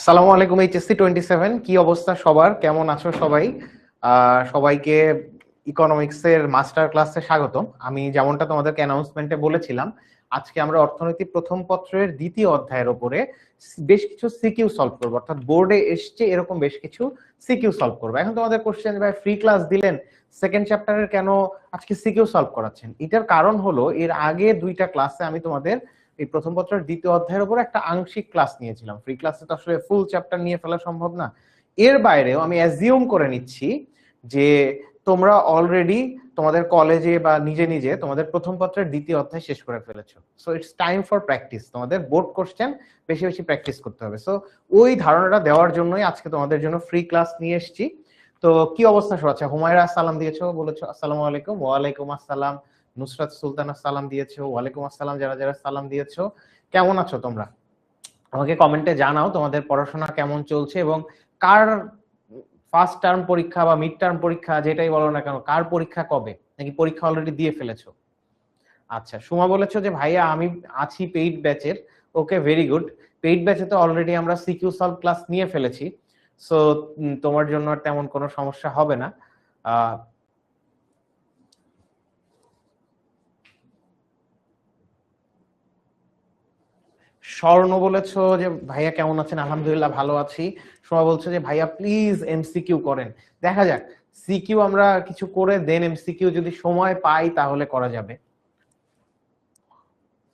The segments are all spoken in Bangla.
সালামু আলাইকুম এইচএসসি 27, কি অবস্থা সবার, কেমন আছো সবাই? সবাইকে ইকোনমিক্স এর মাস্টার ক্লাসে স্বাগতম। আমি যেমনটা তোমাদেরকে অ্যানাউন্সমেন্টে বলেছিলাম, আজকে আমরা অর্থনীতি প্রথম পত্রের দ্বিতীয় অধ্যায়ের উপরে বেশ কিছু সিকিউ সলভ করবো, অর্থাৎ বোর্ডে এসছে এরকম বেশ কিছু সিকিউ সলভ করবো। এখন তোমাদের কোশ্চেন, ভাই ফ্রি ক্লাস দিলেন, সেকেন্ড চ্যাপ্টারের কেন আজকে সিকিউ সলভ করাচ্ছেন? এটার কারণ হলো, এর আগে দুইটা ক্লাসে আমি তোমাদের এই প্রথম পত্রের দ্বিতীয় অধ্যায়ের উপর একটা আংশিক ক্লাস নিয়েছিলাম। ফ্রি ক্লাসে তো আসলে ফুল চ্যাপ্টার নিয়ে ফেলা সম্ভব না। এর বাইরেও আমি অ্যাজিউম করে নিচ্ছি যে তোমরা অলরেডি তোমাদের কলেজে বা নিজে নিজে তোমাদের প্রথম পত্রের দ্বিতীয় অধ্যায় শেষ করে ফেলেছো। So it's time for practice, তোমাদের বোর্ড কোশ্চেন বেশি বেশি প্র্যাকটিস করতে হবে। সো ওই ধারণাটা দেওয়ার জন্যই আজকে তোমাদের জন্য ফ্রি ক্লাস নিয়ে এসেছি। তো কি অবস্থা সব? আচ্ছা, হুমায়রা সালাম দিয়েছো, বলেছো আসসালামু আলাইকুম। ওয়ালাইকুম আসসালাম। নুসরাত সুলতানা সালাম দিয়েছো, ওয়ালাইকুম আসসালাম। যারা যারা সালাম দিয়েছো, কেমন আছো তোমরা? আমাকে কমেন্টে জানাও তোমাদের পড়াশোনা কেমন চলছে এবং কার ফার্স্ট টার্ম পরীক্ষা বা মিড টার্ম পরীক্ষা, যেটাই বলো না কেন, কার পরীক্ষা কবে, নাকি পরীক্ষা অলরেডি দিয়ে ফেলেছো? আচ্ছা, সুমা বলেছো যে ভাইয়া আমি আছি পেইড ব্যাচের। ওকে, ভেরি গুড। পেইড ব্যাচে তো অলরেডি আমরা সিকিউ সলভ ক্লাস নিয়ে ফেলেছি। সো তোমার জন্য আর তেমন কোনো সমস্যা হবে না। স্বর্ণ বলেছো যে ভাইয়া কেমন আছেন? আলহামদুলিল্লাহ ভালো আছি। সোমা বলছো যে ভাইয়া প্লিজ এমসিকিউ করেন। দেখা যাক, সিকিউ আমরা কিছু করে দেন, এমসিকিউ যদি সময় পাই তাহলে করা যাবে।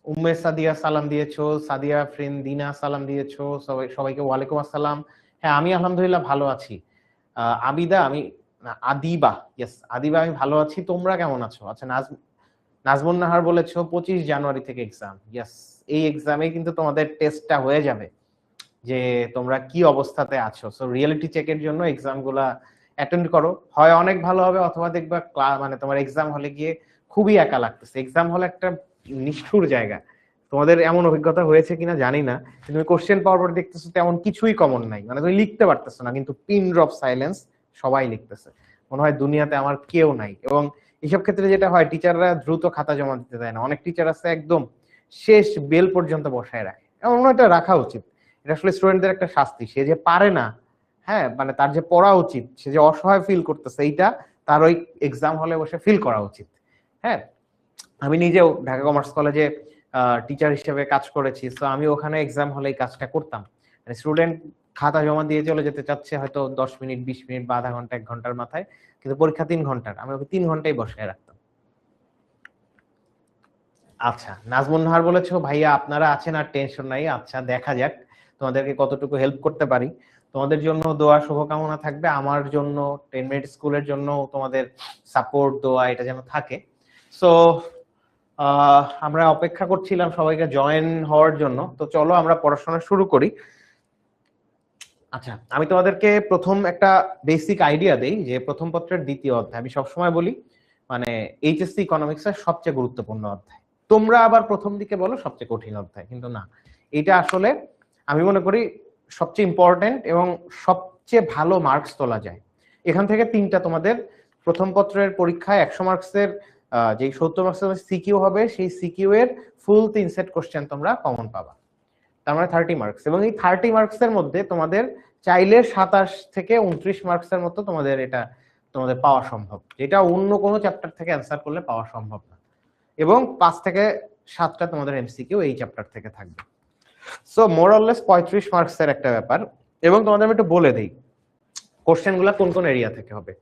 উম্মে সাদিয়া সালাম দিয়েছো, সাদিয়া ফ্রেন্দিনা সালাম দিয়েছো, সবাইকে ওয়ালাইকুম আসসালাম। হ্যাঁ, আমি আলহামদুলিল্লাহ ভালো আছি। আবিদা, আমি না, আদিবা, ইয়েস আদিবা, আমি ভালো আছি। তোমরা কেমন আছো? আচ্ছা, নাজমুন নাহার বলেছো 25 জানুয়ারি থেকে এক্সাম। ইয়েস, এই এক্সামে কিন্তু তোমাদের টেস্টটা হয়ে যাবে যে তোমরা কি অবস্থাতে আছো। সো রিয়েলিটি চেকের জন্য এক্সাম গুলা অ্যাটেন্ড করো, হয় অনেক ভালো হবে, অথবা দেখবা মানে তোমার এক্সাম হলে গিয়ে খুবই একা লাগতেছে। এক্সাম হল একটা নিষ্ঠুর জায়গা। তোমাদের এমন অভিজ্ঞতা হয়েছে কিনা জানি না, তুমি কোশ্চেন পাওয়ার পর দেখতেছো তেমন কিছুই কমন নাই, মানে তুমি লিখতে পারতেছো না, কিন্তু পিন ড্রপ সাইলেন্স, সবাই লিখতেছে, মনে হয় দুনিয়াতে আমার কেউ নাই। এবং এইসব ক্ষেত্রে যেটা হয়, টিচাররা দ্রুত খাতা জমা দিতে দেয় না। অনেক টিচার আছে একদম শেষ বেল পর্যন্ত বসায় রাখে, এমন এটা রাখা উচিত। এটা আসলে স্টুডেন্টদের একটা শাস্তি। সে যে পারে না, হ্যাঁ, মানে তার যে পড়া উচিত, সে যে অসহায় ফিল করতেছে, এইটা তার ওই এক্সাম হলে বসে ফিল করা উচিত। হ্যাঁ, আমি নিজেও ঢাকা কমার্স কলেজে টিচার হিসেবে কাজ করেছি। তো আমি ওখানে এক্সাম হলে এই কাজটা করতাম। মানে স্টুডেন্ট খাতা জমা দিয়ে চলে যেতে চাচ্ছে হয়তো 10 মিনিট, 20 মিনিট বা আধা ঘন্টা, 1 ঘন্টার মাথায়, কিন্তু পরীক্ষা 3 ঘন্টার, আমি ওকে 3 ঘন্টাই বসায় রাখতাম। আচ্ছা, নাজমুন নাহার বলেছো ভাইয়া আপনারা আছেন আর টেনশন নাই। আচ্ছা, দেখা যাক তোমাদেরকে কতটুকু হেল্প করতে পারি। তোমাদের জন্য দোয়া শুভকামনা থাকবে, আমার জন্য 10 মিনিট স্কুলের জন্য তোমাদের সাপোর্ট দোয়া এটা যেন থাকে। সো আমরা অপেক্ষা করছিলাম সবাইকে জয়েন হওয়ার জন্য, তো চলো আমরা পড়াশোনা শুরু করি। আচ্ছা, আমি তোমাদেরকে প্রথম একটা বেসিক আইডিয়া দেই যে প্রথম পত্রের দ্বিতীয় অধ্যায়, আমি সবসময় বলি, মানে এইচএসসি ইকোনমিক্স এর সবচেয়ে গুরুত্বপূর্ণ অধ্যায়। তোমরা আবার প্রথম দিকে বলো সবচেয়ে কঠিন অধ্যায়, কিন্তু না, এটা আসলে আমি মনে করি সবচেয়ে ইম্পর্টেন্ট এবং সবচেয়ে ভালো মার্কস তোলা যায়। এখান থেকে তিনটা তোমাদের প্রথম পত্রের পরীক্ষায় 100 মার্কসের যে 70 মার্কসের সিকিউ হবে, সেই সিকিউ এর ফুল 3 সেট কোশ্চেন তোমরা কমন পাবা, তার মানে 30 মার্কস। এবং এই 30 মার্কসের মধ্যে তোমাদের চাইলে 27 থেকে 29 মার্কসের মতো তোমাদের এটা তোমাদের পাওয়া সম্ভব, যেটা অন্য কোনো চ্যাপ্টার থেকে অ্যান্সার করলে পাওয়া সম্ভব না। এবং 5 থেকে 7টা তোমাদের এমসিকিউ এই চ্যাপ্টার থেকে থাকবে। সো মোরলেস 35 মার্কসের একটা ব্যাপার। এবং তোমাদের আমি একটু বলে দিই কোশ্চেন গুলা কোন কোন এরিয়া থেকে হবে।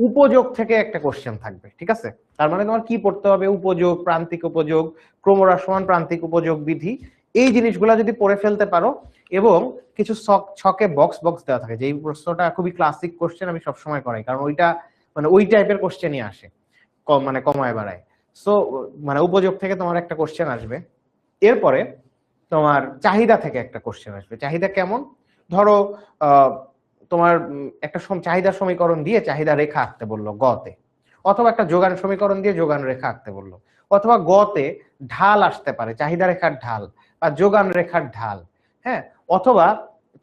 উপযোগ থেকে একটা কোশ্চেন থাকবে, ঠিক আছে? তার মানে তোমার কি পড়তে হবে, উপযোগ, প্রান্তিক উপযোগ, ক্রমহ্রাসমান প্রান্তিক উপযোগ বিধি, এই জিনিসগুলো যদি পড়ে ফেলতে পারো, এবং কিছু ছকে বক্স বক্স দেওয়া থাকে, যেই প্রশ্নটা খুবই ক্লাসিক কোশ্চেন, আমি সবসময় করাই, কারণ ওইটা মানে ওই টাইপের কোশ্চেনই আসে, কম মানে কমায় বাড়ায়। সো মানে উপযোগ থেকে তোমার একটা কোশ্চেন আসবে। এরপরে তোমার চাহিদা থেকে একটা কোশ্চেন আসবে। চাহিদা কেমন? ধরো তোমার একটা চাহিদা সমীকরণ দিয়ে চাহিদা রেখা আঁকতে বললো গতে, অথবা একটা যোগান সমীকরণ দিয়ে যোগান রেখা আঁকতে বললো, অথবা গতে ঢাল আসতে পারে, চাহিদা রেখার ঢাল বা যোগান রেখার ঢাল। হ্যাঁ, অথবা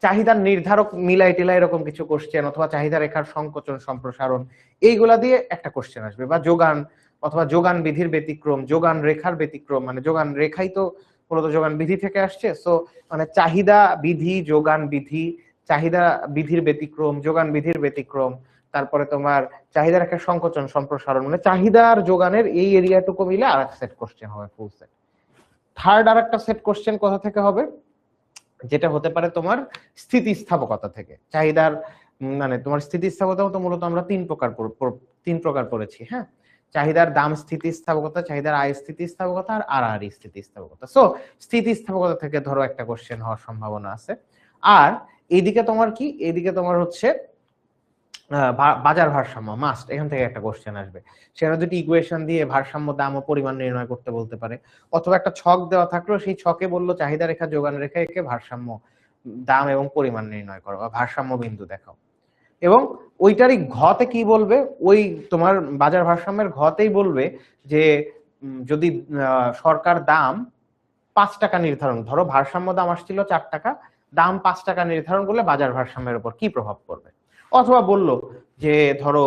চাহিদার নির্ধারক মিলাই টিলাই এরকম কিছু কোশ্চেন, অথবা চাহিদা রেখার সংকোচন সম্প্রসারণ, এইগুলা দিয়ে একটা কোশ্চেন আসবে। বা যোগান অথবা যোগান বিধির ব্যতিক্রম, যোগান রেখার ব্যতিক্রম, মানে যোগান রেখাই তো মূলত যোগান বিধি থেকে আসছে। সো মানে চাহিদা বিধি, যোগান বিধি, চাহিদা বিধির ব্যতিক্রম, যোগান বিধির ব্যতিক্রম, তারপরে তোমার চাহিদার একটা সংকোচন সম্প্রসারণ, মানে চাহিদার যোগানের এই এরিয়াটুকু মিলে আর এক সেট কোশ্চেন হবে, ফুল সেট। থার্ড আর একটা সেট কোশ্চেন কোথা থেকে হবে, যেটা হতে পারে তোমার স্থিতিস্থাপকতা থেকে। চাহিদার মানে তোমার স্থিতিস্থাপকতা তো মূলত আমরা তিন প্রকার পড়েছি, হ্যাঁ, চাহিদার দাম স্থিতিস্থাপকতা, চাহিদার আয় স্থিতিস্থাপকতা, আর আরআরই স্থিতিস্থাপকতা। সো স্থিতিস্থাপকতা থেকে ধরো একটা কোশ্চেন হওয়ার সম্ভাবনা আছে। আর এইদিকে তোমার কি, এইদিকে তোমার হচ্ছে বাজার ভারসাম্য মাস্ট, এখান থেকে একটা কোশ্চেন আসবে। সেখানে দুটি ইকুয়েশন দিয়ে ভারসাম্য দাম ও পরিমাণ নির্ণয় করতে বলতে পারে, অথবা একটা ছক দেওয়া থাকলো, সেই ছকে বললো চাহিদা রেখা যোগান রেখা একে ভারসাম্য দাম এবং পরিমাণ নির্ণয় করো বা ভারসাম্য বিন্দু দেখাও। এবং ওইটারই ঘতে কি বলবে, ওই তোমার বাজার ভারসাম্যের ঘতেই বলবে যে যদি সরকার দাম 5 টাকা নির্ধারণ, ধরো ভারসাম্য দাম আসছিল 4 টাকা, দাম 5 টাকা নির্ধারণ করলে বাজার ভারসাম্যের উপর কি প্রভাব পড়বে। অথবা বললো যে ধরো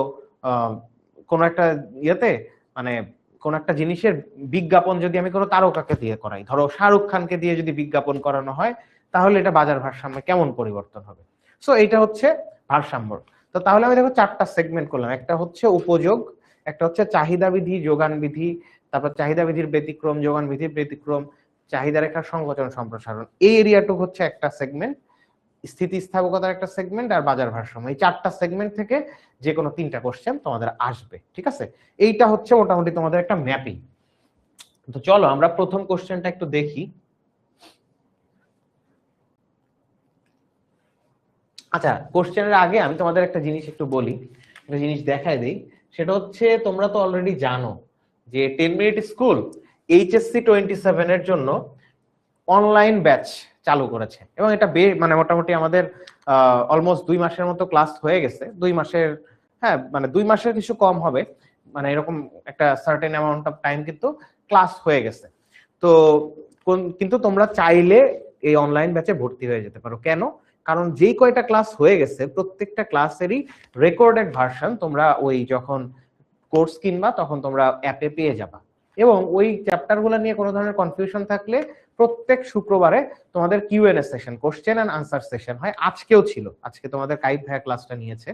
কোন একটা ইয়েতে মানে কোন একটা জিনিসের বিজ্ঞাপন যদি আমি কোনো তারকাকে দিয়ে করাই, ধরো শাহরুখ খানকে দিয়ে যদি বিজ্ঞাপন করানো হয়, তাহলে এটা বাজার ভারসাম্যে কেমন পরিবর্তন হবে। সো এটা হচ্ছে ভারসাম্য। তো তাহলে আমি দেখো 4টা সেগমেন্ট করলাম, একটা হচ্ছে উপযোগ, একটা হচ্ছে চাহিদা বিধি, যোগান বিধি, তারপর চাহিদা বিধির ব্যতিক্রম, যোগান বিধির ব্যতিক্রম, চাহিদা রেখার সংকোচন সম্প্রসারণ, এই এরিয়াটুকু হচ্ছে একটা সেগমেন্ট, স্থিতিস্থাপকতার একটা সেগমেন্ট, আর বাজার ভারসাম্য। এই 4টা সেগমেন্ট থেকে যে কোনো 3টা কোশ্চেন তোমাদের আসবে, ঠিক আছে। এইটা হচ্ছে মোটামুটি তোমাদের একটা ম্যাপিং। তো চলো আমরা প্রথম কোশ্চেনটা একটু দেখি। আচ্ছা, কোশ্চেনের আগে আমি তোমাদের একটা জিনিস একটু বলি, একটা জিনিস দেখাই দেই। সেটা হচ্ছে তোমরা তো অলরেডি জানো যে 10 মিনিট স্কুল এইচএসসি 27 এর জন্য অনলাইন ব্যাচ চালু করেছে, এবং এটা মানে মোটামুটি আমাদের অলমোস্ট 2 মাসের মতো ক্লাস হয়ে গেছে। 2 মাসের, হ্যাঁ মানে 2 মাসের কিছু কম হবে, মানে এরকম একটা সার্টেন অ্যামাউন্ট অফ টাইম কিন্তু ক্লাস হয়ে গেছে। তো কিন্তু তোমরা চাইলে এই অনলাইন ব্যাচে ভর্তি হয়ে যেতে পারো। কেন? কারণ যেই কয়টা ক্লাস হয়ে গেছে প্রত্যেকটা ক্লাসেরই রেকর্ডেড ভার্সন তোমরা ওই যখন কোর্স কিনবা তখন তোমরা অ্যাপে পেয়ে যাবা। এবং ওই চ্যাপ্টারগুলো নিয়ে কোনো ধরনের কনফিউশন থাকলে প্রত্যেক শুক্রবারে তোমাদের QnA session, question and answer session হয়। আজকেও ছিল, আজকে তোমাদের কাইব ভাইয়া ক্লাসটা নিয়েছে।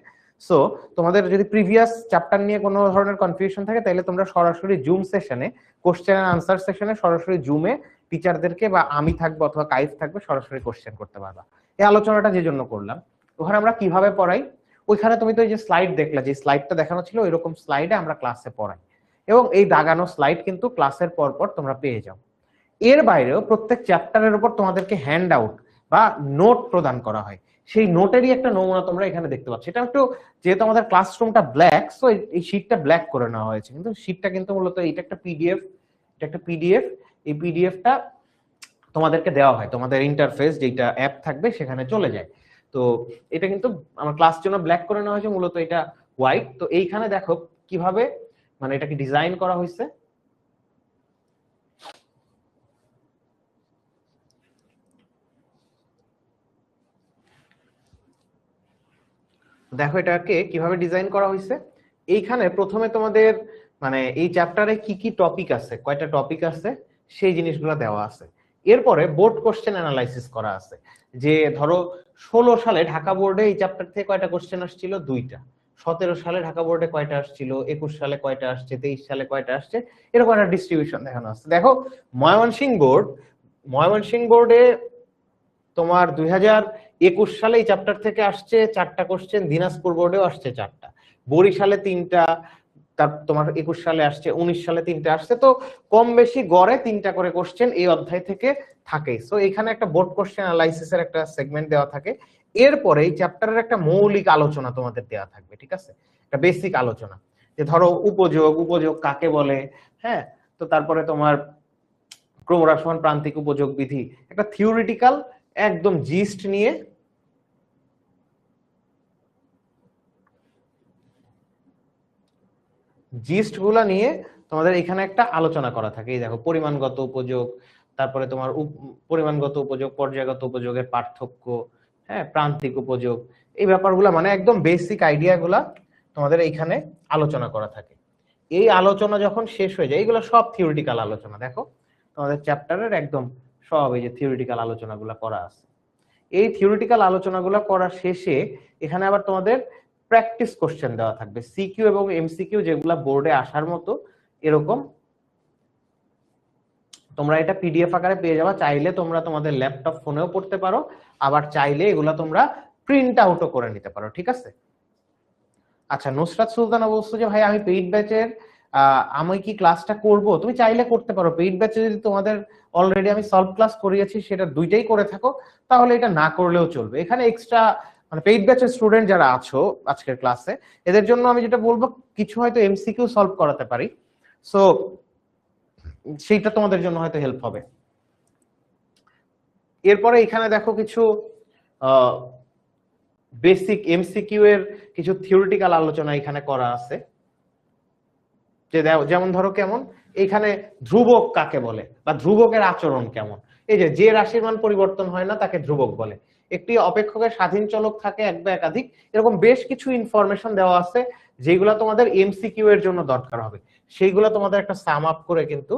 সো তোমাদের যদি প্রিভিয়াস চ্যাপ্টার নিয়ে কোনো ধরনের কনফিউশন থাকে তাহলে তোমরা সরাসরি জুম সেশনে, কোশ্চেন এন্ড আনসার সেশনে সরাসরি জুমে টিচারদেরকে বা আমি থাকবো অথবা কাইব থাকবে, সরাসরি কোশ্চেন করতে পারবা। এই আলোচনাটা যে জন্য করলাম, ওখানে আমরা কিভাবে পড়াই, ওইখানে তুমি তো এই যে স্লাইড দেখলা, যে স্লাইডটা দেখানো ছিল এরকম স্লাইডে আমরা ক্লাসে পড়াই, এবং এই দাগানো স্লাইড কিন্তু ক্লাসের পর পর তোমরা পেয়ে যাও। এর বাইরেও প্রত্যেক চ্যাপ্টারের উপর তোমাদেরকে হ্যান্ড আউট বা নোট প্রদান করা হয়, সেই নোটেরই একটা নমুনা তোমরা এখানে দেখতে পাচ্ছ। এটা একটু, যেহেতু আমাদের ক্লাসরুমটা ব্ল্যাক, সো এই শীটটা ব্ল্যাক করে নেওয়া হয়েছে, কিন্তু শীটটা কিন্তু মূলত এটা একটা পিডিএফ, এটা একটা পিডিএফ। এই পিডিএফটা তোমাদেরকে দেওয়া হয়, তোমাদের ইন্টারফেস যেটা অ্যাপ থাকবে সেখানে চলে যায়। তো এটা কিন্তু আমার ক্লাস জন্য ব্ল্যাক করে নেওয়া হয়েছে, মূলত এটা হোয়াইট। তো এইখানে দেখো কিভাবে মানে এটাকে ডিজাইন করা হয়েছে। দেখো এটাকে কিভাবে ডিজাইন করা হয়েছে। এইখানে প্রথমে তোমাদের মানে এই চ্যাপ্টারে কি কি টপিক আছে, কয়টা টপিক আছে সেই জিনিসগুলো দেওয়া আছে। এরপরে বোর্ড কোশ্চেন অ্যানালাইসিস করা আছে, যে ধরো 16 সালে ঢাকা বোর্ডে এই চ্যাপ্টার থেকে কয়টা কোশ্চেন আসছিল, 2টা। 17 সালে ঢাকা বোর্ডে কয়টা আসছিল, 21 সালে কয়টা আসছে, 23 সালে কয়টা আসছে, এরকম একটা ডিস্ট্রিবিউশন দেখানো আছে। দেখো ময়মনসিংহ বোর্ডে তোমার 2021 সালে এই চ্যাপ্টার থেকে আসছে 4টা কোশ্চেন, দিনাজপুর বোর্ডেও আসছে 4টা, বরিশালে 3টা, তার তোমার 21 সালে আসছে, 19 সালে 3টা আসছে। তো কম বেশি গড়ে 3টা করে কোশ্চেন এই অধ্যায় থেকে থাকে। সো এখানে একটা বোর্ড কোশ্চেন অ্যানালাইসিসের একটা সেগমেন্ট দেওয়া থাকে। এরপরে এই চ্যাপ্টারের একটা মৌলিক আলোচনা তোমাদের দেওয়া থাকবে, ঠিক আছে, একটা বেসিক আলোচনা, যে ধরো উপযোগ কাকে বলে, হ্যাঁ। তো তারপরে তোমার ক্রমহ্রাসমান প্রান্তিক উপযোগ বিধি, একটা থিওরিটিক্যাল একদম জিস্ট নিয়ে জিস্টগুলা নিয়ে তোমাদের এখানে একটা আলোচনা করা থাকে। এই দেখো পরিমাণগত উপযোগ, তারপরে তোমার পরিমাণগত উপযোগ, পর্যায়গত উপযোগের পার্থক্য, হ্যাঁ, প্রান্তিক উপযোগ, এই ব্যাপারগুলো মানে একদম বেসিক আইডিয়াগুলা তোমাদের এইখানে আলোচনা করা থাকে। এই আলোচনা যখন শেষ হয়ে যায়, এইগুলো সব থিওরিটিক্যাল আলোচনা, দেখো তোমাদের চ্যাপ্টারের একদম সব এই যে থিওরিটিক্যাল আলোচনাগুলো করা আছে। এই থিওরিটিক্যাল আলোচনাগুলো করার শেষে এখানে আবার তোমাদের প্র্যাকটিস কোশ্চেন দেওয়া থাকবে, সিকিউ এবং এমসিকিউ, যেগুলা বোর্ডে আসার মতো এরকম। তোমরা এটা পিডিএফ আকারে পেয়ে যাবা, চাইলে তোমরা তোমাদের ল্যাপটপ ফোনেও পড়তে পারো, আবার চাইলে এগুলা তোমরা প্রিন্ট আউটও করে নিতে পারো, ঠিক আছে? আচ্ছা, নুসরাত সুলতানা বলছো যে ভাই আমি পেইড ব্যাচের আমি কি ক্লাসটা করব? তুমি চাইলে করতে পারো। পেইড ব্যাচে যদি তোমাদের অলরেডি আমি সলভ ক্লাস করিয়েছি, সেটা দুইটাই করে থাকো, তাহলে এটা না করলেও চলবে। এখানে এক্সট্রা মানে পেইড ব্যাচের স্টুডেন্ট যারা আছো আজকের ক্লাসে, এদের জন্য আমি যেটা বলবো, কিছু হয়তো এমসিকিউ সলভ করাতে পারি, সো সেইটা তোমাদের জন্য হয়তো হেল্প হবে। এরপরে এখানে দেখো কিছু বেসিক এমসিকিউ এর কিছু থিওরিটিক্যাল আলোচনা এখানে করা আছে। যে যেমন ধরো কেমন, এখানে ধ্রুবক কাকে বলে বা ধ্রুবকের আচরণ কেমন। এই যে রাশির মান পরিবর্তন হয় না তাকে ধ্রুবক বলে। একটি অপেক্ষকের স্বাধীন চলক থাকে এক বা একাধিক, এরকম বেশ কিছু ইনফরমেশন দেওয়া আছে যেগুলো তোমাদের এমসিকিউ এর জন্য দরকার হবে। সেইগুলো তোমাদের একটা সাম আপ করে কিন্তু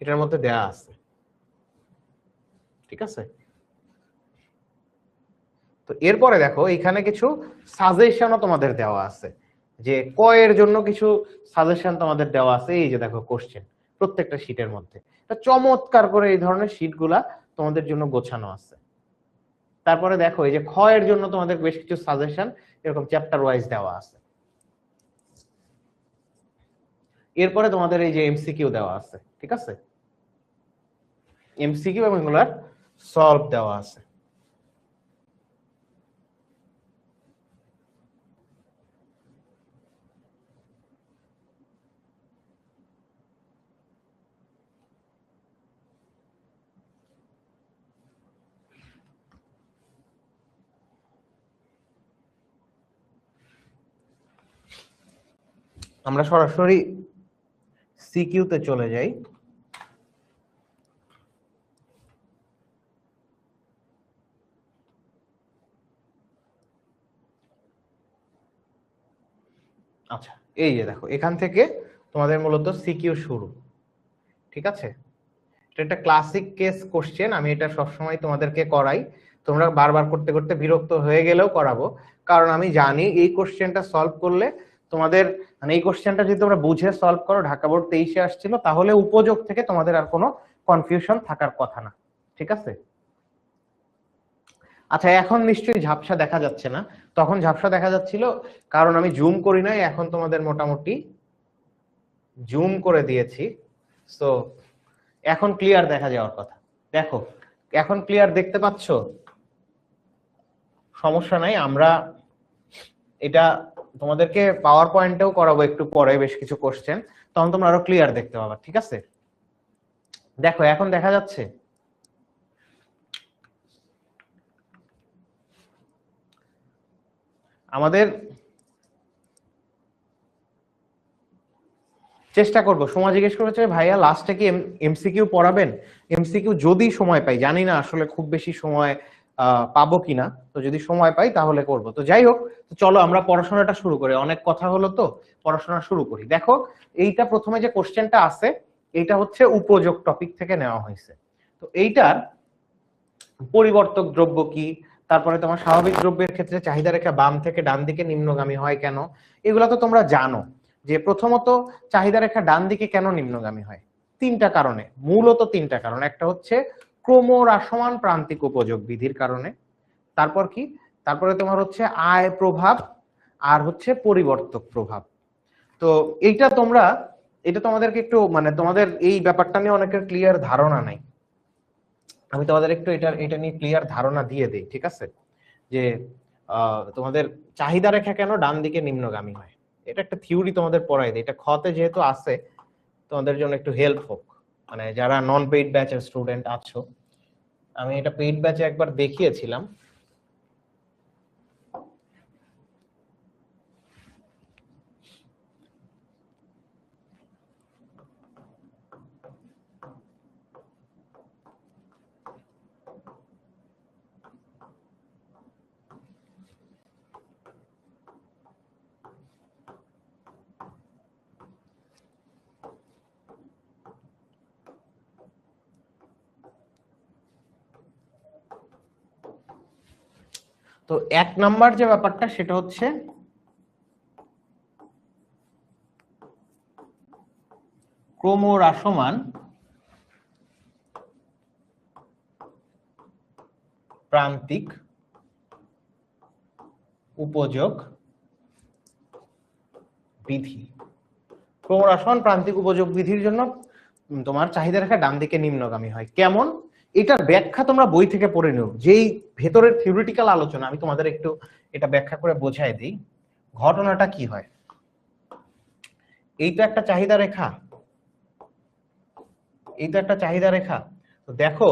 এটার মধ্যে দেয়া আছে, ঠিক আছে? তো এরপরে দেখো এখানে কিছু সাজেশনও তোমাদের দেওয়া আছে, যে ক এর জন্য কিছু সাজেশন তোমাদের দেওয়া আছে। এই যে দেখো কোশ্চেন প্রত্যেকটা শীটের মধ্যে, এটা চমৎকার করে এই ধরনের শীটগুলা তোমাদের জন্য গোছানো আছে। তারপরে দেখো এই যে খ এর জন্য তোমাদের বেশ কিছু সাজেশন এরকম চ্যাপ্টার ওয়াইজ দেওয়া আছে। এরপরে তোমাদের এই যে এমসিকিউ দেওয়া আছে, ঠিক আছে? এমসিকিউ এবং এগুলার সলভ দেওয়া আছে। আমরা সরাসরি সিকিউ তে চলে যাই। আচ্ছা, এই যে দেখো এখান থেকে তোমাদের মূলত সিকিউ শুরু, ঠিক আছে? এটা একটা ক্লাসিক কেস কোশ্চেন, আমি এটা সবসময় তোমাদেরকে করাই। তোমরা বারবার করতে করতে বিরক্ত হয়ে গেলেও করাবো, কারণ আমি জানি এই কোশ্চেনটা সলভ করলে তোমাদের মানে এই কোশ্চেনটা যদি তোমরা বুঝে সলভ করো, ঢাকা বোর্ড 23-এ আসছিল, তাহলে উপযোগ থেকে তোমাদের আর কোনো কনফিউশন থাকার কথা না, ঠিক আছে? আচ্ছা, এখন নিশ্চয়ই ঝাপসা দেখা যাচ্ছে না, তখন ঝাপসা দেখা যাচ্ছিল কারণ আমি জুম করি নাই, এখন তোমাদের মোটামুটি জুম করে দিয়েছি, সো এখন ক্লিয়ার দেখা যাওয়ার কথা। দেখো এখন ক্লিয়ার দেখতে পাচ্ছো? সমস্যা নাই, আমরা এটা তোমাদেরকে পাওয়ার পয়েন্টেও করাবো একটু পরে বেশ কিছু কোশ্চেন, তখন তোমরা আরো ক্লিয়ার দেখতে পাবা, ঠিক আছে? দেখো এখন দেখা যাচ্ছে? আমাদের চেষ্টা করব। সময় জিজ্ঞেস করেছে ভাইয়া লাস্টে কি এমসিকিউ পড়াবেন? এমসিকিউ যদি সময় পাই, জানি না আসলে খুব বেশি সময় পাবো কিনা, তো যদি সময় পাই তাহলে করব। তো যাই হোক, চলো আমরা পড়াশোনাটা শুরু করি, অনেক কথা হলো, তো পড়াশোনা শুরু করি। দেখো এইটা প্রথমে যে কোশ্চেনটা আছে, এইটা হচ্ছে উপযোগ টপিক থেকে নেওয়া হয়েছে। তো এইটার পরিবর্তক দ্রব্য কি, তারপরে তোমার স্বাভাবিক দ্রব্যের ক্ষেত্রে চাহিদা রেখা বাম থেকে ডান দিকে নিম্নগামী হয় কেন, এগুলা তো তোমরা জানো। যে প্রথমত চাহিদা রেখা ডান দিকে কেন নিম্নগামী হয়? তিনটা কারণে, মূলত তিনটা কারণ। একটা হচ্ছে ক্রমহ্রাসমান প্রান্তিক উপযোগ বিধির কারণে, তারপর কি, তারপরে তোমার হচ্ছে আয় প্রভাব, আর হচ্ছে পরিবর্তক প্রভাব। তো এইটা তোমরা, এটা তোমাদেরকে একটু মানে তোমাদের এই ব্যাপারটা নিয়ে অনেকের ক্লিয়ার ধারণা নাই, আমি তোমাদের একটু এটা এটা নিয়ে ক্লিয়ার ধারণা দিয়ে দেই, ঠিক আছে? যে তোমাদের চাহিদা রেখা কেন ডান দিকে নিম্নগামী হয়, এটা একটা থিওরি তোমাদের পড়াই দেয়, এটা খতে যেহেতু আছে তোমাদের জন্য একটু হেল্প হোক, মানে যারা নন পেইড ব্যাচের স্টুডেন্ট আছো। আমি এটা পেইড ব্যাচে একবার দেখিয়েছিলাম। তো 1 নাম্বার যে ব্যাপারটা সেটা হচ্ছে ক্রমহ্রাসমান প্রান্তিক উপযোগ বিধি। ক্রমহ্রাসমান প্রান্তিক উপযোগ বিধির জন্য তোমার চাহিদা রেখা ডান দিকে নিম্নগামী হয়। কেমন? এটার ব্যাখ্যা তোমরা বই থেকে পড়ে নিও। যেই ভেতরের থিওরিটিক্যাল আলোচনা আমি তোমাদের একটু এটা ব্যাখ্যা করে বোঝাই দিই। ঘটনাটা কি হয়, এই তো একটা চাহিদা রেখা, এই তো একটা চাহিদা রেখা। তো দেখো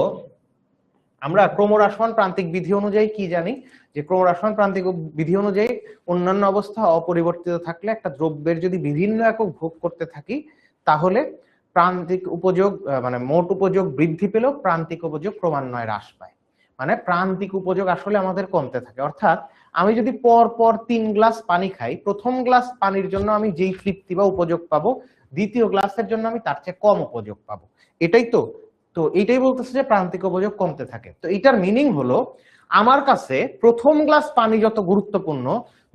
আমরা ক্রমহ্রাসমান প্রান্তিক বিধি অনুযায়ী কি জানি, যে ক্রমহ্রাসমান প্রান্তিক বিধি অনুযায়ী অন্যান্য অবস্থা অপরিবর্তিত থাকলে একটা দ্রব্যের যদি বিভিন্ন একক ভোগ করতে থাকি তাহলে প্রান্তিক উপযোগ মানে মোট উপযোগ বৃদ্ধি পেলেও প্রান্তিক উপযোগ ক্রমান্বয়ে হ্রাস পায়। মানে প্রান্তিক উপযোগ আসলে আমাদের কমতে থাকে। অর্থাৎ আমি যদি পর পর 3 গ্লাস পানি খাই, প্রথম গ্লাস পানির জন্য আমি যেই তৃপ্তি বা উপযোগ পাবো, দ্বিতীয় গ্লাসের জন্য আমি তার চেয়ে কম উপযোগ পাবো। এটাই তো তো এইটাই বলতেছে যে প্রান্তিক উপযোগ কমতে থাকে। তো এটার মিনিং হলো আমার কাছে প্রথম গ্লাস পানি যত গুরুত্বপূর্ণ,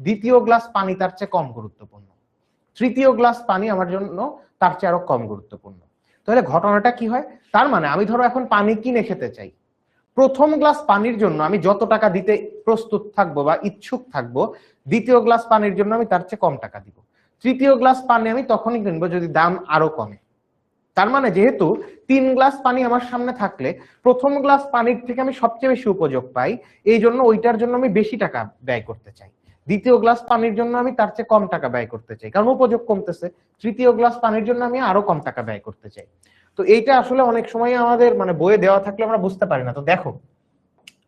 দ্বিতীয় গ্লাস পানি তার চেয়ে কম গুরুত্বপূর্ণ, তৃতীয় গ্লাস পানি আমার জন্য তার চেয়ে আরো কম গুরুত্বপূর্ণ। তাহলে ঘটনাটা কি হয়, তার মানে আমি ধরো এখন পানি কিনে খেতে চাই, প্রথম গ্লাস পানির জন্য আমি যত টাকা দিতে প্রস্তুত থাকবো বা ইচ্ছুক থাকবো, দ্বিতীয় গ্লাস পানির জন্য আমি তার চেয়ে কম টাকা দিব। তৃতীয় গ্লাস পানি আমি তখনই কিনবো যদি দাম আরো কমে। তার মানে যেহেতু 3 গ্লাস পানি আমার সামনে থাকলে প্রথম গ্লাস পানির থেকে আমি সবচেয়ে বেশি উপযোগ পাই, এই জন্য ওইটার জন্য আমি বেশি টাকা ব্যয় করতে চাই। দ্বিতীয় গ্লাস পানির জন্য আমি তার চেয়ে কম টাকা ব্যয় করতে চাই, কারণ উপযোগ কমতেছে। তৃতীয় গ্লাস পানির জন্য আমি আরো কম টাকা ব্যয় করতে চাই। তো এইটা আসলে অনেক সময় আমাদের মানে বইয়ে দেওয়া থাকলে আমরা বুঝতে পারি না। তো দেখো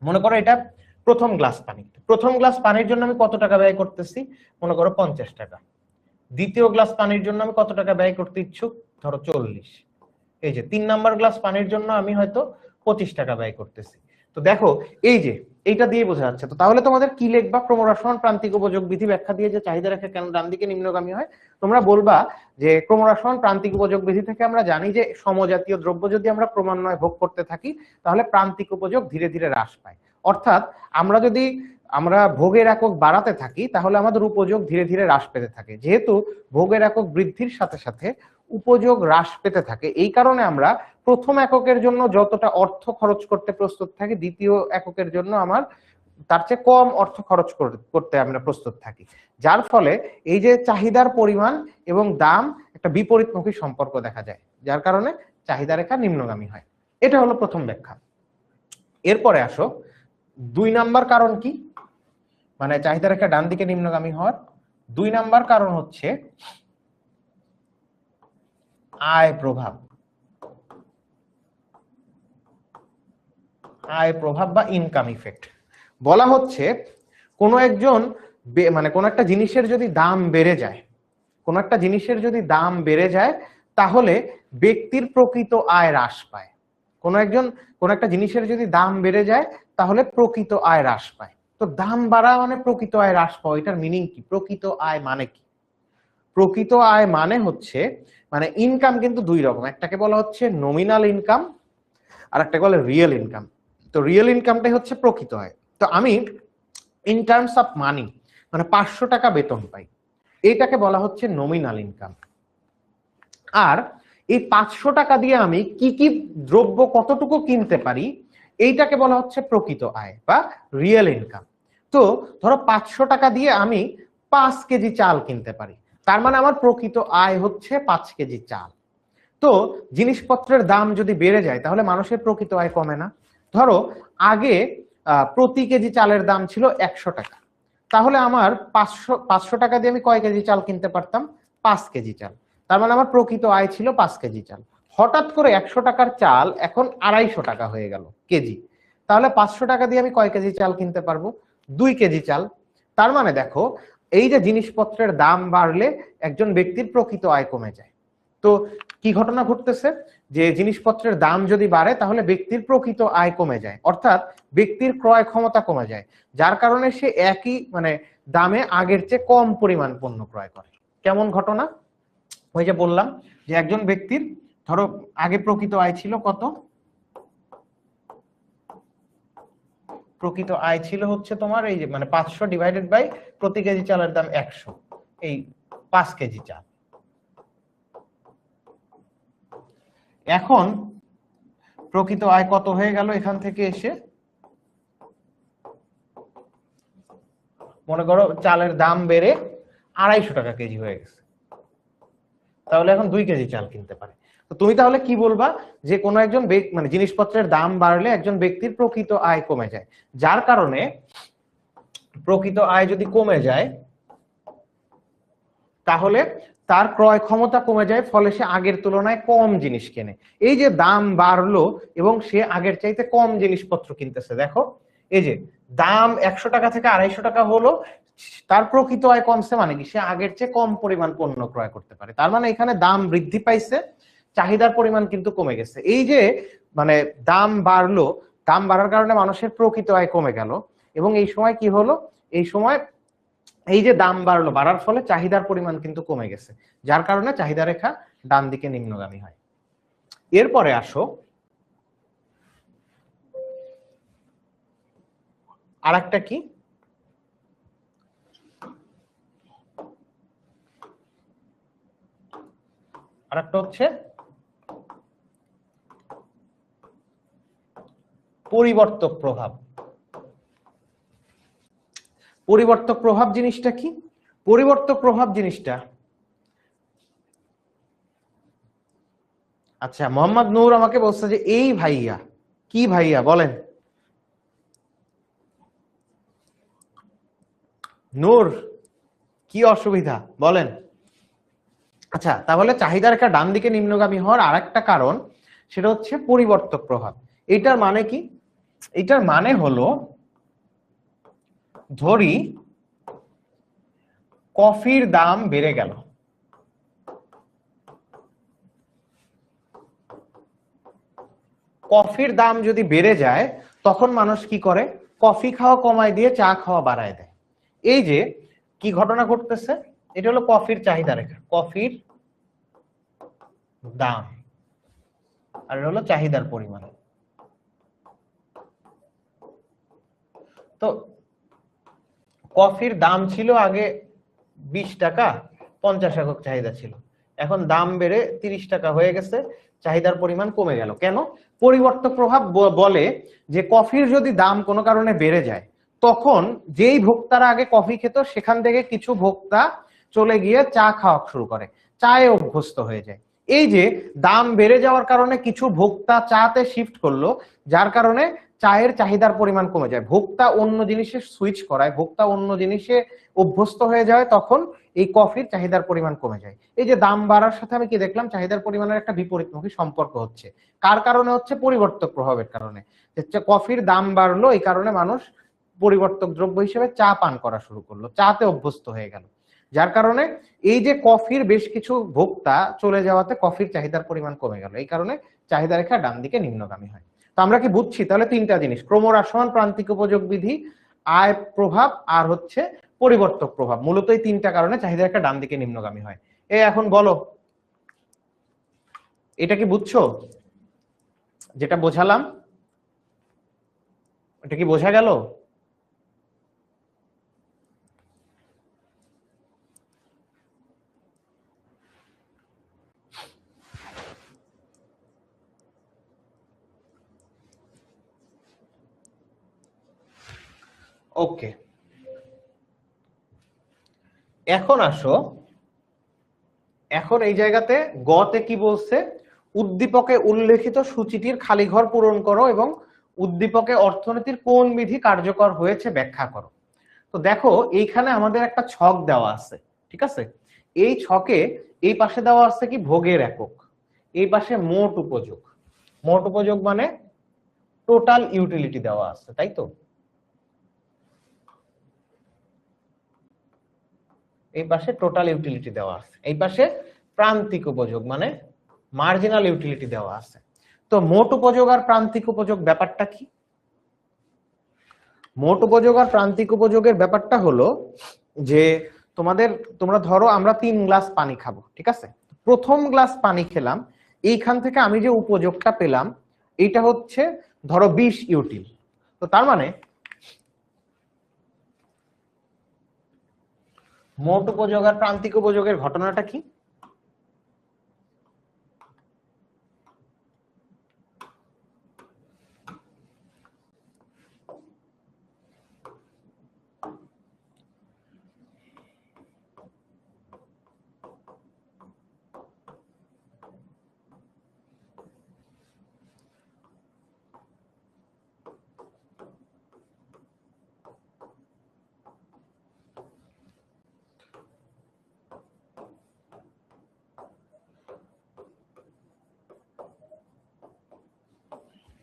মনে করো এটা প্রথম গ্লাস পানি, প্রথম গ্লাস পানির জন্য আমি কত টাকা ব্যয় করতেছি, মনে করো 50 টাকা। দ্বিতীয় গ্লাস পানির জন্য আমি কত টাকা ব্যয় করতে ইচ্ছুক, ধরো 40। এই যে 3 নাম্বার গ্লাস পানির জন্য আমি হয়তো 25 টাকা ব্যয় করতেছি। তো দেখো এই যে এইটা দিয়ে বোঝা যাচ্ছে। তো তাহলে তোমাদের কি লিখবা, ক্রমহ্রাসমান প্রান্তিক উপযোগ বিধি ব্যাখ্যা দিয়ে যে চাহিদা রেখা কেন ডান দিকে নিম্নগামী হয়, তোমরা বলবা যে ক্রমহ্রাসমান প্রান্তিক উপযোগ বিধি থেকে আমরা জানি যে সমজাতীয় দ্রব্য যদি আমরা ক্রমান্বয়ে ভোগ করতে থাকি তাহলে প্রান্তিক উপযোগ ধীরে ধীরে হ্রাস পায়। অর্থাৎ আমরা ভোগের একক বাড়াতে থাকি তাহলে আমাদের উপযোগ ধীরে ধীরে হ্রাস পেতে থাকে। যেহেতু ভোগের একক বৃদ্ধির সাথে সাথে উপযোগ হ্রাস পেতে থাকে, এই কারণে আমরা প্রথম এককের জন্য যতটা অর্থ খরচ করতে প্রস্তুত থাকি, দ্বিতীয় এককের জন্য আমার তার চেয়ে কম অর্থ খরচ করতে আমরা প্রস্তুত থাকি। যার ফলে এই যে চাহিদার পরিমাণ এবং দাম একটা বিপরীতমুখী সম্পর্ক দেখা যায়, যার কারণে চাহিদা রেখা নিম্নগামী হয়। এটা হলো প্রথম ব্যাখ্যা। এরপরে আসো 2 নাম্বার কারণ কি, মানে চাহিদা রেখা ডান দিকে নিম্নগামী হওয়ার 2 নাম্বার কারণ হচ্ছে আয় প্রভাব। আয় প্রভাব বা ইনকাম ইফেক্ট। বলা হচ্ছে কোনো একজন মানে কোন একটা জিনিসের যদি দাম বেড়ে যায়, কোন একটা জিনিসের যদি দাম বেড়ে যায় তাহলে ব্যক্তির প্রকৃত আয় হ্রাস পায়। কোন একটা জিনিসের যদি দাম বেড়ে যায় তাহলে প্রকৃত আয় হ্রাস পায়। তো দাম বাড়া মানে প্রকৃত আয় হ্রাস পাওয়া, এটার মিনিং কি? প্রকৃত আয় মানে কি? প্রকৃত আয় মানে হচ্ছে মানে ইনকাম কিন্তু 2 রকম, একটাকে বলা হচ্ছে নমিনাল ইনকাম আর একটাকে বলে রিয়েল ইনকাম। তো রিয়েল ইনকামটাই হচ্ছে প্রকৃত আয়। তো আমি ইন টার্মস অফ মানি মানে 500 টাকা বেতন পাই, এইটাকে বলা হচ্ছে নমিনাল ইনকাম। আর এই 500 টাকা দিয়ে আমি কি কি দ্রব্য কতটুকু কিনতে পারি এইটাকে বলা হচ্ছে প্রকৃত আয় বা রিয়েল ইনকাম। তো ধরো 500 টাকা দিয়ে আমি 5 কেজি চাল কিনতে পারি, তার মানে আমার প্রকৃত আয় হচ্ছে 5 কেজি চাল। তো জিনিসপত্রের দাম যদি বেড়ে যায় তাহলে মানুষের প্রকৃত আয় কমে না। ধরো আগে প্রতি কেজি চালের দাম ছিল 100 টাকা, তাহলে আমার 500 টাকা দিয়ে আমি কয় কেজি চাল কিনতে পারতাম? 5 কেজি চাল। তার মানে আমার প্রকৃত আয় ছিল 5 কেজি চাল। হঠাৎ করে 100 টাকার চাল এখন 250 টাকা হয়ে গেল কেজি, তাহলে 500 টাকা দিয়ে আমি কয় কেজি চাল কিনতে পারবো? 2 কেজি চাল। তার মানে দেখো এই যে জিনিসপত্রের দাম বাড়লে একজন ব্যক্তির প্রকৃত আয় কমে যায়। তো কি ঘটনা ঘটতেছে, যে জিনিসপত্রের দাম যদি বাড়ে তাহলে ব্যক্তির প্রকৃত আয় কমে যায়, অর্থাৎ ব্যক্তির ক্রয় ক্ষমতা কমে যায়, যার কারণে সে একই মানে দামে আগের চেয়ে কম পরিমাণ পণ্য ক্রয় করে। কেমন ঘটনা? ওই যে বললাম যে একজন ব্যক্তির ধরো আগে প্রকৃত আয় ছিল কত, প্রকৃত আয় ছিল হচ্ছে তোমার এই যে মানে 500 ডিভাইডেড বাই প্রতি কেজি চালের দাম 100, এই 5 কেজি চাল। এখন প্রকৃত আয় কত হয়ে গেল এখান থেকে এসে? মনে করো চালের দাম বেড়ে 250 টাকা কেজি হয়ে গেছে, তাহলে এখন 2 কেজি চাল কিনতে পারে। তো তুমি তাহলে কি বলবা যে কোনো একজন মানে জিনিসপত্রের দাম বাড়লে একজন ব্যক্তির প্রকৃত আয় কমে যায়, যার কারণে প্রকৃত আয় যদি কমে যায় তাহলে তার ক্রয় ক্ষমতা কমে যায়, ফলে সে আগের তুলনায় কম জিনিস কেনে। এই যে দাম বাড়লো এবং সে আগের চাইতে কম জিনিসপত্র কিনতেছে, দেখো এই যে দাম 100 টাকা থেকে 250 টাকা হলো, তার প্রকৃত আয় কমছে, মানে কি সে আগের চেয়ে কম পরিমাণ পণ্য ক্রয় করতে পারে। তার মানে এখানে দাম বৃদ্ধি পাইছে, চাহিদার পরিমাণ কিন্তু কমে গেছে। এই যে মানে দাম বাড়লো, দাম বাড়ার কারণে মানুষের প্রকৃত আয় কমে গেল, এবং এই সময় কি হলো, এই সময় এই যে দাম বাড়লো, বাড়ার ফলে চাহিদার পরিমাণ কিন্তু কমে গেছে, যার কারণে চাহিদা রেখা ডান দিকে নিম্নগামী হয়। এরপরে আসো আরেকটা কি, আরেকটা হচ্ছে পরিবর্তক প্রভাব। পরিবর্তক প্রভাব জিনিসটা কি? পরিবর্তক প্রভাব জিনিসটা, আচ্ছা মোহাম্মদ নূর আমাকে বলছে যে এই ভাইয়া, কি ভাইয়া বলেন? নূর কি অসুবিধা বলেন? আচ্ছা, তাহলে চাহিদা রেখা ডান দিকে নিম্নগামী হওয়ার আরেকটা কারণ সেটা হচ্ছে পরিবর্তক প্রভাব। এটার মানে কি? এটার মানে হলো, ধরি কফির দাম বেড়ে গেল, কফির দাম যদি বেড়ে যায় তখন মানুষ কি করে, কফি খাওয়া কমায় দিয়ে চা খাওয়া বাড়ায় দেয়। এই যে কি ঘটনা ঘটতেছে, এটা হলো কফির চাহিদা রেখা, কফির দাম, আর হলো চাহিদার পরিমাণ। তো কফির দাম ছিল আগে 20 টাকা, 50 একক চাহিদা ছিল, এখন দাম বেড়ে 30 টাকা হয়ে গেছে, চাহিদার পরিমাণ কমে গেল। কেন? পরিবর্তক প্রভাব বলে যে কফির যদি দাম কোনো কারণে বেড়ে যায়, তখন যেই ভোক্তারা আগে কফি খেত সেখান থেকে কিছু ভোক্তা চলে গিয়ে চা খাওয়া শুরু করে, চায়ে অভ্যস্ত হয়ে যায়। এই যে দাম বেড়ে যাওয়ার কারণে কিছু ভোক্তা চাতে শিফট করলো, যার কারণে চায়ের চাহিদার পরিমাণ কমে যায়, ভোক্তা অন্য জিনিসে সুইচ করায়, ভোক্তা অন্য জিনিসে অভ্যস্ত হয়ে যায়, তখন এই কফির চাহিদার পরিমাণ কমে যায়। এই যে দাম বাড়ার সাথে আমি কি দেখলাম, চাহিদার পরিমাণের একটা বিপরীতমুখী সম্পর্ক হচ্ছে। কার কারণে হচ্ছে? পরিবর্তক প্রভাবের কারণে। কফির দাম বাড়লো, এই কারণে মানুষ পরিবর্তক দ্রব্য হিসেবে চা পান করা শুরু করলো, চাতে অভ্যস্ত হয়ে গেল, যার কারণে এই যে কফির বেশ কিছু ভোক্তা চলে যাওয়াতে কফির চাহিদার পরিমাণ কমে গেল, এই কারণে চাহিদা রেখা ডান দিকে নিম্নগামী হয়। তো আমরা কি বুঝছি তাহলে? তিনটা জিনিস, ক্রমহ্রাসমান প্রান্তিক উপযোগ বিধি, আয় প্রভাব, আর হচ্ছে পরিবর্তক প্রভাব, মূলত এই তিনটা কারণে চাহিদা রেখা ডান দিকে নিম্নগামী হয়। এখন বলো, এটা কি বুঝছো? যেটা বোঝালাম এটা কি বোঝা গেল? ওকে, এখন আসো, এখন এই জায়গাতে গতে কি বলছে, উদ্দীপকে উল্লেখিত সূচিটির খালি ঘর পূরণ করো এবং উদ্দীপকে অর্থনীতির কোন বিধি কার্যকর হয়েছে ব্যাখ্যা করো। তো দেখো এইখানে আমাদের একটা ছক দেওয়া আছে, ঠিক আছে? এই ছকে এই পাশে দেওয়া আছে কি, ভোগের একক, এই পাশে মোট উপযোগ। মোট উপযোগ মানে টোটাল ইউটিলিটি দেওয়া আছে, তাই তো? এই পাশে টোটাল ইউটিলিটি দেওয়া আছে, এই পাশে প্রান্তিক উপযোগ মানে মার্জিনাল ইউটিলিটি দেওয়া আছে। তো মোট উপযোগ আর প্রান্তিক উপযোগ ব্যাপারটা কি? মোট উপযোগ আর প্রান্তিক উপযোগের ব্যাপারটা হলো যে তোমরা ধরো আমরা 3 গ্লাস পানি খাবো, ঠিক আছে? প্রথম গ্লাস পানি খেলাম, এইখান থেকে আমি যে উপযোগটা পেলাম এইটা হচ্ছে ধরো 20 ইউটিল। তো তার মানে মোট উপযোগ আর প্রান্তিক উপযোগের ঘটনাটা কি?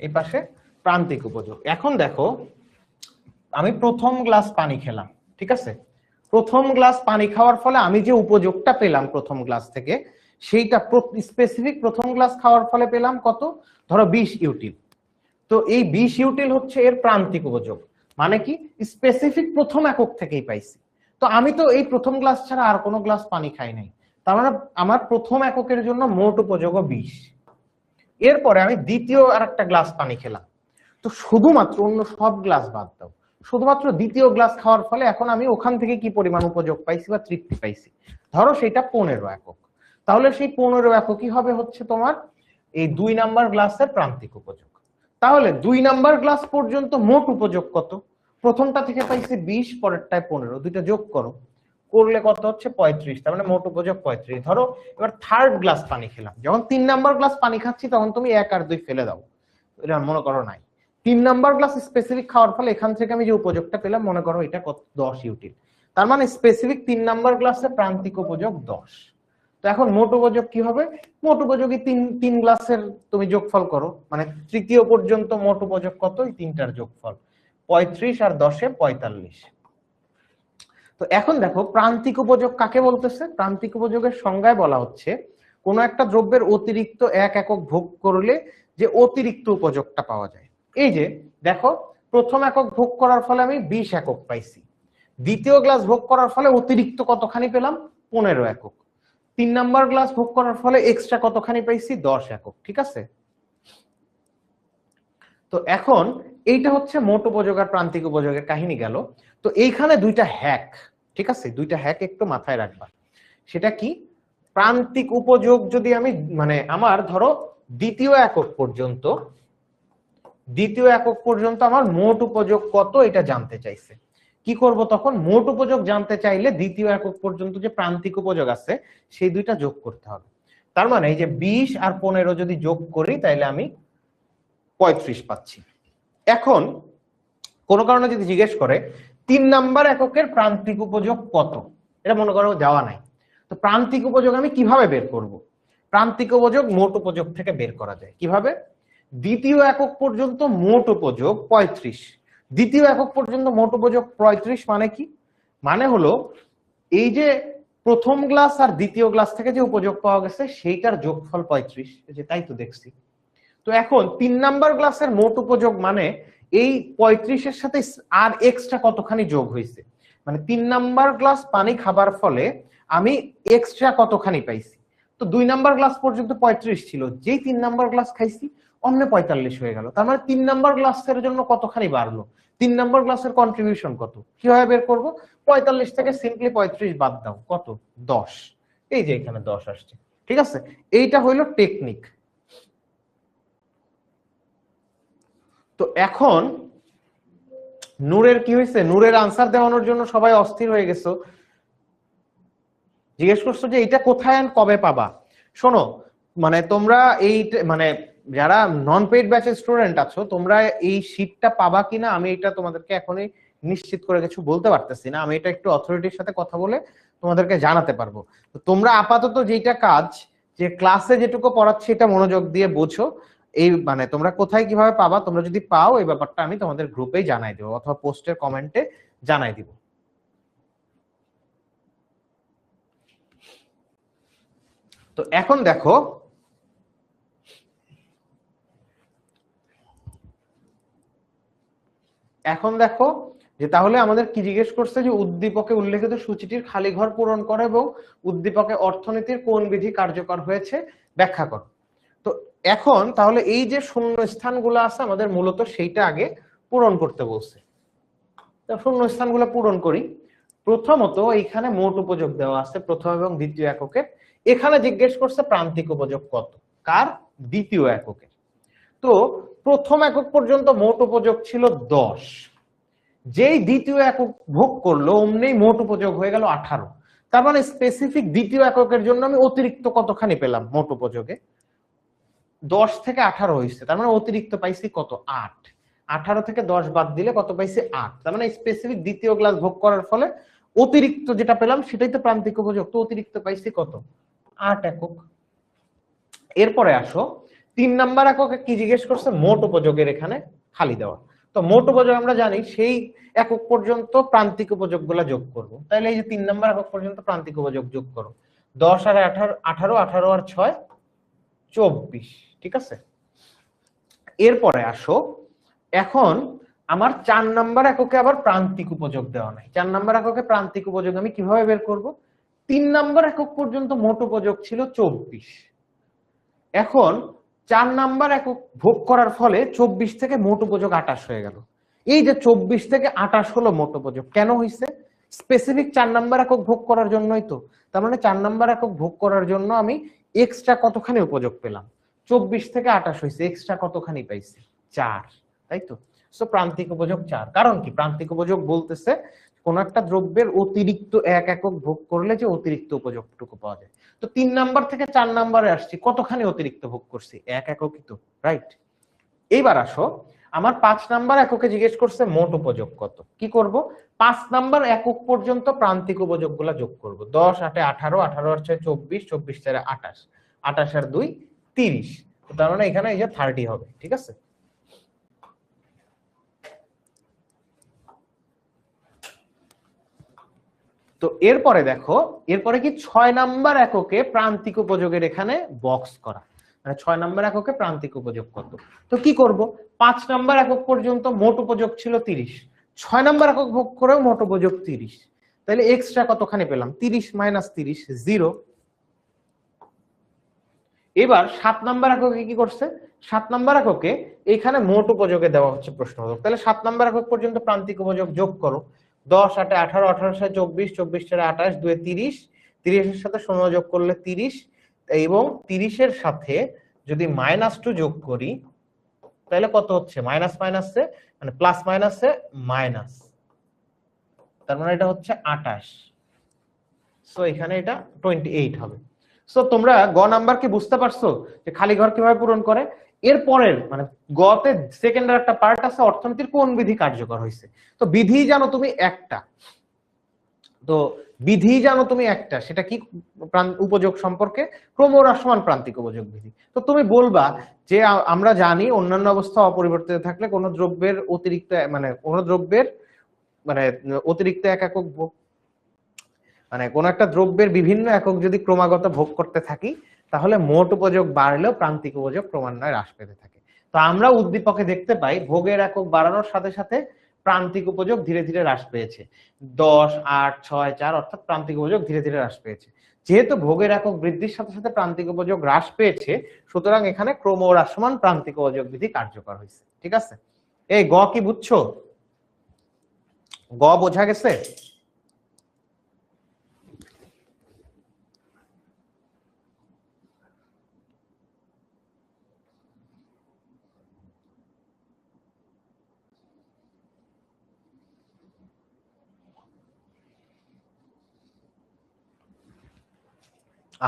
এই পাশে প্রান্তিক উপযোগ। এখন দেখো আমি প্রথম গ্লাস পানি খেলাম, ঠিক আছে? প্রথম গ্লাস পানি খাওয়ার ফলে আমি যে উপযোগটা পেলাম প্রথম গ্লাস থেকে, সেইটা স্পেসিফিক প্রথম গ্লাস খাওয়ার ফলে পেলাম কত? ধরো 20 ইউটিল। তো এই 20 ইউটিল হচ্ছে এর প্রান্তিক উপযোগ, মানে কি স্পেসিফিক প্রথম একক থেকেই পাইছি। তো আমি তো এই প্রথম গ্লাস ছাড়া আর কোনো গ্লাস পানি খাই নাই, তার মানে আমার প্রথম এককের জন্য মোট উপযোগও 20। এরপরে আমি দ্বিতীয় আর একটা গ্লাস পানি খেলাম, তো শুধুমাত্র অন্য সব গ্লাস বাদ দাও, শুধুমাত্র দ্বিতীয় গ্লাস খাওয়ার ফলে এখন আমি ওখান থেকে কি পরিমাণ উপযোগ পাইছি বা তৃপ্তি পাইছি, ধরো সেটা 15 একক। তাহলে সেই 15 এককই হবে হচ্ছে তোমার এই 2 নাম্বার গ্লাসের প্রান্তিক উপযোগ। তাহলে 2 নাম্বার গ্লাস পর্যন্ত মোট উপযোগ কত? প্রথমটা থেকে পাইছি 20, পরেরটায় 15, দুইটা যোগ করো, করলে কত হচ্ছে 35, তার মানে মোট উপযোগ 35। ধরো এবার থার্ড গ্লাস পানি খেলাম, যখন 3 নাম্বার গ্লাস পানি খাচ্ছি তখন তুমি 1 আর 2 ফেলে দাও, এটা মনে করো নাই। 3 নাম্বার গ্লাস স্পেসিফিক খাওয়ার ফলে এখান থেকে আমি যে উপযোগটা পেলাম মনে করো এটা কত? 10 ইউটিল। তার মানে স্পেসিফিক 3 নাম্বার গ্লাসের প্রান্তিক উপযোগ 10। তো এখন মোট উপযোগ কি হবে? মোট উপযোগী 3 গ্লাসের তুমি যোগফল করো, মানে তৃতীয় পর্যন্ত মোট উপযোগ কত? এই তিনটার যোগফল 35 আর 10 এ 45। তো এখন দেখো প্রান্তিক উপযোগ কাকে বলতেছে? প্রান্তিক উপযোগের সংজ্ঞায় বলা হচ্ছে কোন একটা দ্রব্যের অতিরিক্ত 1 একক ভোগ করলে যে অতিরিক্ত উপযোগটা পাওয়া যায়। এই যে দেখো প্রথম একক ভোগ করার ফলে আমি 20 একক পাইছি, দ্বিতীয় গ্লাস ভোগ করার ফলে অতিরিক্ত কতখানি পেলাম? 15 একক, 3 নাম্বার গ্লাস ভোগ করার ফলে এক্সট্রা কতখানি পাইছি? 10 একক, ঠিক আছে? তো এখন এইটা হচ্ছে মোট উপযোগ আর প্রান্তিক উপযোগের কাহিনী গেল। তো এইখানে দুইটা হ্যাক, ঠিক আছে, দুইটা হ্যাক একটু মাথায় রাখবা। সেটা কি? প্রান্তিক উপযোগ যদি আমি মানে আমার ধরো দ্বিতীয় একক পর্যন্ত আমার মোট উপযোগ কত এটা জানতে চাইছে, কি করব তখন? মোট উপযোগ জানতে চাইলে দ্বিতীয় একক পর্যন্ত যে প্রান্তিক উপযোগ আছে সেই দুইটা যোগ করতে হবে। তার মানে এই যে 20 আর 15 যদি যোগ করি তাহলে আমি 35 পাচ্ছি। এখন কোনো কারণে যদি জিজ্ঞেস করে 3 নাম্বার এককের প্রান্তিক উপযোগ কত, এটা মনে করো যাওয়া নাই, তো প্রান্তিক উপযোগ আমি কিভাবে বের করব? প্রান্তিক উপযোগ মোট উপযোগ থেকে বের করা যায় কিভাবে? দ্বিতীয় একক পর্যন্ত মোট উপযোগ 35, দ্বিতীয় একক পর্যন্ত মোট উপযোগ 35 মানে কি? মানে হলো এই যে প্রথম গ্লাস আর দ্বিতীয় গ্লাস থেকে যে উপযোগ পাওয়া গেছে সেইটার যোগফল 35, যে তাই তো দেখছি। তো এখন 3 নাম্বার গ্লাসের মোট উপযোগ মানে এই 35 এর সাথে আর এক্সট্রা কতখানি যোগ হয়েছে, মানে 3 নাম্বার গ্লাস পানি খাবার ফলে আমি এক্সট্রা কতখানি পাইছি। তো 2 নাম্বার গ্লাস পর্যন্ত 35 ছিল, যেই 3 নাম্বার গ্লাস খাইছি অন্য 45 হয়ে গেল, তার মানে 3 নাম্বার গ্লাসের জন্য কতখানি বাড়লো? 3 নাম্বার গ্লাসের কন্ট্রিবিউশন কত? কিভাবে বের করব? 45 থেকে সিম্পলি 35 বাদ দাও, কত? 10। এই যে এখানে 10 আসছে, ঠিক আছে? এইটা হইলো টেকনিক। তো এখন নূরের কি হয়েছে? নূরের আনসার দেওয়ানোর জন্য সবাই অস্থির হয়ে গেছো, জিজ্ঞেস করছো যে এটা কোথায় আর কবে পাবা। শোনো, মানে তোমরা এই মানে যারা নন পেইড ব্যাচের স্টুডেন্ট আছো তোমরা এই শীটটা পাবা কিনা আমি এটা তোমাদেরকে এখনই নিশ্চিত করে কিছু বলতে পারতেছি না, আমি এটা একটু অথরিটির সাথে কথা বলে তোমাদেরকে জানাতে পারবো। তো তোমরা আপাতত যেটা কাজ, যে ক্লাসে যেটুকু পড়াচ্ছি এটা মনোযোগ দিয়ে বোঝো। এই মানে তোমরা কোথায় কিভাবে পাবা, তোমরা যদি পাও এই ব্যাপারটা আমি তোমাদের গ্রুপেই জানাই দেবো অথবা পোস্টের কমেন্টে জানাই দিব। তো এখন দেখো যে তাহলে আমাদের কি জিজ্ঞেস করছে, যে উদ্দীপকে উল্লেখিত সূচিটির খালি ঘর পূরণ করে এবং উদ্দীপকে অর্থনীতির কোন বিধি কার্যকর হয়েছে ব্যাখ্যা কর। তো এখন তাহলে এই যে শূন্য স্থানগুলো আছে আমাদের মূলত সেইটা আগে পূরণ করতে বলছে। তো শূন্য স্থানগুলো পূরণ করি। প্রথমত এখানে মোট উপযোগ দেওয়া আছে প্রথম এবং দ্বিতীয় এককের, এখানে জিজ্ঞেস করছে প্রান্তিক উপযোগ কত, কার? দ্বিতীয় এককের। তো প্রথম একক পর্যন্ত মোট উপযোগ ছিল 10, যেই দ্বিতীয় একক ভোগ করলো অমনি মোট উপযোগ হয়ে গেল 18। তার মানে স্পেসিফিক দ্বিতীয় এককের জন্য আমি অতিরিক্ত কতখানি পেলাম মোট উপযোগে? 10 থেকে 18 হয়েছে, তার মানে অতিরিক্ত পাইছি কত? 8। 18 থেকে 10 বাদ দিলে কত পাইছি? 8। তার মানে স্পেসিফিক দ্বিতীয় গ্লাস ভোগ করার ফলে অতিরিক্ত যেটা পেলাম সেটাই তো প্রান্তিক উপযোগ। তো অতিরিক্ত পাইছি কত? 8 একক। এরপরে আসো 3 নাম্বার এককে কি জিজ্ঞেস করছে? মোট উপযোগের এখানে খালি দেওয়া। তো মোট উপযোগ আমরা জানি সেই একক পর্যন্ত প্রান্তিক উপযোগ গুলা যোগ করবো। তাহলে এই যে 3 নাম্বার একক পর্যন্ত প্রান্তিক উপযোগ যোগ করো। 10 আর 18, 18 আর 6 24, ঠিক আছে। এরপরে আসো এখন আমার 4 নাম্বার এককে আবার প্রান্তিক উপযোগ দেওয়া নাই। 4 নাম্বার এককে প্রান্তিক উপযোগ আমি কিভাবে বের করব? 3 নাম্বার একক পর্যন্ত মোট উপযোগ ছিল 24। এখন 4 নাম্বার একক ভোগ করার ফলে 24 থেকে মোট উপযোগ 28 হয়ে গেল। এই যে 24 থেকে 28 হলো মোট উপযোগ, কেন হইছে? স্পেসিফিক 4 নাম্বার একক ভোগ করার জন্যই তো। তার মানে 4 নাম্বার একক ভোগ করার জন্য আমি এক্সট্রা কতখানি উপযোগ পেলাম? 24 থেকে 28 হইছে, এক্সট্রা কতখানি পাইছি? 4, তাই তো। সো প্রান্তিক উপযোগ 4। কারণ কি? প্রান্তিক উপযোগ বলতেছে কোন একটা দ্রব্যের অতিরিক্ত 1 একক ভোগ করলে যে অতিরিক্ত উপযোগটুকু পাওয়া যায়। তো 3 নাম্বার থেকে 4 নাম্বারে আসছি, কতখানি অতিরিক্ত ভোগ করছি? 1 এককই তো, রাইট। এইবার আসো আমার 5 নাম্বার এককে জিজ্ঞেস করছে মোট উপযোগ কত। কি করব? 5 নাম্বার একক পর্যন্ত প্রান্তিক উপযোগ গুলা যোগ করব। 10 8 18, 18 আর 6 24, 24 4 28, 28 আর 2 30। তার মানে এখানে এই যে 30 হবে, ঠিক আছে। তো এরপরে দেখো, এরপরে কি 6 নাম্বার এককে প্রান্তিক উপযোগের এখানে বক্স করা, মানে 6 নাম্বার এককে প্রান্তিক উপযোগ কত। তো কি করব? 5 নাম্বার একক পর্যন্ত মোট উপযোগ ছিল 30, 6 নাম্বার একক ভোগ করেও মোট উপযোগ 30, তাহলে এক্সট্রা কতখানি পেলাম? 30 মাইনাস 30 0। এবার 7 নাম্বার এককে কি করছে? 7 নাম্বার এককে এখানে মোট উপযোগে দেওয়া হচ্ছে প্রশ্নবোধক, তাহলে 7 নাম্বার একক পর্যন্ত প্রান্তিক উপযোগ যোগ করো। 10 8 18, 18 6 24, 24 4 28, 2 30, 30 এর সাথে 16 যোগ করলে 30, এবং 30 এর সাথে যদি -2 যোগ করি তাহলে কত হচ্ছে? মাইনাস মাইনাসে মানে প্লাস মাইনাসে মাইনাস, তার মানে এটা হচ্ছে 28। সো এখানে এটা 28 হবে। সো তোমরা গ নাম্বার কি বুঝতে পারছো যে খালি ঘর কিভাবে পূরণ করে? এরপরের মানে গতে সেকেন্ডের একটা পার্ট আছে অর্থনীতির কোন বিধি কার্যকর হয়েছে। তো বিধি জানো তুমি একটা, তো বিধি জানো তুমি একটা, সেটা কি? উপযোগ সম্পর্কে ক্রমহ্রাসমান প্রান্তিক উপযোগ বিধি। তো তুমি বলবা যে আমরা জানি অন্যান্য অবস্থা অপরিবর্তিত থাকলে কোন দ্রব্যের অতিরিক্ত মানে কোন দ্রব্যের মানে অতিরিক্ত 1 একক ভোগ মানে কোন একটা দ্রব্যের বিভিন্ন একক যদি ক্রমাগত ভোগ করতে থাকি তাহলে মোট উপযোগ বাড়লেও প্রান্তিক উপযোগ ক্রমান্বয়ে হ্রাস পেতে থাকে। তো আমরা উদ্দীপকে দেখতে পাই ভোগের একক বাড়ানোর সাথে সাথে প্রান্তিক উপযোগ ধীরে ধীরে হ্রাস পেয়েছে। 10 8 6 4 অর্থাৎ প্রান্তিক উপযোগ ধীরে ধীরে হ্রাস পেয়েছে। যেহেতু ভোগের একক বৃদ্ধির সাথে সাথে প্রান্তিক উপযোগ হ্রাস পেয়েছে, সুতরাং এখানে ক্রমহ্রাসমান প্রান্তিক উপযোগ বিধি কার্যকর হয়েছে, ঠিক আছে। এই গ কি বুঝছো? গ বোঝা গেছে?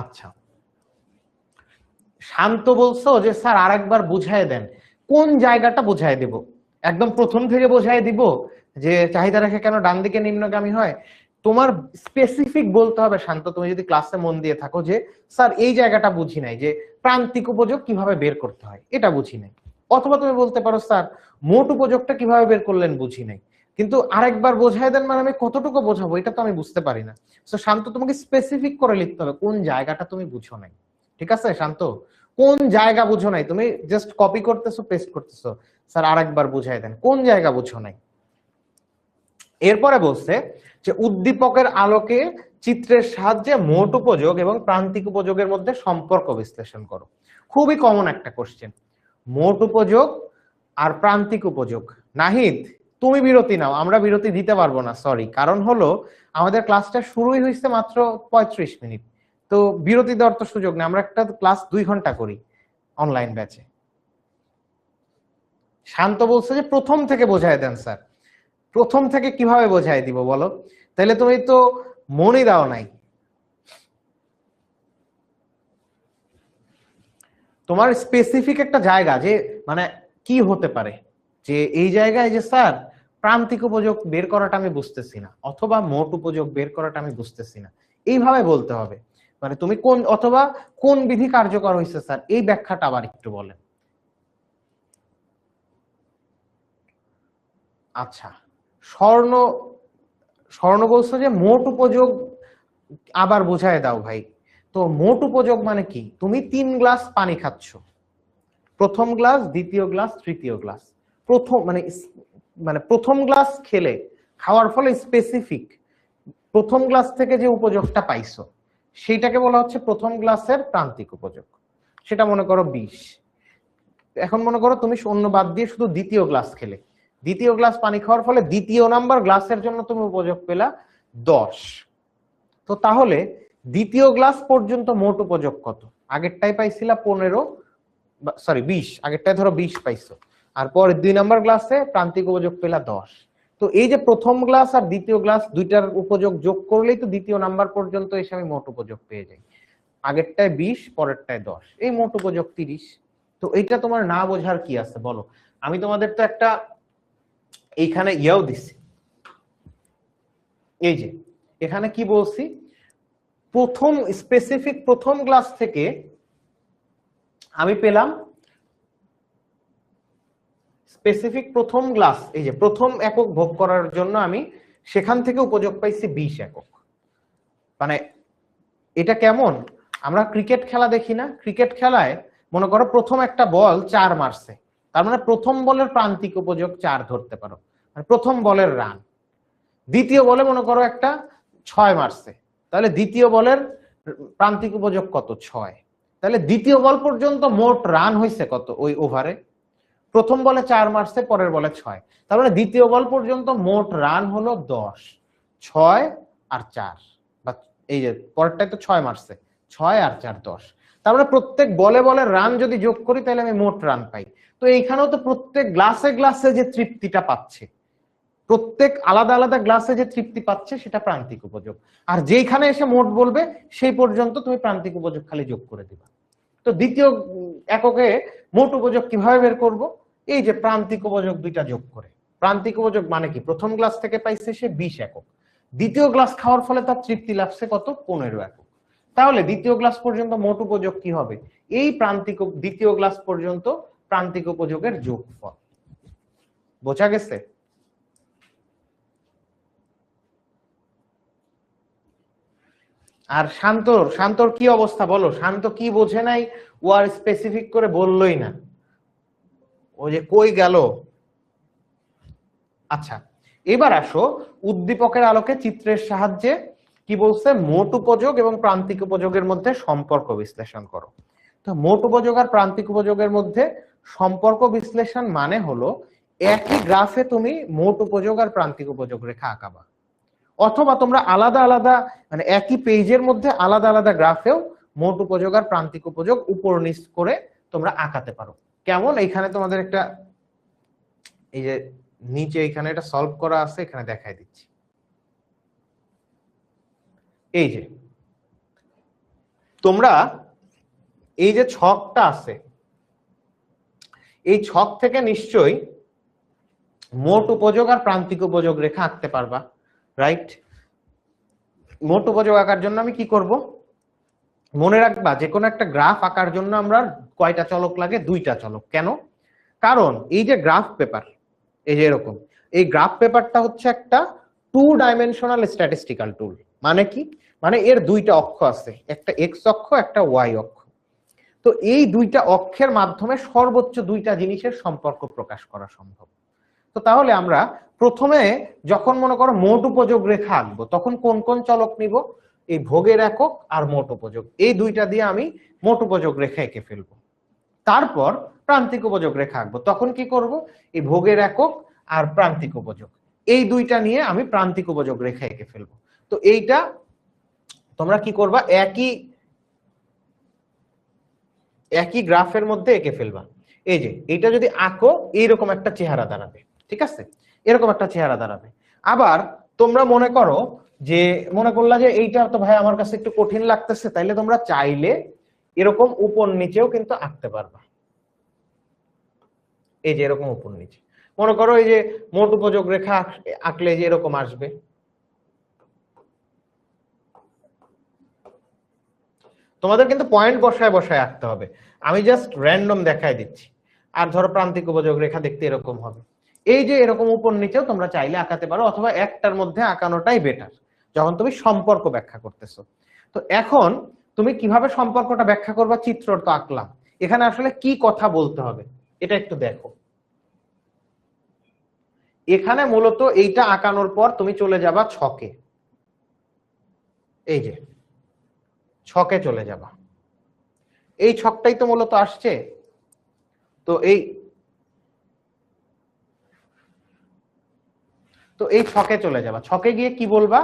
আচ্ছা, শান্ত বলছো যে স্যার আরেকবার বুঝাই দেন। কোন জায়গাটা বুঝাই দেব? একদম প্রথম থেকে বুঝাই দিব যে চাহিদা রেখা কেন ডান দিকে নিম্নগামী হয়? তোমার স্পেসিফিক বলতে হবে শান্ত, তুমি যদি ক্লাসে মন দিয়ে থাকো, যে স্যার এই জায়গাটা বুঝি নাই, যে প্রান্তিক উপযোগ কিভাবে বের করতে হয় এটা বুঝি নাই। অথবা তুমি বলতে পারো স্যার মোট উপযোগটা কিভাবে বের করলেন বুঝি নাই, কিন্তু আরেকবার বোঝাই দেন মানে আমি কতটুকু বোঝাবো এটা তো আমি বুঝতে পারি না। তো শান্ত তোমাকে স্পেসিফিক করে লিখতে হবে কোন জায়গাটা তুমি বুঝো নাই, ঠিক আছে শান্ত? কোন জায়গা বুঝো নাই? তুমি জাস্ট কপি করতেছো পেস্ট করতেছো, স্যার আরেকবার বুঝাই দেন কোন জায়গা বুঝো নাই। এরপরে বলছে যে উদ্দীপকের আলোকে চিত্রের সাহায্যে মোট উপযোগ এবং প্রান্তিক উপযোগের মধ্যে সম্পর্ক বিশ্লেষণ করো। খুবই কমন একটা কোশ্চেন, মোট উপযোগ আর প্রান্তিক উপযোগ। নাহিদ তুমি বিরতি নাও, আমরা বিরতি দিতে পারবো না, সরি। কারণ হলো আমাদের ক্লাসটা শুরুই হয়েছে মাত্র 35 মিনিট, তো বিরতি দেওয়ার তো সুযোগ নেই। আমরা একটা ক্লাস 2 ঘন্টা করি অনলাইন ব্যাচে। শান্ত বলছে যে প্রথম থেকে বোঝায় দেন স্যার। প্রথম থেকে কিভাবে বোঝায় দিব বলো? তাহলে তুমি তো মনই দাও নাই। তোমার স্পেসিফিক একটা জায়গা যে মানে কি হতে পারে, যে এই জায়গায় যে স্যার প্রান্তিক উপযোগ বের করাটা আমি বুঝতেছি না, অথবা মোট উপযোগ বের করাটা আমি বুঝতেছি না, এইভাবে বলতে হবে। মানে তুমি কোন অথবা কোন বিধি কার্যকর হয়েছে স্যার, এই ব্যাখ্যাটা আবার একটু বলেন। আচ্ছা, স্বর্ণ স্বর্ণ বলছো যে মোট উপযোগ আবার বোঝায় দাও ভাই। তো মোট উপযোগ মানে কি? তুমি 3 গ্লাস পানি খাচ্ছ, প্রথম গ্লাস, দ্বিতীয় গ্লাস, তৃতীয় গ্লাস। প্রথম মানে মানে প্রথম গ্লাস খেলে, খাওয়ার ফলে স্পেসিফিক প্রথম গ্লাস থেকে যে উপযোগটা পাইছো সেইটাকে বলা হচ্ছে প্রথম গ্লাসের প্রান্তিক উপযোগ। সেটা মনে করো 20। এখন মনে করো তুমি অন্য বাদ দিয়ে শুধু দ্বিতীয় গ্লাস খেলে, দ্বিতীয় গ্লাস পানি খাওয়ার ফলে দ্বিতীয় নাম্বার গ্লাসের জন্য তুমি উপযোগ পেলা 10। তো তাহলে দ্বিতীয় গ্লাস পর্যন্ত মোট উপযোগ কত? আগেরটাই পাইছিলা 15, সরি 20, আগেরটাই ধরো 20 পাইছো, আর পরে 2 নাম্বার গ্লাসে প্রান্তিক উপযোগ পেলা 10। তো এই যে প্রথম গ্লাস আর দ্বিতীয় গ্লাস দুইটার উপযোগ যোগ করলেই তো দ্বিতীয় নাম্বার পর্যন্ত এসে আমি মোট উপযোগ পেয়ে যাই। আগেরটায় 20, পরেরটায় 10, এই মোট উপযোগ 30। তো এইটা তোমার না বোঝার কি আছে বলো? আমি তোমাদের তো একটা এইখানে ইয়াও দিছি, এই যে এখানে কি বলছি, প্রথম স্পেসিফিক প্রথম গ্লাস থেকে আমি পেলাম স্পেসিফিক প্রথম গ্লাস, এই যে প্রথম একক ভোগ করার জন্য আমি সেখান থেকে উপযোগ পাইছি 20 একক। মানে এটা কেমন, আমরা ক্রিকেট খেলা দেখি না? ক্রিকেট খেলায় মনে করো প্রথম একটা বল 4 মারছে, তার মানে প্রথম বলের প্রান্তিক উপযোগ 4 ধরতে পারো, মানে প্রথম বলের রান। দ্বিতীয় বলে মনে করো একটা 6 মারছে, তাহলে দ্বিতীয় বলের প্রান্তিক উপযোগ কত? 6। তাহলে দ্বিতীয় বল পর্যন্ত মোট রান হয়েছে কত ওই ওভারে? প্রথম বলে 4 মারছে, পরের বলে 6, তার মানে দ্বিতীয় বল পর্যন্ত মোট রান হলো 10। 6 আর 4, বা এই যে পরেরটাই তো 6 মারছে, 6 আর 4 10, তার মানে প্রত্যেক বলে বলে রান যদি যোগ করি তাহলে আমি মোট রান পাই। তো এইখানেও তো প্রত্যেক গ্লাসে গ্লাসে যে তৃপ্তিটা পাচ্ছে, প্রত্যেক আলাদা আলাদা গ্লাসে যে তৃপ্তি পাচ্ছে সেটা প্রান্তিক উপযোগ। আর যেখানে এসে মোট বলবে সেই পর্যন্ত তুমি প্রান্তিক উপযোগ খালি যোগ করে দিবা। তো দ্বিতীয় এককে মোট উপযোগ কিভাবে বের করব? এই যে প্রান্তিক উপযোগ দুইটা যোগ করে। প্রান্তিক উপযোগ মানে কি? প্রথম গ্লাস থেকে পাইছে সে 20 একক, দ্বিতীয় গ্লাস খাওয়ার ফলে তার তৃপ্তি লাগছে কত? 15 একক। তাহলে দ্বিতীয় গ্লাস পর্যন্ত মোট উপযোগ কি হবে? এই প্রান্তিক দ্বিতীয় গ্লাস পর্যন্ত প্রান্তিক উপযোগের যোগফল। বোঝা গেছে? আর শান্তর কি অবস্থা বলো? শান্ত কি বোঝে নাই, ও আর স্পেসিফিক করে বললোই না, ও যে কই গেল। আচ্ছা, এবার আসো উদ্দীপকের আলোকে চিত্রের সাহায্যে কি বলছে, মোট উপযোগ এবং প্রান্তিক উপযোগের মধ্যে সম্পর্ক বিশ্লেষণ করো। তো মোট উপযোগ আর প্রান্তিক উপযোগের মধ্যে সম্পর্ক বিশ্লেষণ মানে হলো একই গ্রাফে তুমি মোট উপযোগ আর প্রান্তিক উপযোগ রেখা আঁকাবা, অথবা তোমরা আলাদা আলাদা মানে একই পেজের মধ্যে আলাদা আলাদা গ্রাফেও মোট উপযোগ আর প্রান্তিক উপযোগ উপর নিচ করে তোমরা আঁকাতে পারো। কেমন? এইখানে তোমাদের একটা এই যে নিচে এখানে এটা সলভ করা আছে, এখানে দেখাই দিচ্ছি। এই যে তোমরা এই যে ছকটা আছে, এই ছক থেকে নিশ্চয়ই মোট উপযোগ আর প্রান্তিক উপযোগ রেখা আঁকতে পারবা, রাইট? মোট উপযোগ আঁকার জন্য আমি কি করব? মনে রাখবা যে কোনো একটা গ্রাফ আঁকার জন্য আমরা কয়টা চলক লাগে? 2টা চলক। কেন? কারণ এই যে গ্রাফ পেপার, এই যে এরকম, এই গ্রাফ পেপারটা হচ্ছে একটা 2 ডাইমেনশনাল স্ট্যাটিস্টিক্যাল টুল। মানে কি? মানে এর 2টা অক্ষ আছে, একটা এক্স অক্ষ, একটা ওয়াই অক্ষ। তো এই 2টা অক্ষের মাধ্যমে সর্বোচ্চ 2টা জিনিসের সম্পর্ক প্রকাশ করা সম্ভব। তো তাহলে আমরা প্রথমে যখন মনে করো মোট উপযোগ রেখা আঁকবো, তখন কোন কোন চলক নিব? এই ভোগের একক আর মোট উপযোগ, এই 2টা দিয়ে আমি মোট উপযোগ রেখা এঁকে ফেলবো। তারপর প্রান্তিক উপযোগ রেখা আঁকবো, তখন কি করব? এই ভোগের একক আর প্রান্তিক উপযোগ, এই দুইটা নিয়ে আমি প্রান্তিক উপযোগ রেখা এঁকে ফেলবো। তো এইটা তোমরা কি করবা, একই গ্রাফের মধ্যে এঁকে ফেলবা। এই যে এটা যদি আঁকো এইরকম একটা চেহারা দাঁড়াবে, ঠিক আছে, এরকম একটা চেহারা দাঁড়াবে। আবার তোমরা মনে করো যে মনে করলা যে এইটা তো ভাই আমার কাছে একটু কঠিন লাগতেছে, তাইলে তোমরা চাইলে এরকম উপর নিচেও কিন্তু আঁকতে পারবা। এই যে এরকম উপর নিচে মনে করো এই যে মোট উপযোগ রেখা আঁকলে যে এরকম আসবে। তোমাদের কিন্তু পয়েন্ট বসায় বসায় আঁকতে হবে, আমি জাস্ট র্যান্ডম দেখাই দিচ্ছি। আর ধরো প্রান্তিক উপযোগ রেখা দেখতে এরকম হবে। এই যে এরকম উপর নিচেও তোমরা চাইলে আঁকাতে পারো, অথবা একটার মধ্যে আঁকানোটাই বেটার যখন তুমি সম্পর্ক ব্যাখ্যা করতেছো। তো এখন তুমি কিভাবে সম্পর্কটা ব্যাখ্যা করবা, চিত্র তো আঁকলাম, এখানে আসলে কি কথা বলতে হবে এটা একটু দেখো। এখানে মূলত এইটা আঁকানোর পর তুমি চলে যাবা ছকে, এই যে ছকে চলে যাবা, এই ছকটাই তো মূলত আসছে। তো এই ছকে চলে যাবা, ছকে গিয়ে কি বলবা,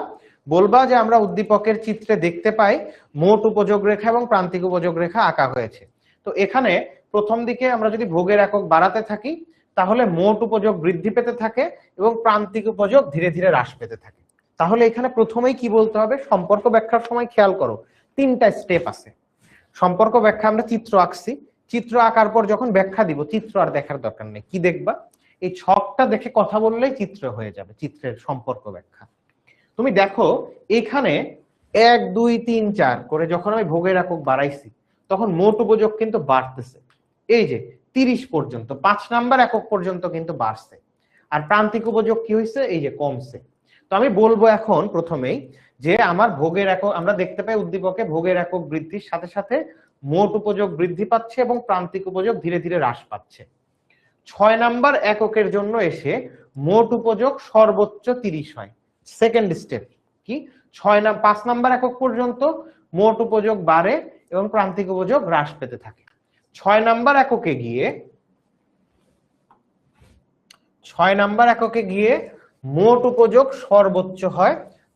বলবা যে আমরা উদ্দীপকের চিত্রে দেখতে পাই মোট উপযোগ রেখা এবং প্রান্তিক উপযোগ রেখা আঁকা হয়েছে। তো এখানে প্রথম দিকে আমরা যদি ভোগের একক বাড়াতে থাকি তাহলে মোট উপযোগ বৃদ্ধি পেতে থাকে এবং প্রান্তিক উপযোগ ধীরে ধীরে হ্রাস পেতে থাকে। তাহলে এখানে প্রথমেই কি বলতে হবে, সম্পর্ক ব্যাখ্যার সময় খেয়াল করো তিনটা স্টেপ আছে। সম্পর্ক ব্যাখ্যা আমরা চিত্র আঁকছি, চিত্র আঁকার পর যখন ব্যাখ্যা দিব চিত্র আর দেখার দরকার নেই, কি দেখবা, এই ছকটা দেখে কথা বললেই চিত্র হয়ে যাবে, চিত্রের সম্পর্ক ব্যাখ্যা। তুমি দেখো এখানে 1 2 3 4 করে যখন আমি ভোগের একক বাড়াইছি তখন মোট উপযোগ কিন্তু বাড়তেছে, এই যে 30 পর্যন্ত 5 নাম্বার একক পর্যন্ত কিন্তু বাড়ছে। আর প্রান্তিক উপযোগ কি হয়েছে, এই যে কমছে। তো আমি বলবো এখন প্রথমেই যে আমার ভোগের একক, আমরা দেখতে পাই উদ্দীপকে ভোগের একক বৃদ্ধির সাথে সাথে মোট উপযোগ বৃদ্ধি পাচ্ছে এবং প্রান্তিক উপযোগ ধীরে ধীরে হ্রাস পাচ্ছে। 6 নাম্বার এককের জন্য এসে মোট উপযোগ সর্বোচ্চ 30 হয়। সেকেন্ড স্টেপ কি, 5 নাম্বার একক পর্যন্ত মোট উপযোগ বাড়ে এবং প্রান্তিক উপযোগ হ্রাস পেতে থাকে। 6 নাম্বার এককে গিয়ে মোট উপযোগ সর্বোচ্চ হয়,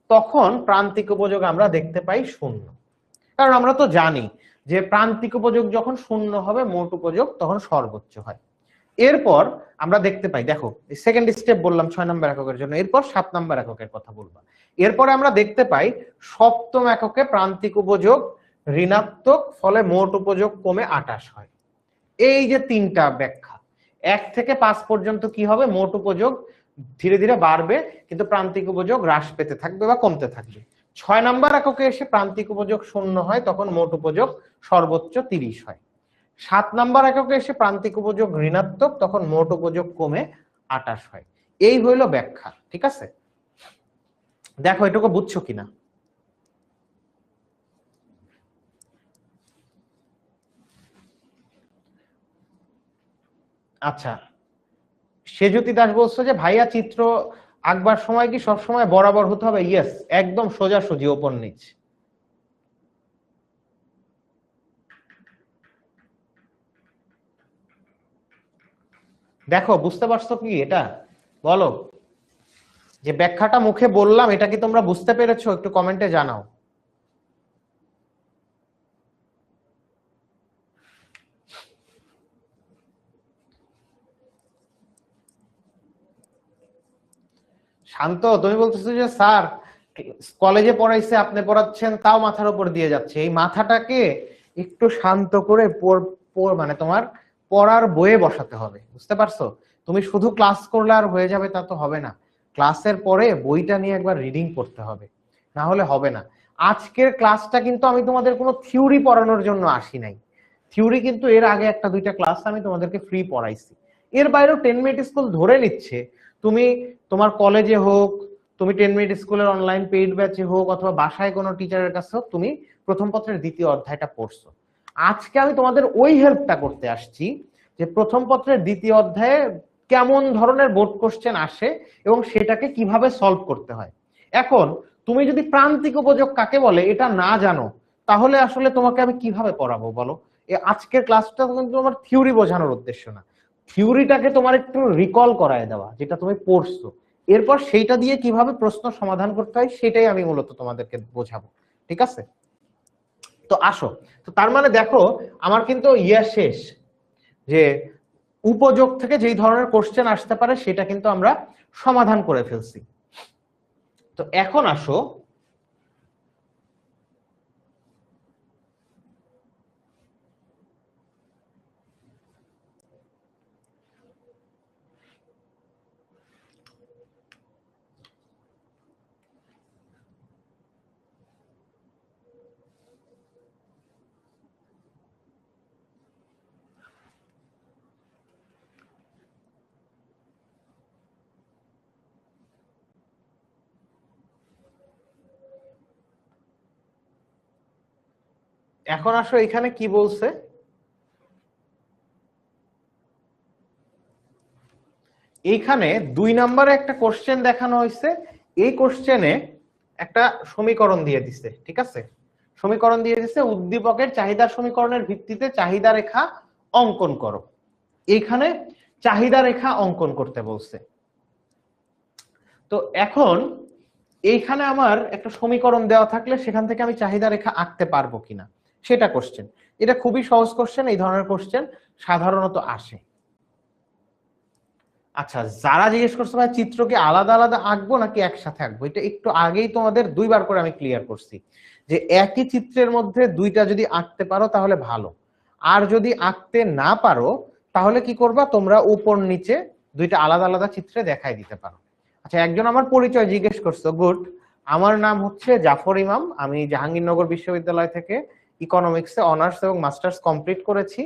তখন প্রান্তিক উপযোগ আমরা দেখতে পাই 0। কারণ আমরা তো জানি যে প্রান্তিক উপযোগ যখন 0 হবে মোট উপযোগ তখন সর্বোচ্চ হয়। এরপর আমরা দেখতে পাই, দেখো সেকেন্ড স্টেপ বললাম 6 নাম্বার এককের জন্য, এরপর 7 নাম্বার এককের কথা বলবো। এরপরে আমরা দেখতে পাই সপ্তম এককে প্রান্তিক উপযোগ ঋণাত্মক, ফলে মোট উপযোগ কমে 28 হয়। এই যে তিনটা ব্যাখ্যা, 1 থেকে 5 পর্যন্ত কি হবে, মোট উপযোগ ধীরে ধীরে বাড়বে কিন্তু প্রান্তিক উপযোগ হ্রাস পেতে থাকবে বা কমতে থাকবে। 6 নাম্বার এককে এসে প্রান্তিক উপযোগ 0 হয়, তখন মোট উপযোগ সর্বোচ্চ 30 হয়। 7 নাম্বার এককে এসে প্রান্তিক উপযোগ ঋণাত্মক, তখন মোট উপযোগ কমে 28 হয়। এই হইল ব্যাখ্যা, ঠিক আছে। দেখো এটুকু বুঝছো কিনা। আচ্ছা, সেজুতি দাস বলছো যে ভাইয়া চিত্র আঁকবার সময় কি সব সময় বরাবর হতে হবে? ইয়েস, একদম সোজাসুজি ওপর নিচ। দেখো বুঝতে পারছো কি এটা, বলো যে ব্যাখ্যাটা মুখে বললাম এটা কি তোমরা বুঝতে পেরেছো, একটু কমেন্টে জানাও। শান্ত, তুমি বলতেছো যে স্যার কলেজে পড়াইছে আপনি পড়াচ্ছেন তাও মাথার উপর দিয়ে যাচ্ছে। এই মাথাটাকে একটু শান্ত করে মানে তোমার পড়ার বইয়ে বসাতে হবে, বুঝতে পারছো? তুমি শুধু ক্লাস করলে আর হয়ে যাবে তা তো হবে না, ক্লাসের পরে বইটা নিয়ে একবার রিডিং করতে হবে, না হলে হবে না। আজকের ক্লাসটা কিন্তু আমি তোমাদের কোনো থিওরি পড়ানোর জন্য আসি নাই। থিওরি কিন্তু এর আগে 1-2টা ক্লাস আমি তোমাদেরকে ফ্রি পড়াইছি। এর বাইরেও 10 মিনিট স্কুল ধরে নিচ্ছে তুমি তোমার কলেজে হোক, তুমি 10 মিনিট স্কুলের অনলাইন পেইড ব্যাচে হোক, অথবা বাসায় কোনো টিচারের কাছে হোক, তুমি প্রথম পত্রের দ্বিতীয় অধ্যায়টা পড়ছো। আজকে আমি তোমাদের ওই হেল্পটা করতে আসছি যে প্রথম পত্রের দ্বিতীয় অধ্যায়ে কেমন ধরনের বোর্ড কোশ্চেন আসে এবং সেটাকে কিভাবে সলভ করতে হয়। এখন তুমি যদি প্রান্তিক উপযোগ কাকে বলে এটা না জানো তাহলে আসলে তোমাকে আমি কিভাবে পড়াবো বলো? আজকের ক্লাসটা কিন্তু আমার থিওরি বোঝানোর উদ্দেশ্য না, থিওরিটাকে তোমার একটু রিকল করায় দেওয়া, যেটা তুমি পড়ছো, এরপর সেইটা দিয়ে কিভাবে প্রশ্ন সমাধান করতে হয় সেটাই আমি মূলত তোমাদেরকে বোঝাবো। ঠিক আছে, তো আসো। তো তার মানে দেখো আমার কিন্তু শেষ, যে উপযোগ থেকে যেই ধরনের কোশ্চেন আসতে পারে সেটা কিন্তু আমরা সমাধান করে ফেলছি। তো এখন আসো এখানে কি বলছে, এইখানে 2 নম্বরে একটা কোশ্চেন দেখানো হয়েছে। এই কোশ্চেনে একটা সমীকরণ দিয়ে দিছে। ঠিক আছে, সমীকরণ দিয়ে দিছে, উদ্দীপকের চাহিদার সমীকরণের ভিত্তিতে চাহিদা রেখা অঙ্কন করো। এইখানে চাহিদা রেখা অঙ্কন করতে বলছে। তো এখন এইখানে আমার একটা সমীকরণ দেওয়া থাকলে সেখান থেকে আমি চাহিদা রেখা আঁকতে পারবো কিনা সেটা কোশ্চেন। এটা খুবই সহজ কোশ্চেন, এই ধরনের কোশ্চেন সাধারণত আসে। আচ্ছা, যারা জিজ্ঞেস করছে ভাই চিত্র কি আলাদা আলাদা আঁকবো নাকি একসাথে আঁকবো, এটা একটু আগেই তোমাদের 2 বার করে আমি ক্লিয়ার করছি যে একই চিত্রের মধ্যে 2টা যদি আঁকতে পারো তাহলে ভালো, আর যদি আঁকতে না পারো তাহলে কি করবা, তোমরা উপর নিচে 2টা আলাদা আলাদা চিত্রে দেখাই দিতে পারো। আচ্ছা, একজন আমার পরিচয় জিজ্ঞেস করছো, গুড। আমার নাম হচ্ছে জাফর ইমাম, আমি জাহাঙ্গীরনগর বিশ্ববিদ্যালয় থেকে ইকোনমিক্সে অনার্স এবং মাস্টার্স কমপ্লিট করেছি,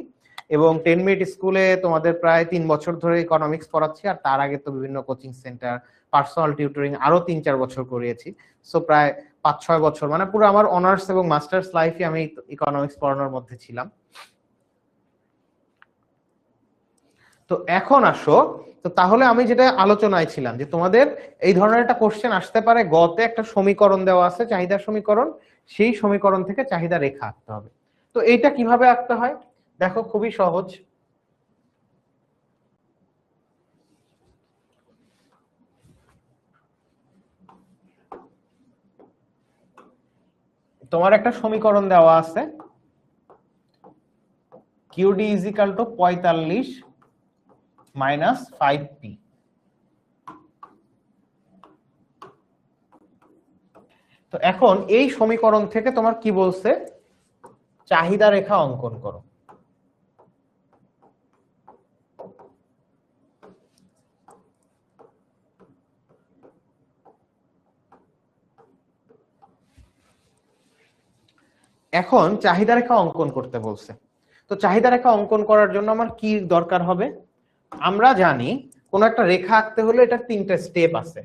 এবং 10 মিনিট স্কুলে তোমাদের প্রায় 3 বছর ধরে ইকোনমিক্স পড়াচ্ছি, আর তার আগে তো বিভিন্ন কোচিং সেন্টার, পার্সোনাল টিউটরিং আরো 3-4 বছর করিয়েছি। সো প্রায় 5-6 বছর, মানে পুরো আমার অনার্স এবং মাস্টার্স লাইফে আমি ইকোনমিক্স পড়ানোর মধ্যে ছিলাম। তো এখন আসো, তো তাহলে আমি যেটা আলোচনায় ছিলাম যে তোমাদের এই ধরনের একটা কোশ্চেন আসতে পারে, গতে একটা সমীকরণ দেওয়া আছে, চাহিদা সমীকরণ, সেই সমীকরণ থেকে চাহিদা রেখা আঁকতে হবে। তো এইটা কিভাবে আঁকতে হয় দেখো, খুবই সহজ। তোমার একটা সমীকরণ দেওয়া আছে, QD = 45 - 5P। তো এখন এই সমীকরণ থেকে তোমার কি বলছে, চাহিদা রেখা অঙ্কন করো। এখন চাহিদা রেখা অঙ্কন করতে বলছে। তো চাহিদা রেখা অঙ্কন করার জন্য আমার কি দরকার হবে, আমরা জানি কোন একটা রেখা আঁকতে হলে এটা 3টা স্টেপ আছে।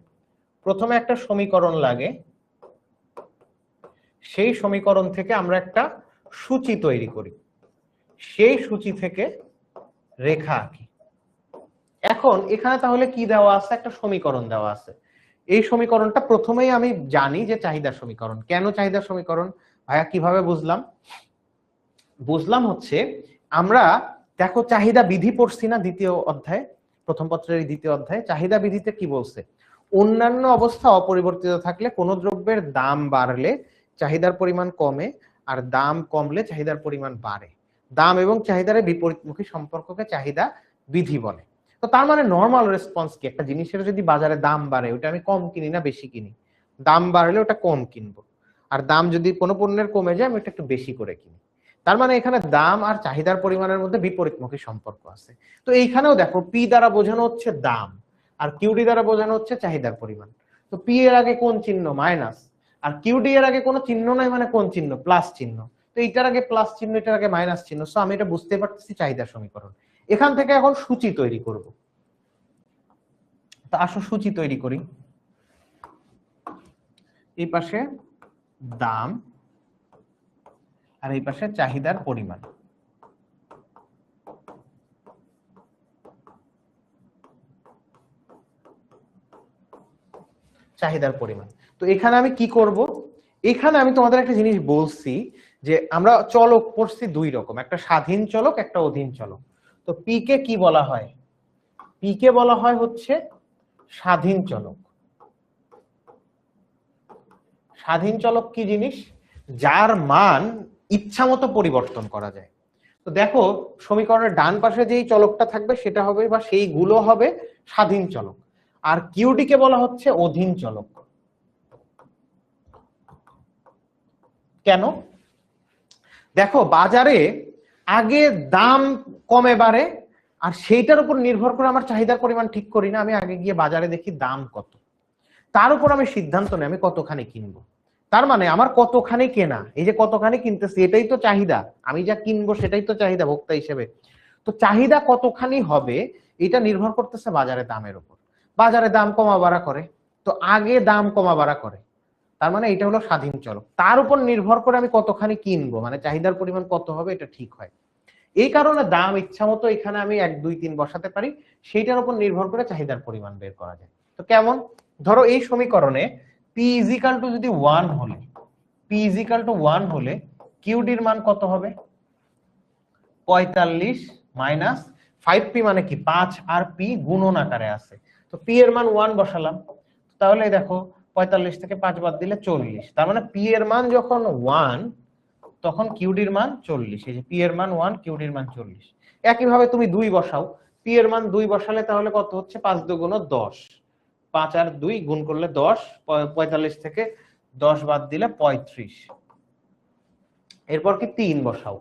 প্রথমে একটা সমীকরণ লাগে, সেই সমীকরণ থেকে আমরা একটা সূচি তৈরি করি, সেই সূচি থেকে রেখা আঁকি। এখন এখানে তাহলে কি দেওয়া আছে, একটা সমীকরণ দেওয়া আছে। এই সমীকরণটা প্রথমেই আমি জানি যে চাহিদা সমীকরণ। কেন চাহিদা সমীকরণ ভাইয়া, কিভাবে বুঝলাম, বুঝলাম হচ্ছে আমরা দেখো চাহিদা বিধি পড়ছি না দ্বিতীয় অধ্যায়ে, প্রথম পত্রের দ্বিতীয় অধ্যায়ে। চাহিদা বিধিতে কি বলছে, অন্যান্য অবস্থা অপরিবর্তিত থাকলে কোন দ্রব্যের দাম বাড়লে চাহিদার পরিমাণ কমে, আর দাম কমলে চাহিদার পরিমাণ বাড়ে। দাম এবং চাহিদার বিপরীতমুখী সম্পর্ককে চাহিদা বিধি বলে। তো তার মানে নর্মাল রেসপন্স কি, একটা জিনিসের যদি বাজারে দাম বাড়ে ওটা আমি কম কিনি না বেশি কিনি, দাম বাড়লে ওটা কম কিনবো, আর দাম যদি কোনো পণ্যের কমে যায় আমি ওটা একটু বেশি করে কিনি। তার মানে এখানে দাম আর চাহিদার পরিমাণের মধ্যে বিপরীতমুখী সম্পর্ক আছে। তো এইখানেও দেখো পি দ্বারা বোঝানো হচ্ছে দাম, আর কিউডি দ্বারা বোঝানো হচ্ছে চাহিদার পরিমাণ। তো পি এর আগে কোন চিহ্ন, মাইনাস, আর কিউডি এর আগে কোনো চিহ্ন নাই, মানে কোন চিহ্ন, প্লাস চিহ্ন। তো এইটার আগে প্লাস চিহ্ন, এটার আগে মাইনাস চিহ্ন। সো আমি এটা বুঝতে পারতেছি চাহিদার সমীকরণ। এখান থেকে এখন সূচি তৈরি করব। তো আসো সূচি তৈরি করি। এই পাশে দাম আর এই পাশে চাহিদার পরিমাণ। চাহিদার পরিমাণ। তো এখানে আমি কি করব, এখানে আমি তোমাদের একটা জিনিস বলছি যে আমরা চলক পড়ছি 2 রকম, একটা স্বাধীন চলক, একটা অধীন চলক। তো পি কে কি বলা হয়, পি কে বলা হয় হচ্ছে স্বাধীন চলক। স্বাধীন চলক কি জিনিস? যার মান ইচ্ছা মতো পরিবর্তন করা যায়। তো দেখো সমীকরণের ডান পাশে যেই চলকটা থাকবে সেটা হবে বা সেইগুলো হবে স্বাধীন চলক, আর কিউডি কে বলা হচ্ছে অধীন চলক। কেন? দেখো বাজারে আগে দাম কমে বাড়ে, আর সেইটার উপর নির্ভর করে আমার চাহিদার পরিমাণ ঠিক করি না। আমি আগে গিয়ে বাজারে দেখি দাম কত, তার উপর আমি সিদ্ধান্ত নেই আমি কতখানি কিনবো। তার মানে আমার কতখানি কেনা, এই যে কতখানি কিনতেছি এটাই তো চাহিদা, আমি যা কিনবো সেটাই তো চাহিদা ভোক্তা হিসেবে। তো চাহিদা কতখানি হবে এটা নির্ভর করতেছে বাজারে দামের উপর। বাজারে দাম কমা বাড়া করে, তো আগে দাম কমা বাড়া করে, তার মানে এটা হলো স্বাধীন চলক। তার উপর নির্ভর করে আমি কতখানি কিনবো, মানে চাহিদার পরিমাণ কত হবে এটা ঠিক হয়। এই কারণে দাম ইচ্ছা মতো এখানে আমি 1 2 3 বসাতে পারি, সেইটার উপর নির্ভর করে চাহিদার পরিমাণ বের করা যায়। তো কেমন? ধরো এই সমীকরণে পি ইজ ইকাল টু যদি 1 হলে, পি ইজ ইকাল টু 1 হলে কিউডির মান কত হবে? 45 মাইনাস 5p মানে কি 5, আর পি গুণন আকারে আছে, তো পি এর মান 1 বসালাম। তাহলে দেখো 45 থেকে 5 বাদ দিলে 40, তার মানে পি এর মান যখন 1 তখন কিউডির মান 40। এই যে পি এর মান 1, কিউডির মান 40। একইভাবে তুমি 2 বসাও, পি এর মান 2 বসালে তাহলে কত হচ্ছে? 5 দুগুণ 10, 5 আর 2 গুণ করলে 10, 45 থেকে 10 বাদ দিলে 35। এরপর কি 3 বসাও,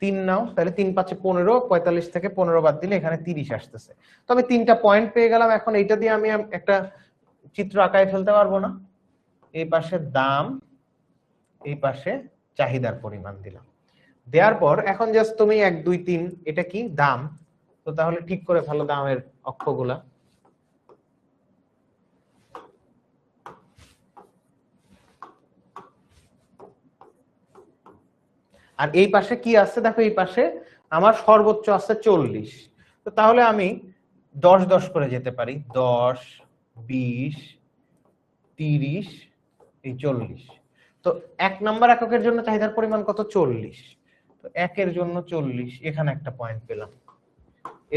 3 নাও, তাহলে 3 5 15, 45 থেকে 15 বাদ দিলে এখানে 30 আসতেছে। তো আমি 3টা পয়েন্ট পেয়ে গেলাম। এখন এইটা দিয়ে আমি একটা চিত্র আঁকায় ফেলতে পারবো না? এই পাশে দাম, এই পাশে চাহিদার পরিমাণ দিলাম। দেওয়ার পর এখন জাস্ট তুমি 1 2 3 এটা কি দাম, তো তাহলে ঠিক করে ভালো দামের অক্ষগুলা। আর এই পাশে কি আছে দেখো, এই পাশে আমার সর্বোচ্চ আছে 40, তো তাহলে আমি 10 10 করে যেতে পারি, 10 20 30 এই 40। তো 1 নাম্বার এককের জন্য চাহিদার পরিমাণ কত? 40। তো 1 এর জন্য 40, এখানে একটা পয়েন্ট পেলাম।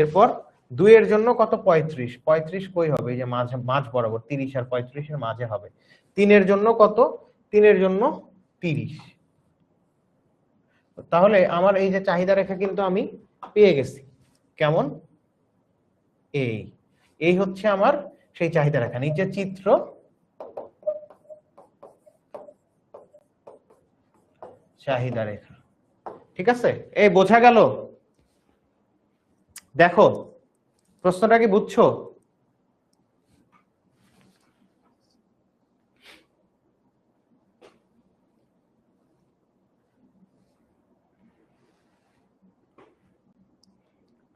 এরপর 2 এর জন্য কত? 35, 35 কই হবে? এই যে মাঝ বরাবর 30 আর 35 এর মাঝে হবে। 3 এর জন্য কত? 3 এর জন্য 30। তাহলে আমার এই যে চাহিদা রেখা কিন্তু আমি পেয়ে গেছি। কেমন? এই হচ্ছে আমার সেই চাহিদা রেখা, নিচে চিত্র, চাহিদা রেখা। ঠিক আছে, এই বোঝা গেল? দেখো প্রশ্নটা কি বুঝছো?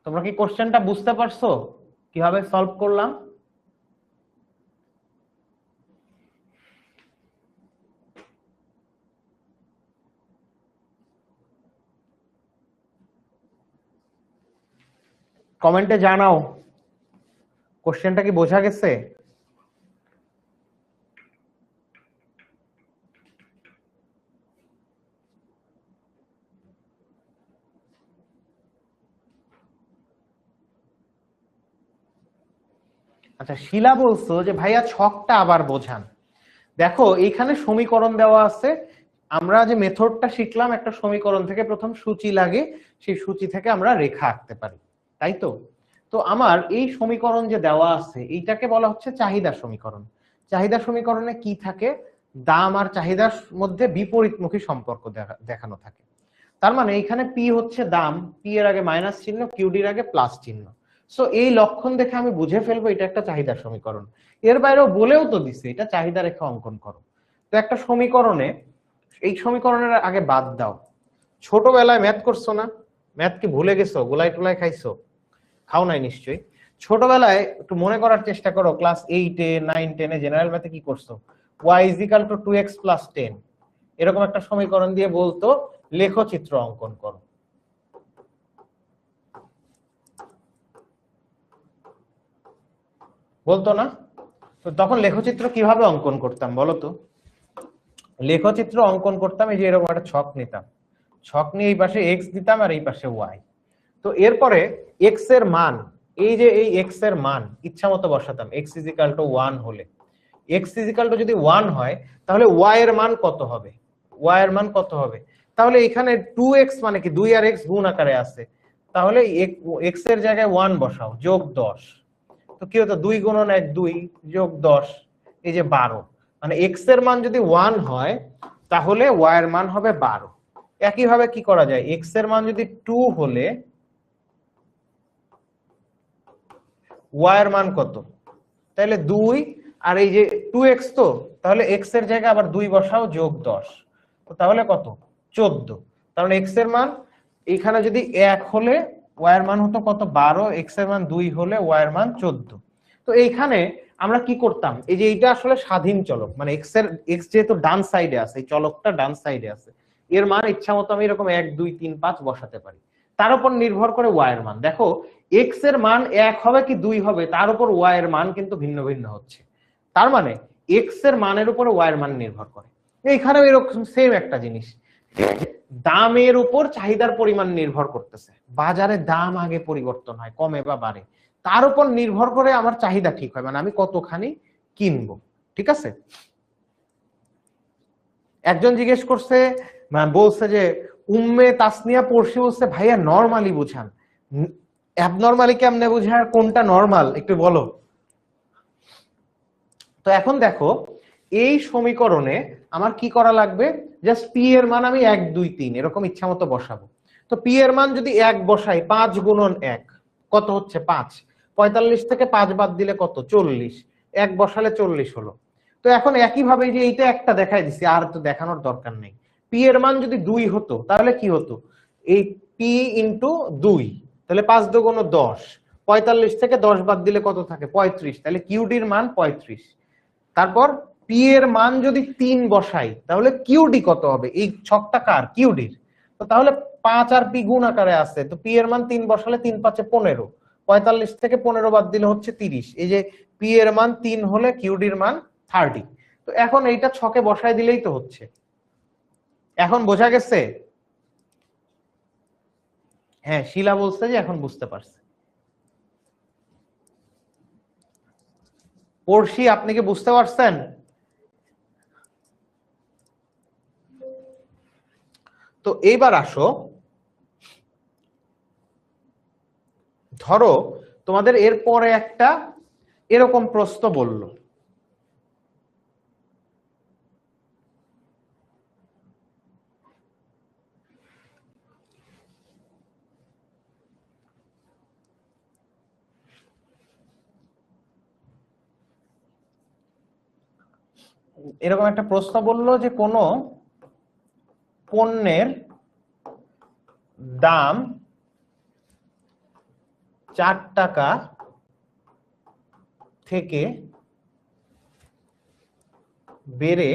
তোমরা কি কোশ্চেনটা বুঝতে পারছো কিভাবে সলভ করলাম? কমেন্টে জানাও কোশ্চেনটা কি বোঝা গেছে। আচ্ছা শিলা বলছো যে ভাইয়া ছকটা আবার বোঝান। দেখো এইখানে সমীকরণ দেওয়া আছে, আমরা যে মেথডটা শিখলাম একটা সমীকরণ থেকে প্রথম সূচি লাগে, সেই সূচি থেকে আমরা রেখা আঁকতে পারি, তাই তো? তো আমার এই সমীকরণ যে দেওয়া আছে এইটাকে বলা হচ্ছে চাহিদা সমীকরণ। চাহিদা সমীকরণে কি থাকে? দাম আর চাহিদার মধ্যে বিপরীতমুখী সম্পর্ক দেখানো থাকে। তার মানে এখানে পি হচ্ছে দাম, পি এর আগে মাইনাস চিহ্ন, কিউডির আগে প্লাস চিহ্ন। সো এই লক্ষণ দেখে আমি বুঝে ফেলবো এটা একটা চাহিদা সমীকরণ। এর বাইরেও বলেও তো দিছে এটা চাহিদা রেখা অঙ্কন করো। তো একটা সমীকরণে এই সমীকরণের আগে বাদ দাও। ছোটবেলায় ম্যাথ করছো না? ম্যাথ কি ভুলে গেছো? গোলাই টোলাই খাইছো? খাও নাই নিশ্চয়ই। ছোটবেলায় একটু মনে করার চেষ্টা করো, ক্লাস 8 এ 9 10 এ জেনারেল ম্যাথে কি করছো? y = 2x + 10 এরকম একটা সমীকরণ দিয়ে বলতো লেখচিত্র অঙ্কন করো। বলতো না? তো তখন লেখচিত্র কিভাবে অঙ্কন করতাম বলো তো? লেখচিত্র অঙ্কন করতাম এই যে এরকম একটা ছক নিতাম, ছক নিয়ে এই পাশে x দিতাম আর এই পাশে y। তো এরপরে x এর মান এই যে এই এক্স এর মান ইচ্ছা মতো বসাতাম, এক্স ইজ ইকাল টু 1 হলে, এক্স ইজ ইকাল টু যদি 1 হয় তাহলে ওয়াই এর মান কত হবে, ওয়াই এর মান কত হবে, তাহলে এখানে 2x মানে কি 2 আর x গুণ আকারে আছে, তাহলে এক্স এর জায়গায় 1 বসাও, যোগ 10, তো কি হতো 2 গুণন 1 2 যোগ 10, এই যে 12, মানে এক্স এর মান যদি 1 হয় তাহলে ওয়াই এর মান হবে 12। একই ভাবে কি করা যায়, এক্স এর মান যদি 2 হলে ওয়াই এর মান কত, তাহলে 2 আর এই যে 2x, তো তাহলে x এর জায়গায় আবার 2 বসাও, যোগ 10, তো তাহলে কত 14, তার মানে x এর মান এখানে যদি 1 হলে y এর মান হতো কত 12, x এর মান 2 হলে y এর মান 14। তো এইখানে আমরা কি করতাম, এই যে এইটা আসলে স্বাধীন চলক, মানে x যেহেতু ডান সাইডে আছে, এই চলকটা ডান সাইডে আছে, এর মান ইচ্ছা মতো আমি এরকম 1 2 3 5 বসাতে পারি, তার উপর নির্ভর করে y এর মান। দেখো x এর মান 1 হবে কি 2 হবে তার উপর y এর মান কিন্তু ভিন্ন ভিন্ন হচ্ছে, তার মানে x এর মানের উপর y এর মান নির্ভর করে। এইখানেও এরকম সেম একটা জিনিস, দামের উপর চাহিদার পরিমাণ নির্ভর করতেছে, বাজারে দাম আগে পরিবর্তন হয়, কমে বা বাড়ে, তার উপর নির্ভর করে আমার চাহিদা ঠিক হয়, মানে আমি কতখানি কিনবো। ঠিক আছে, একজন জিজ্ঞেস করছে, বলছে যে উম্মে তাসনিয়া পড়ছি, বলছে ভাইয়া নরমালি বুঝান, অ্যাবনরমালি কেমনে বুঝায়, কোনটা নরমাল একটু বলো। তো এখন দেখো এই সমীকরণে আমার কি করা লাগবে, জাস্ট পি এর মান আমি 1 2 3 এরকম ইচ্ছা মতো বসাবো। তো পি এর মান যদি 1 বসাই, 5 গুণন 1 কত হচ্ছে 5, 45 থেকে 5 বাদ দিলে কত 40, 1 বসালে 40 হলো। তো এখন একই ভাবে যে এইটা একটা দেখাই দিছি, আর তো দেখানোর দরকার নেই, পি এর মান যদি 2 হতো তাহলে কি হতো, এই পি ইন্টু 2, তাহলে 5 দুগুণ 10, 45 থেকে 10 বাদ দিলে কত থাকে 35, তাহলে কিউডির মান 35। তারপর পি এর মান যদি 3 বসাই তাহলে কিউডি কত হবে, এই ছকটা কার, কিউডির, তো তাহলে 5 আর পি গুণ আকারে আছে, তো পি এর মান 3 বসালে 3 5 15, 45 থেকে 15 বাদ দিলে হচ্ছে 30, এই যে পি এর মান 3 হলে কিউডির মান 30। তো এখন এইটা ছকে বসাই দিলেই তো হচ্ছে। এখন বোঝা গেছে? হ্যাঁ, শিলা বলছে যে এখন বুঝতে পারছে। পড়শি আপনি কি বুঝতে পারছেন? তো এইবার আসো, ধরো তোমাদের এরপরে একটা এরকম প্রশ্ন বলল, এরকম একটা প্রশ্ন বললো যে কোন পণ্যের দাম 4 টাকা থেকে বেড়ে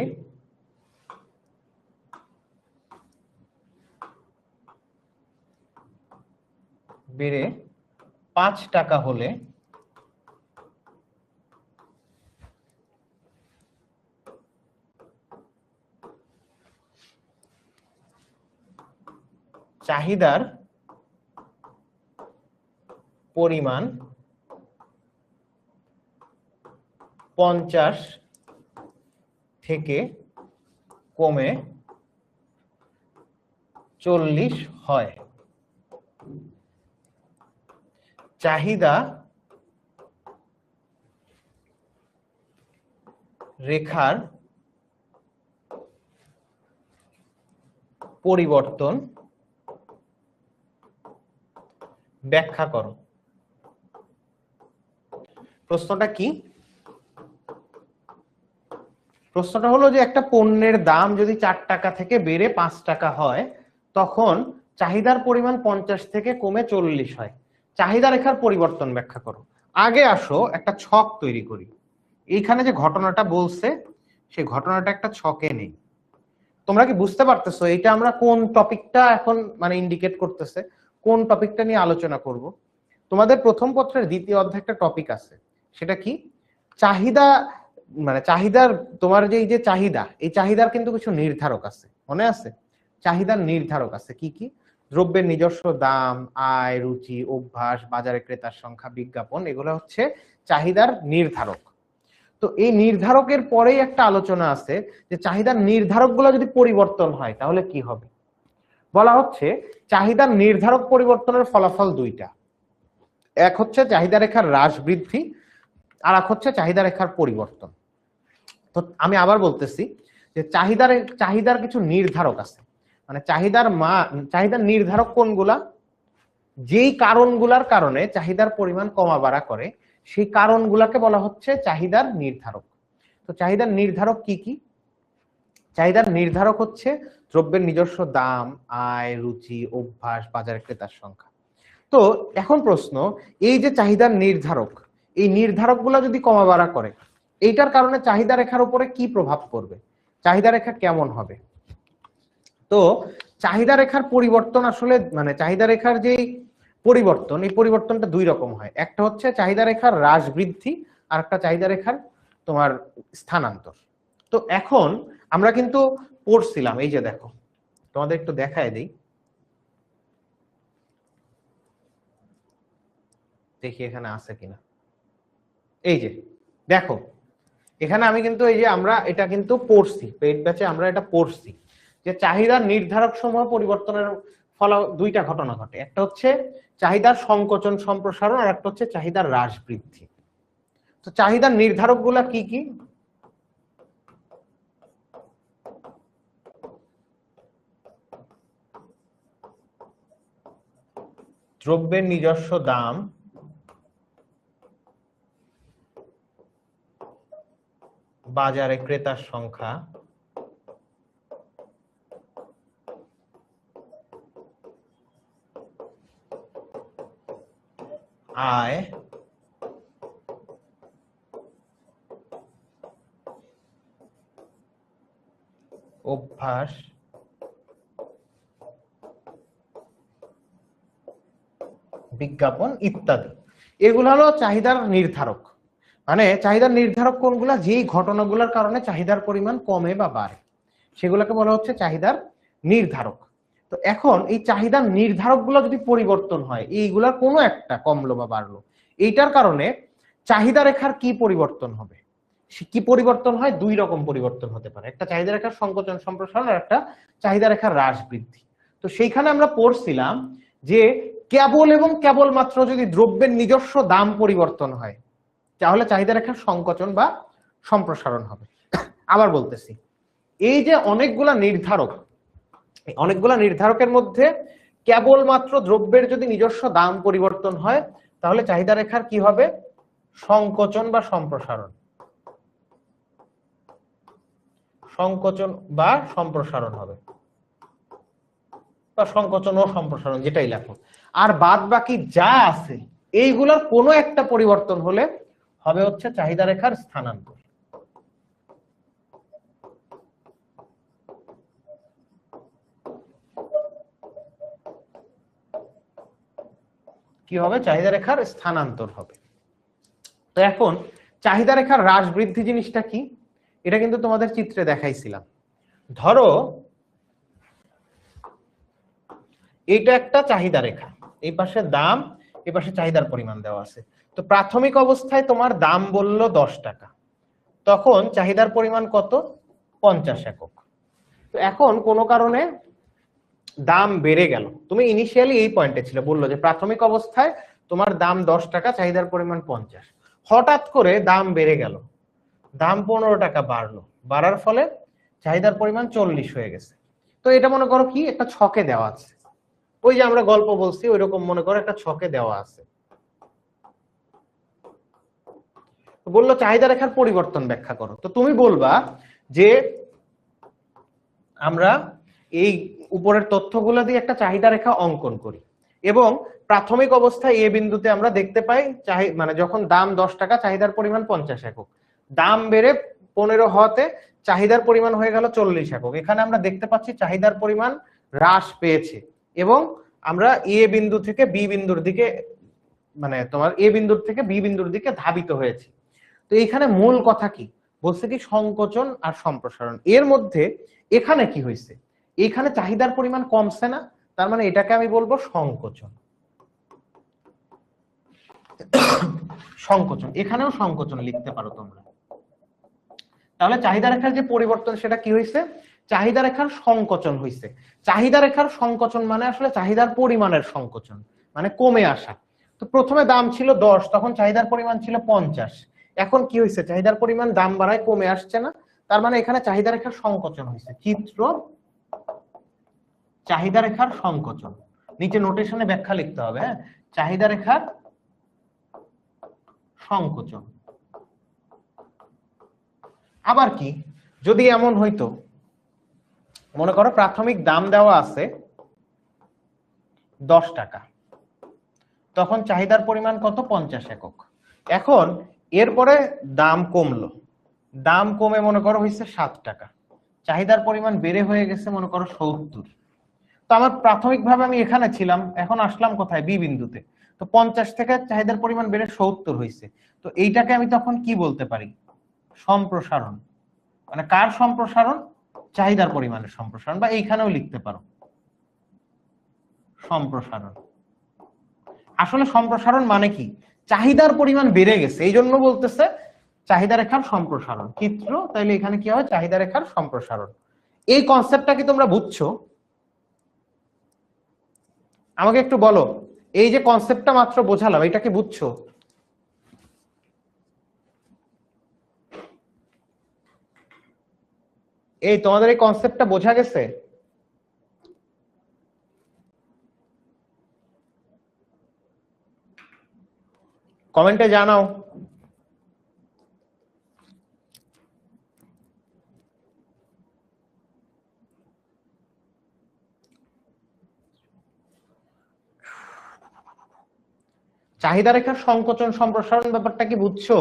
5 টাকা হলে চাহিদার পরিমাণ 50 থেকে কমে 40 হয়, চাহিদা রেখার পরিবর্তন ব্যাখ্যা করো। প্রশ্নটা কি? প্রশ্নটা হলো যে একটা পণ্যের দাম যদি 4 টাকা থেকে বেড়ে 5 টাকা হয়, তখন চাহিদার পরিমাণ 50 থেকে কমে 40 হয়, চাহিদা রেখার পরিবর্তন ব্যাখ্যা করো। আগে আসো একটা ছক তৈরি করি, এইখানে যে ঘটনাটা বলছে সেই ঘটনাটা একটা ছকে নেই। তোমরা কি বুঝতে পারতেছো এটা আমরা কোন টপিকটা এখন মানে ইন্ডিকেট করতেছে, কোন টপিকটা নিয়ে আলোচনা করব? তোমাদের প্রথম পত্রের দ্বিতীয় অধ্যায়ে একটা টপিক আছে, সেটা কি, চাহিদা, মানে চাহিদার, তোমার যে এই যে চাহিদা, এই চাহিদার কিন্তু কিছু নির্ধারক আছে, মনে আছে? চাহিদার নির্ধারক আছে কি কি? দ্রব্যের নিজস্ব দাম, আয়, রুচি, অভ্যাস, বাজারে ক্রেতার সংখ্যা, বিজ্ঞাপন, এগুলো হচ্ছে চাহিদার নির্ধারক। তো এই নির্ধারকের পরেই একটা আলোচনা আছে যে চাহিদার নির্ধারকগুলো যদি পরিবর্তন হয় তাহলে কি হবে। বলা হচ্ছে চাহিদার নির্ধারক পরিবর্তনের ফলাফল দুইটা, এক হচ্ছে চাহিদা রেখার হ্রাস বৃদ্ধি, আর এক হচ্ছে চাহিদা রেখার পরিবর্তন। তো আমি আবার বলতেছি যে চাহিদার কিছু নির্ধারক আছে, মানে চাহিদার নির্ধারক কোনগুলা, যেই কারণগুলার কারণে চাহিদার পরিমাণ কমা বাড়া করে সেই কারণগুলাকে বলা হচ্ছে চাহিদার নির্ধারক। তো চাহিদার নির্ধারক কি কি? চাহিদার নির্ধারক হচ্ছে দ্রব্যের নিজস্ব দাম, আয়, রুচি, অভ্যাস, বাজারে ক্রেতার সংখ্যা। তো এখন প্রশ্ন, এই যে চাহিদার নির্ধারক, এই নির্ধারকগুলো যদি কমা বাড়া করে এইটার কারণে চাহিদা রেখার উপরে কি প্রভাব পড়বে, চাহিদা রেখা কেমন হবে? তো চাহিদা রেখার পরিবর্তন আসলে মানে চাহিদা রেখার যে পরিবর্তন, এই পরিবর্তনটা দুই রকম হয়। একটা হচ্ছে চাহিদা রেখার হ্রাস বৃদ্ধি, আর একটা চাহিদা রেখার তোমার স্থানান্তর। তো এখন আমরা কিন্তু পড়ছিলাম, এই যে দেখো তোমাদের একটু দেখায় দিই, দেখি এখানে আছে কিনা। এই যে দেখো এখানে আমি কিন্তু এই যে আমরা এটা কিন্তু পড়ছি, পেইড ব্যাচে আমরা এটা পড়ছি যে চাহিদার নির্ধারক সমূহ পরিবর্তনের ফলে দুইটা ঘটনা ঘটে, একটা হচ্ছে চাহিদার সংকোচন সম্প্রসারণ, আর একটা হচ্ছে চাহিদার হ্রাস বৃদ্ধি। তো চাহিদার নির্ধারক গুলা কি কি? দ্রব্যের নিজস্ব দাম, বাজারে ক্রেতার সংখ্যা, আয়, অভ্যাস, বিজ্ঞাপন ইত্যাদি, এগুলো হলো চাহিদার নির্ধারক। মানে চাহিদার নির্ধারক কোনগুলা, যেই ঘটনাগুলোর কারণে চাহিদার পরিমাণ কমে বা বাড়ে সেগুলোকে বলা হচ্ছে চাহিদার নির্ধারক। তো এখন এই চাহিদার নির্ধারকগুলো যদি পরিবর্তন হয়, এইগুলার কোনো একটা কমলো বা বাড়লো, এইটার কারণে চাহিদা রেখার কি পরিবর্তন হবে? কি পরিবর্তন হয়? দুই রকম পরিবর্তন হতে পারে, একটা চাহিদা রেখার সংকোচন সম্প্রসারণ, আর একটা চাহিদা রেখার হ্রাস বৃদ্ধি। তো সেইখানে আমরা পড়ছিলাম যে কেবল এবং কেবলমাত্র যদি দ্রব্যের নিজস্ব দাম পরিবর্তন হয় তাহলে চাহিদা রেখার সংকোচন বা সম্প্রসারণ হবে। আবার বলতেছি, এই যে অনেকগুলা নির্ধারকের মধ্যে কেবলমাত্র দ্রব্যের যদি নিজস্ব দাম পরিবর্তন হয় তাহলে চাহিদা রেখার কি হবে? সংকোচন বা সম্প্রসারণ, সংকোচন বা সম্প্রসারণ হবে, বা সংকোচন ও সম্প্রসারণ যেটাই লেখো। আর বাদ বাকি যা আছে এইগুলোর কোনো একটা পরিবর্তন হলে হবে হচ্ছে চাহিদা রেখার স্থানান্তর। কি হবে? চাহিদা রেখার স্থানান্তর হবে। তো এখন চাহিদা রেখার হ্রাস বৃদ্ধি জিনিসটা কি, এটা কিন্তু তোমাদের চিত্রে দেখাইছিলাম। ধরো এটা একটা চাহিদা রেখা, এই পাশে দাম, এই পাশে চাহিদার পরিমাণ দেওয়া আছে। তো প্রাথমিক অবস্থায় তোমার দাম বলল 10 টাকা, তখন চাহিদার পরিমাণ কত? 50 একক। তো এখন কোনো কারণে দাম বেড়ে গেল, তুমি ইনিশিয়ালি এই পয়েন্টে ছিল, বললো যে প্রাথমিক অবস্থায় তোমার দাম 10 টাকা, চাহিদার পরিমাণ 50, হঠাৎ করে দাম বেড়ে গেল, দাম 15 টাকা বাড়লো, বাড়ার ফলে চাহিদার পরিমাণ 40 হয়ে গেছে। তো এটা মনে করো কি একটা ছকে দেওয়া আছে, ওই যে আমরা গল্প বলছি ওই রকম মনে করো একটা ছকে দেওয়া আছে। বললো চাহিদা রেখার পরিবর্তন ব্যাখ্যা করো। তো তুমি বলবা যে আমরা এই উপরের তথ্যগুলো দিয়ে একটা চাহিদা রেখা অঙ্কন করি এবং প্রাথমিক অবস্থায় এ বিন্দুতে আমরা দেখতে পাই মানে যখন দাম 10 টাকা, চাহিদার পরিমাণ 50 একক, দাম বেড়ে 15 হওয়াতে চাহিদার পরিমাণ হয়ে গেল 40 একক। এখানে আমরা দেখতে পাচ্ছি চাহিদার পরিমাণ হ্রাস পেয়েছে এবং আমরা এ বিন্দু থেকে বি বিন্দুর দিকে, মানে তোমার এ বিন্দুর থেকে বি বিন্দুর দিকে ধাবিত হয়েছে। তো এইখানে মূল কথা কি বলছে, কি সংকোচন আর সম্প্রসারণ। এর মধ্যে এখানে কি হয়েছে? এখানে চাহিদার পরিমাণ কমছে না, তার মানে এটাকে আমি বলবো সংকোচন। সংকোচন, এখানেও সংকোচন লিখতে পারো তোমরা। তাহলে চাহিদা রেখার যে পরিবর্তন সেটা কি হয়েছে? চাহিদা রেখার সংকোচন হয়েছে। চাহিদা রেখার সংকোচন মানে আসলে চাহিদার পরিমাণের সংকোচন, মানে কমে আসা। তো প্রথমে দাম ছিল 10, তখন চাহিদার পরিমাণ ছিল 50। এখন কি হয়েছে? চাহিদার পরিমাণ দাম বাড়ায় কমে আসছে না, তার মানে এখানে চাহিদা রেখার সংকোচন হয়েছে। চিত্র চাহিদা রেখার সংকোচন, নিচে নোটেশনে ব্যাখ্যা লিখতে হবে। হ্যাঁ, চাহিদা রেখার সংকোচন। আবার কি যদি এমন হইতো, মনে করো প্রাথমিক দাম দেওয়া আছে 10 টাকা, তখন চাহিদার পরিমাণ কত? 50 একক। এখন এরপরে দাম কমলো, দাম কমে মনে করো হয়েছে 7 টাকা, চাহিদার পরিমাণ বেড়ে হয়ে গেছে মনে করো 70। তো আমার প্রাথমিকভাবে আমি এখানে ছিলাম, এখন আসলাম কোথায়? বি বিন্দুতে। তো 50 থেকে চাহিদার পরিমাণ বেড়ে 70 হয়েছে। তো এইটাকে আমি তখন কি বলতে পারি? সম্প্রসারণ। মানে কার সম্প্রসারণ? চাহিদার পরিমাণের সম্প্রসারণ, বা এইখানেও লিখতে পারো সম্প্রসারণ। আসলে সম্প্রসারণ মানে কি? চাহিদার পরিমাণ বেড়ে গেছে, এই জন্য বলতেছে চাহিদা রেখার সম্প্রসারণ। চিত্র তাইলে এখানে কি হবে? চাহিদা রেখার সম্প্রসারণ। এই কনসেপ্টটা কি তোমরা বুঝছো? আমাকে একটু বলো, এই যে কনসেপ্টটা মাত্র বোঝালাম, এটা কি বুঝছো? এই তোমাদের এই কনসেপ্টটা বোঝা গেছে? কমেন্টে জানাও। চাহিদা রেখার সংকোচন সম্প্রসারণ ব্যাপারটা কি বুঝছো?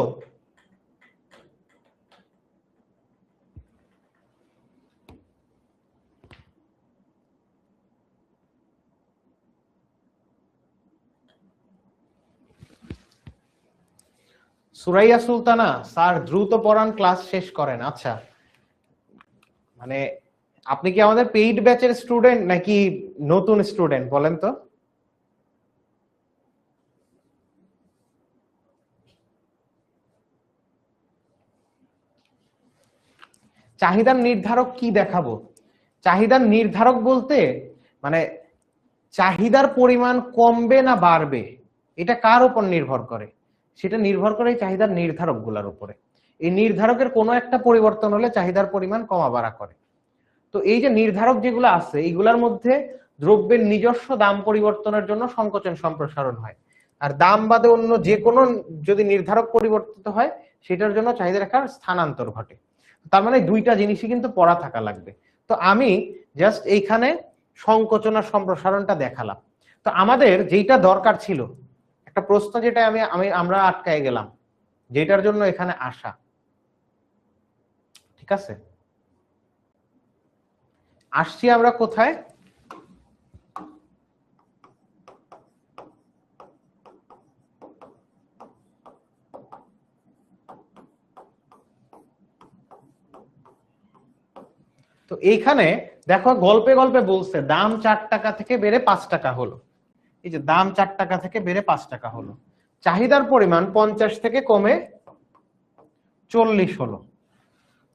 সুরাইয়া সুলতানা, স্যার দ্রুত পড়ান, ক্লাস শেষ করেন। আচ্ছা, মানে আপনি কি আমাদের পেইড ব্যাচের স্টুডেন্ট নাকি নতুন স্টুডেন্ট বলেন তো? চাহিদার নির্ধারক কি দেখাবো? চাহিদার নির্ধারক বলতে মানে চাহিদার পরিমাণ কমবে না বাড়বে, এটা কার উপর নির্ভর করে? সেটা নির্ভর করে এই চাহিদার নির্ধারক গুলার উপরে। এই নির্ধারকের কোনো একটা পরিবর্তন হলে চাহিদার পরিমাণ কমা বাড়া করে। তো এই যে নির্ধারক যেগুলো আছে, এইগুলোর মধ্যে দ্রব্যের নিজস্ব দাম পরিবর্তনের জন্য সংকোচন সম্প্রসারণ হয়, আর দাম বাদে অন্য যে কোনো যদি নির্ধারক পরিবর্তিত হয় সেটার জন্য চাহিদা রেখার স্থানান্তর ঘটে। তার মানে দুইটা জিনিসই কিন্তু পড়া থাকা লাগবে। তো আমি জাস্ট এইখানে সংকোচন আর সম্প্রসারণটা দেখালাম। তো আমাদের যেটা দরকার ছিল, একটা প্রশ্ন যেটা আমরা আটকায় গেলাম, যেটার জন্য এখানে আসা, ঠিক আছে? আসছি আমরা কোথায়? তো এইখানে দেখো গল্পে গল্পে বলছে দাম 4 টাকা থেকে বেড়ে 5 টাকা হলো। এই যে দাম 4 টাকা থেকে বেড়ে 5 টাকা হলো, চাহিদার পরিমাণ 50 থেকে কমে 40 হলো।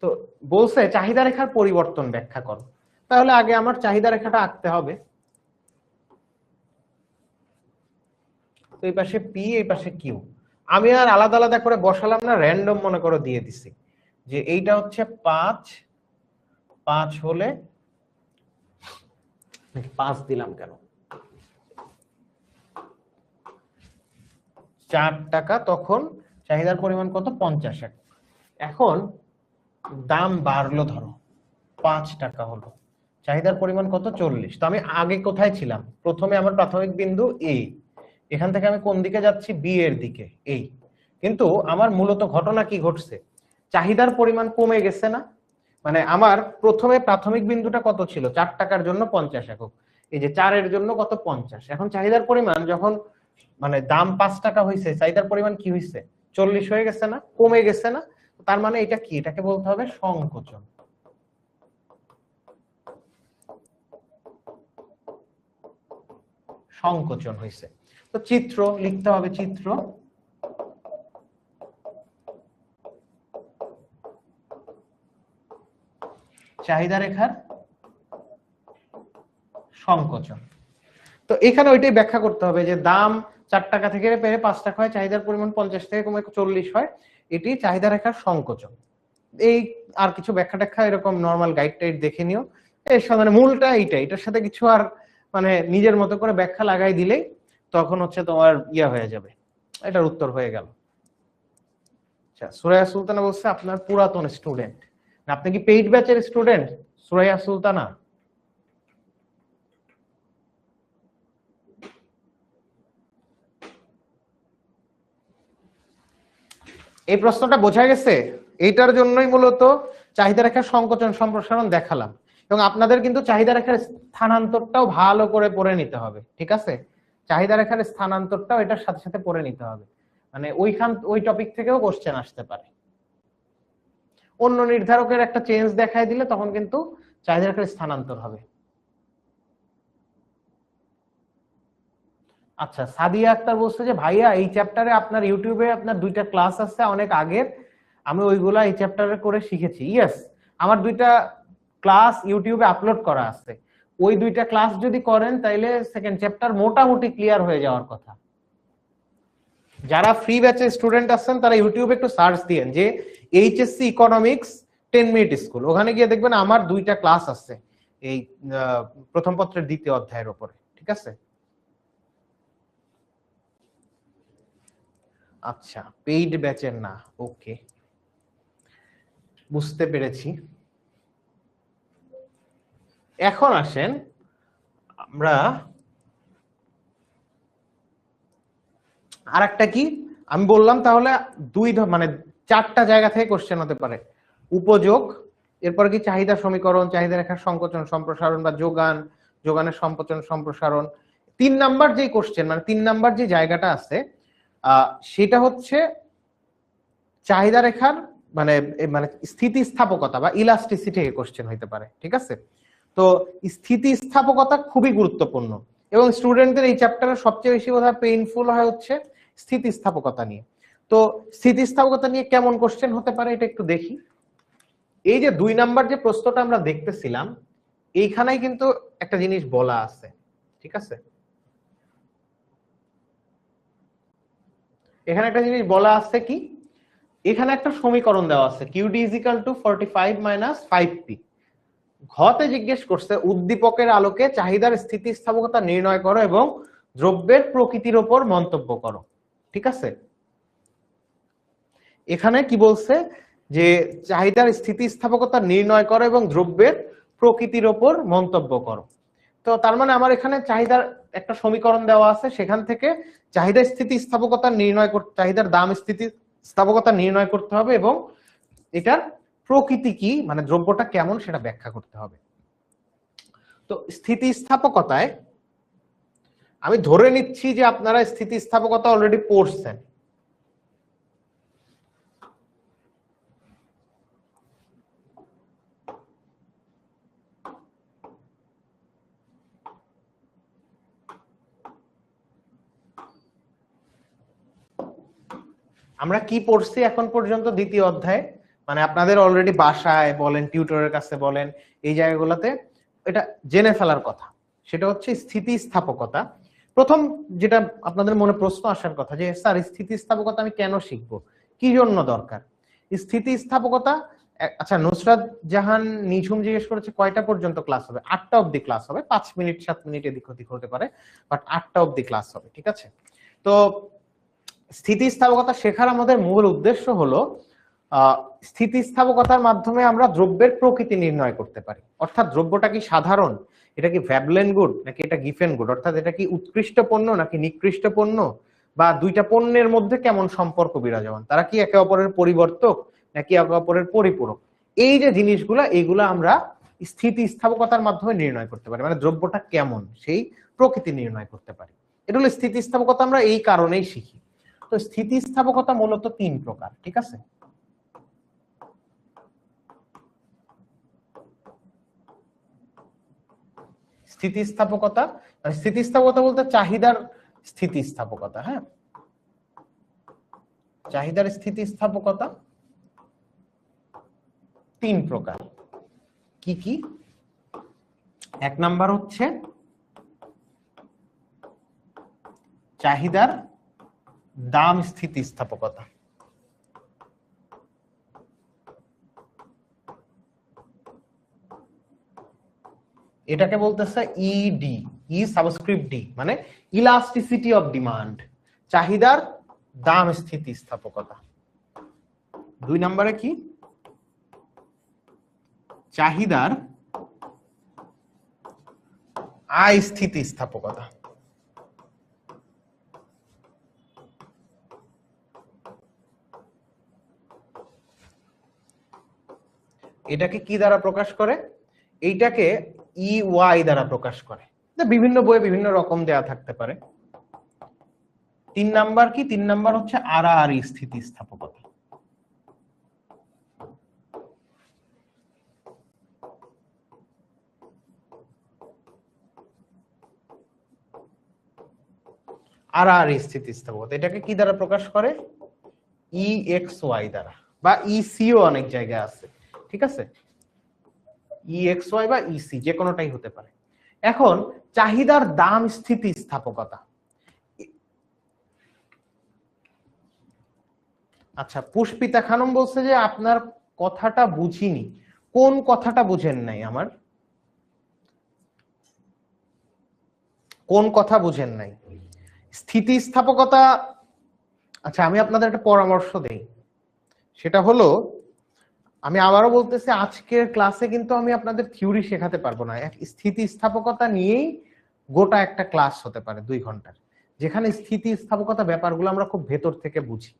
তো বলছে চাহিদা রেখার পরিবর্তন ব্যাখ্যা করো। তাহলে আগে আমার চাহিদা রেখাটা আঁকতে হবে। তো এই পাশে পি, এই পাশে কিউ। আমি আর আলাদা আলাদা করে বসালাম না, র্যান্ডম মনে করো দিয়ে দিছি যে এইটা হচ্ছে 5, 5 হলে 5 দিলাম কেন, 4 টাকা, তখন চাহিদার পরিমাণ কত? 50 টাকা। এখন দাম বাড়লো, ধরো 5 টাকা হলো, চাহিদার পরিমাণ কত? 40। তো আমি আগে কোথায় ছিলাম? প্রথমে আমার প্রাথমিক বিন্দু এ, এখান থেকে আমি কোন দিকে যাচ্ছি? বি এর দিকে। এই কিন্তু আমার মূলত ঘটনা কি ঘটছে? চাহিদার পরিমাণ কমে গেছে না? মানে আমার প্রথমে প্রাথমিক বিন্দুটা কত ছিল? 4 টাকার জন্য 50 একক, এই যে 4 এর জন্য কত? 50। এখন চাহিদার পরিমাণ যখন মানে দাম 5 টাকা হয়েছে, চাহিদার পরিমাণ কি হয়েছে? 40 হয়ে গেছে না? কমে গেছে না? তার মানে এটা কি? এটাকে বলতে হবে সংকোচন। সংকোচন হয়েছে। তো চিত্র লিখতে হবে, চিত্র চাহিদা রেখার সংকোচন। তো এখানে ওইটাই ব্যাখ্যা করতে হবে যে দাম 4 টাকা থেকে বেড়ে 5 টাকা হয়, চাহিদার পরিমাণ 50 থেকে কমে 40 হয়, এটি চাহিদা রেখার সংকোচন। এই আর কিছু ব্যাখ্যা ট্যাখ্যা এরকম নরমাল গাইড টাইড দেখে নিও। এর সাথে মানে মূলটা এইটাই, এটার সাথে কিছু আর মানে নিজের মতো করে ব্যাখ্যা লাগাই দিলেই তখন হচ্ছে তোমার ইয়া হয়ে যাবে, এটার উত্তর হয়ে গেল। আচ্ছা, সুরাইয়া সুলতানা বলছে আপনার পুরাতন স্টুডেন্ট। আপনি কি পেইড ব্যাচের স্টুডেন্ট সুরাইয়া সুলতানা? এই প্রশ্নটা বোঝা গেছে? এইটার জন্যই মূলত চাহিদা রেখার সংকোচন সম্প্রসারণ দেখালাম। এবং আপনাদের কিন্তু চাহিদা রেখার স্থানান্তরটাও ভালো করে পড়ে নিতে হবে, ঠিক আছে? চাহিদা রেখার স্থানান্তরটাও এটার সাথে সাথে পড়ে নিতে হবে, মানে ওই টপিক থেকেও কোশ্চেন আসতে পারে। অন্য নির্ধারকের একটা চেঞ্জ দেখায় দিলে তখন কিন্তু চাহিদা রেখার স্থানান্তর হবে। আচ্ছা, সাদিয়া আক্তার বলছে যে ভাইয়া এই চ্যাপ্টারে আপনার ইউটিউবে আপনার 2টা ক্লাস আছে অনেক আগের, আমি ওইগুলা এই চ্যাপ্টারে করে শিখেছি। ইয়েস, আমার 2টা ক্লাস ইউটিউবে আপলোড করা আছে। ওই 2টা ক্লাস যদি করেন তাইলে সেকেন্ড চ্যাপ্টার মোটামুটি ক্লিয়ার হয়ে যাওয়ার কথা। যারা ফ্রি ব্যাচের স্টুডেন্ট আছেন তারা ইউটিউবে একটু সার্চ দিয়েন যে এইচএসসি ইকোনমিক্স 10 মিনিট স্কুল, ওখানে গিয়ে দেখবেন আমার 2টা ক্লাস আছে এই প্রথম পত্রের 2য় অধ্যায়ের উপরে, ঠিক আছে? আচ্ছা, পেইড ব্যাচের না, ওকে, বুঝতে পেরেছি। এখন আসেন আমরা আরেকটা কি আমি বললাম, তাহলে মানে 4টা জায়গা থেকে কোশ্চেন হতে পারে। উপযোগ, এরপর কি চাহিদা সমীকরণ, চাহিদা রেখার সংকোচন সম্প্রসারণ বা যোগান, যোগানের সংকোচন সম্প্রসারণ। 3 নাম্বার যে কোশ্চেন, মানে 3 নাম্বার যে জায়গাটা আছে সেটা হচ্ছে চাহিদা রেখার মানে মানে স্থিতিস্থাপকতা বা ইলাস্টিসিটি থেকে কোশ্চেন হইতে পারে, ঠিক আছে? তো স্থিতিস্থাপকতা খুবই গুরুত্বপূর্ণ এবং স্টুডেন্টদের এই চ্যাপ্টারে সবচেয়ে বেশি বোধহয় পেইনফুল হয় হচ্ছে স্থিতিস্থাপকতা নিয়ে। তো স্থিতিস্থাপকতা নিয়ে কেমন কোশ্চেন হতে পারে এটা একটু দেখি। এই যে 2 নাম্বার যে প্রশ্নটা আমরা দেখতেছিলাম, এইখানেই কিন্তু একটা জিনিস বলা আছে, ঠিক আছে? এখানে একটা জিনিস বলা আছে কি, এখানে একটা সমীকরণ দেওয়া আছে QD = 45 - 5P। ঘতে জিজ্ঞেস করছে উদ্দীপকের আলোকে চাহিদার স্থিতিস্থাপকতা নির্ণয় করো এবং দ্রব্যের প্রকৃতির উপর মন্তব্য করো, ঠিক আছে? এখানে কি বলছে যে চাহিদার স্থিতিস্থাপকতা নির্ণয় করো এবং দ্রব্যের প্রকৃতির উপর মন্তব্য করো। তো তার মানে আমার এখানে চাহিদার একটা সমীকরণ দেওয়া আছে, সেখান থেকে চাহিদার স্থিতিস্থাপকতা নির্ণয় করতে, চাহিদার দাম স্থিতিস্থাপকতা নির্ণয় করতে হবে এবং এটার প্রকৃতি কি, মানে দ্রব্যটা কেমন সেটা ব্যাখ্যা করতে হবে। তো স্থিতিস্থাপকতায় আমি ধরে নিচ্ছি যে আপনারা স্থিতিস্থাপকতা অলরেডি পড়ছেন। আমরা কি পড়ছি এখন পর্যন্ত 2য় অধ্যায়ে, মানে আপনাদের অলরেডি বাসায় বলেন, টিউটরের কাছে বলেন, এই জায়গাগুলোতে এটা জেনে ফেলার কথা। সেটা হচ্ছে স্থিতিস্থাপকতা। প্রথম যেটা আপনাদের মনে প্রশ্ন আসার কথা যে স্যার স্থিতিস্থাপকতা আমি কেন শিখবো, কি জন্য দরকার স্থিতিস্থাপকতা? আচ্ছা, নুসরাত জাহান নিঝুম জিজ্ঞেস করেছে কয়টা পর্যন্ত ক্লাস হবে? 8টা অবধি ক্লাস হবে, 5 মিনিট 7 মিনিট এদিক ওদিক হতে পারে, বাট 8টা অবধি ক্লাস হবে, ঠিক আছে? তো স্থিতিস্থাপকতা শেখার আমাদের মূল উদ্দেশ্য হলো স্থিতিস্থাপকতার মাধ্যমে আমরা দ্রব্যের প্রকৃতি নির্ণয় করতে পারি। অর্থাৎ দ্রব্যটা কি সাধারণ, এটা কি ভ্যাবলেন গুড নাকি এটা গিফেন গুড, অর্থাৎ এটা কি উৎকৃষ্ট পণ্য নাকি নিকৃষ্ট পণ্য, বা 2টা পণ্যের মধ্যে কেমন সম্পর্ক বিরাজমান, তারা কি একে অপরের পরিবর্তক নাকি একে অপরের পরিপূরক। এই যে জিনিসগুলা, এইগুলা আমরা স্থিতিস্থাপকতার মাধ্যমে নির্ণয় করতে পারি, মানে দ্রব্যটা কেমন সেই প্রকৃতি নির্ণয় করতে পারি। এটা হলো স্থিতিস্থাপকতা, আমরা এই কারণেই শিখি। তো স্থিতিস্থাপকতা মূলত 3 প্রকার, ঠিক আছে? স্থিতিস্থাপকতা স্থিতিস্থাপকতা বলতে চাহিদার স্থিতিস্থাপকতা। হ্যাঁ, চাহিদার স্থিতিস্থাপকতা 3 প্রকার। কি কি? এক নাম্বার হচ্ছে চাহিদার দাম স্থিতিস্থাপকতা। এটাকে বলতেছে ইডি, ই সাবস্ক্রিপ্ট ডি, মানে ইলাস্টিসিটি অফ ডিমান্ড, চাহিদার দাম স্থিতিস্থাপকতা। 2 নম্বরে কি? চাহিদার আয় স্থিতিস্থাপকতা। এটাকে কি দ্বারা প্রকাশ করে? এইটাকে ই ওয়াই দ্বারা প্রকাশ করে। বিভিন্ন বইয়ে বিভিন্ন রকম দেয়া থাকতে পারে। 3 নাম্বার কি? 3 নাম্বার হচ্ছে আড়াআড়ি স্থিতিস্থাপকতা। আড়াআড়ি স্থিতিস্থাপকতা এটাকে কি দ্বারা প্রকাশ করে? ই এক্স ওয়াই দ্বারা, বা ইসিও অনেক জায়গায় আছে, ঠিক আছে? ই এক্স ওয়াই বা ইসি যে কোনোটাই হতে পারে। এখন চাহিদার দাম স্থিতিস্থাপকতা। আচ্ছা, পুষ্পিতা খানম বলছে যে আপনার কথাটা বুঝিনি। কোন কথাটা বুঝেন নাই? আমার কোন কথা বুঝেন নাই? স্থিতিস্থাপকতা। আচ্ছা, আমি আপনাদের একটা পরামর্শ দেই, সেটা হলো, আমি আবারও বলতেছি, আজকের ক্লাসে কিন্তু আমি আপনাদের থিওরি শেখাতে পারবো না। স্থিতিস্থাপকতা নিয়েই গোটা একটা ক্লাস হতে পারে 2 ঘন্টার, যেখানে স্থিতিস্থাপকতা ব্যাপারগুলো আমরা খুব ভেতর থেকে বুঝি।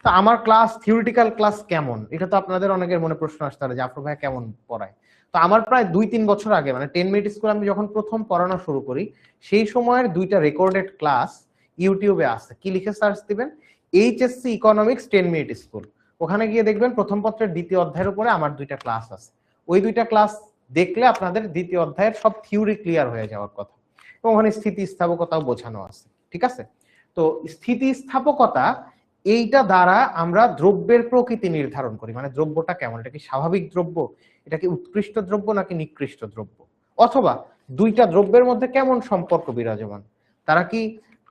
তো আমার ক্লাস, থিওরিটিক্যাল ক্লাস কেমন, এটা তো আপনাদের অনেকের মনে প্রশ্ন আসতে পারে যে আফরোজ ভাই কেমন পড়ায়। তো আমার প্রায় 2-3 বছর আগে, মানে 10 মিনিট স্কুল আমি যখন প্রথম পড়ানো শুরু করি, সেই সময়ের 2টা রেকর্ডেড ক্লাস ইউটিউবে আছে। কি লিখে সার্চ দিবেন? HSC economics 10 minute school. ওখানে গিয়ে দেখবেন প্রথম পত্রের 2য় অধ্যায়ের উপরে আমার 2টা ক্লাস আছে। ওই 2টা ক্লাস দেখলে আপনাদের 2য় অধ্যায়ের সব থিওরি ক্লিয়ার হয়ে যাওয়ার কথা, এবং ওখানে স্থিতিস্থাপকতাও বোঝানো আছে, ঠিক আছে? তো স্থিতিস্থাপকতা, এইটা দ্বারা আমরা দ্রব্যের প্রকৃতি নির্ধারণ করি, মানে দ্রব্যটা কেমন, এটা কি স্বাভাবিক দ্রব্য, এটা কি উৎকৃষ্ট দ্রব্য নাকি নিকৃষ্ট দ্রব্য, অথবা 2টা দ্রব্যের মধ্যে কেমন সম্পর্ক বিরাজমান, তারা কি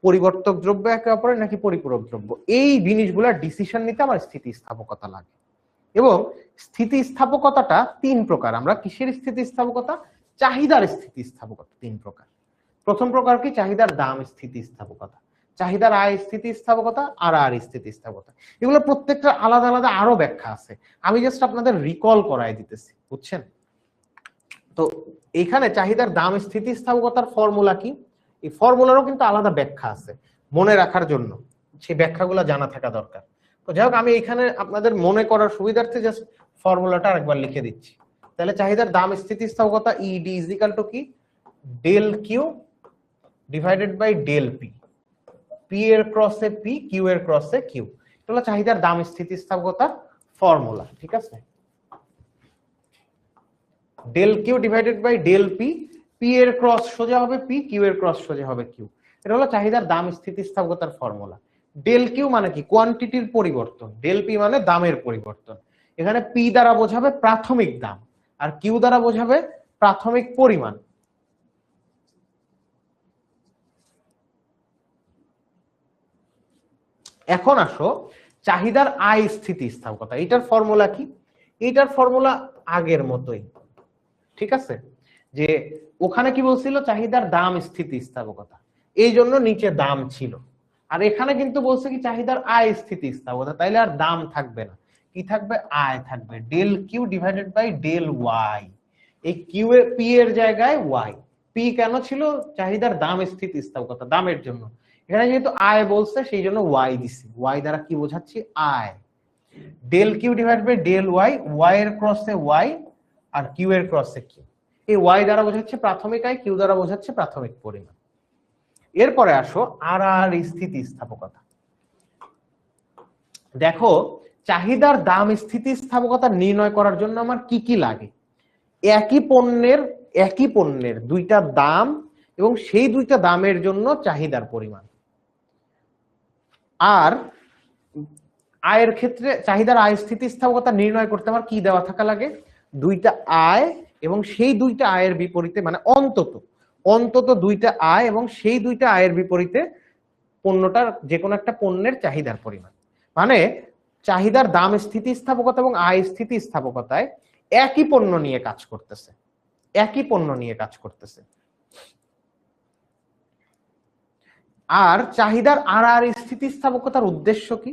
পরিবর্তক দ্রব্য একে অপরের নাকি পরিপূরক দ্রব্য, এই জিনিসগুলোর ডিসিশন নিতে আমার স্থিতিস্থাপকতা লাগে। এবং স্থিতিস্থাপকতাটা 3 প্রকার। আমরা কিসের স্থিতিস্থাপকতা? চাহিদার স্থিতিস্থাপকতা 3 প্রকার। প্রথম প্রকার কি? চাহিদার দাম স্থিতিস্থাপকতা, চাহিদার আয় স্থিতিস্থাপকতা, আড়াআড়ি স্থিতিস্থাপকতা। এগুলো প্রত্যেকটা আলাদা আলাদা আরো ব্যাখ্যা আছে, আমি জাস্ট আপনাদের রিকল করাই দিতেছি, বুঝছেন? তো এখানে চাহিদার দাম স্থিতিস্থাপকতার ফর্মুলা কি? এই ফর্মুলারও কিন্তু আলাদা ব্যাখ্যা আছে, মনে রাখার জন্য সেই ব্যাখ্যাগুলো জানা থাকা দরকার। তো যাই হোক, আমি এখানে আপনাদের মনে করার সুবিধার্থে জাস্ট ফর্মুলাটা আরেকবার লিখে দিচ্ছি। তাহলে চাহিদার দাম স্থিতিস্থাপকতা ইডি ইজ ইকুয়াল টু কি? Del Q divided by del P, P এর ক্রসে পি, কিউ এর ক্রসে কিউ। এটা হলো চাহিদার দাম স্থিতিস্থাপকতার ফর্মুলা, ঠিক আছে? Del Q divided by del P, P এর ক্রস সোজা হবে পি, কিউ এর ক্রস সোজা হবে কিউ। এটা হলো চাহিদার দাম স্থিতিস্থাপকতার ফর্মুলা। ডেল কিউ মানে কি? কোয়ান্টিটির পরিবর্তন, ডেল পি মানে দামের পরিবর্তন। এখানে পি দ্বারা বোঝাবে প্রাথমিক দাম, আর কিউ দ্বারা বোঝাবে প্রাথমিক পরিমাণ। এখন আসো চাহিদার আয় স্থিতিস্থাপকতা, এটার ফর্মুলা কি? এটার ফর্মুলা আগের মতোই, ঠিক আছে? যে ওখানে কি বলছিল? চাহিদার দাম স্থিতিস্থাপকতা, এই জন্য নিচে দাম ছিল। আর এখানে কিন্তু বলছে কি? চাহিদার আয় স্থিতিস্থাপকতা, তাইলে আর দাম থাকবে না, কি থাকবে? আয় থাকবে। Del Q divided by del Y, এই কিউ এর পি এর জায়গায় ওয়াই। পি কেন ছিল? চাহিদার দাম স্থিতিস্থাপকতা, দামের জন্য। এখানে যেহেতু আয় বলছে সেই জন্য ওয়াই দিছি। ওয়াই দ্বারা কি বোঝাচ্ছি? আয়। Del Q divide by del Y, Y এর ক্রসে ওয়াই আর কিউ এর ক্রসে কিউ। এই ওয়াই দ্বারা বোঝাচ্ছে প্রাথমিক আয়, কিউ দ্বারা বোঝাচ্ছে প্রাথমিক পরিমাণ। এরপরে আসো আড়াআড়ি স্থিতিস্থাপকতা। দেখো, চাহিদার দাম স্থিতিস্থাপকতা নির্ণয় করার জন্য আমার কি কি লাগে? একই পণ্যের 2টা দাম এবং সেই দুইটা দামের জন্য চাহিদার পরিমাণ। আর আয়ের ক্ষেত্রে চাহিদার আয় স্থিতিস্থাপকতা নির্ণয় করতে আমার কি দেওয়া থাকা লাগে? দুইটা আয় এবং সেই দুইটা আয়ের বিপরীতে, মানে অন্তত দুইটা আয় এবং সেই দুইটা আয়ের বিপরীতে পণ্যটার যে কোনো একটা পণ্যের চাহিদার পরিমাণ। মানে চাহিদার দাম স্থিতিস্থাপকতা এবং আয় স্থিতিস্থাপকতায় একই পণ্য নিয়ে কাজ করতেছে। আর চাহিদার আর স্থিতিস্থাপকতার উদ্দেশ্য কি?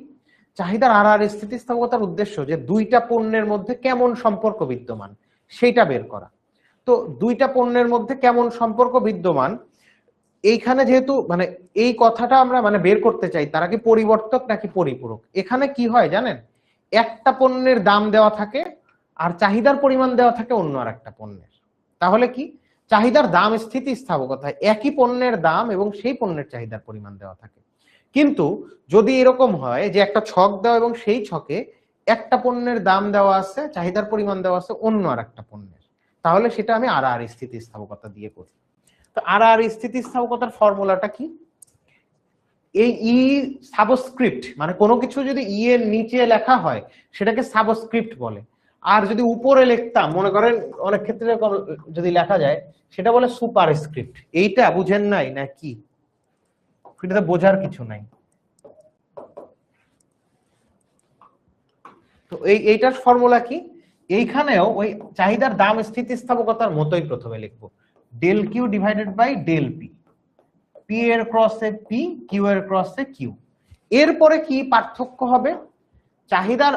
চাহিদার আর স্থিতিস্থাপকতার উদ্দেশ্য যে দুইটা পণ্যের মধ্যে কেমন সম্পর্ক বিদ্যমান সেইটা বের করা। তো দুইটা পণ্যের মধ্যে কেমন সম্পর্ক বিদ্যমান, এইখানে যেহেতু মানে এই কথাটা আমরা মানে বের করতে চাই, তারা কি পরিবর্তক নাকি পরিপূরক। এখানে কি হয় জানেন, একটা পণ্যের দাম দেওয়া থাকে আর চাহিদার পরিমাণ দেওয়া থাকে অন্য আর একটা পণ্যের। তাহলে কি চাহিদার দাম স্থিতিস্থাপকতায় একই পণ্যের দাম এবং সেই পণ্যের চাহিদার পরিমাণ দেওয়া থাকে। কিন্তু যদি এরকম হয় যে একটা ছক দেওয়া এবং সেই ছকে একটা পণ্যের দাম দেওয়া আছে, চাহিদার পরিমাণ দেওয়া আছে অন্য আর একটা পণ্যের, তাহলে সেটা আমি আর স্থিতিস্থাপকতা দিয়ে করি। তো আর স্থিতিস্থাপকতার ফর্মুলাটা কি? এই ই সাবস্ক্রিপ্ট, মানে কোনো কিছু যদি ই এর নিচে লেখা হয় সেটাকে সাবস্ক্রিপ্ট বলে। আর যদি উপরে লিখতাম, মনে করেন অনেক ক্ষেত্রে যদি লেখা যায় সেটা বলে সুপারস্ক্রিপ্ট। এইটা বুঝেন নাই না কি? এটাতে বোঝার কিছু নাই। তো এইটার ফর্মুলা কি? এইখানেও ওই চাহিদার দাম স্থিতিস্থাপকতার মতোই প্রথমে লিখবো del Q divided by del P, P এর ক্রসে পি, কিউ এর ক্রসে কিউ। এরপরে কি পার্থক্য হবে? চাহিদার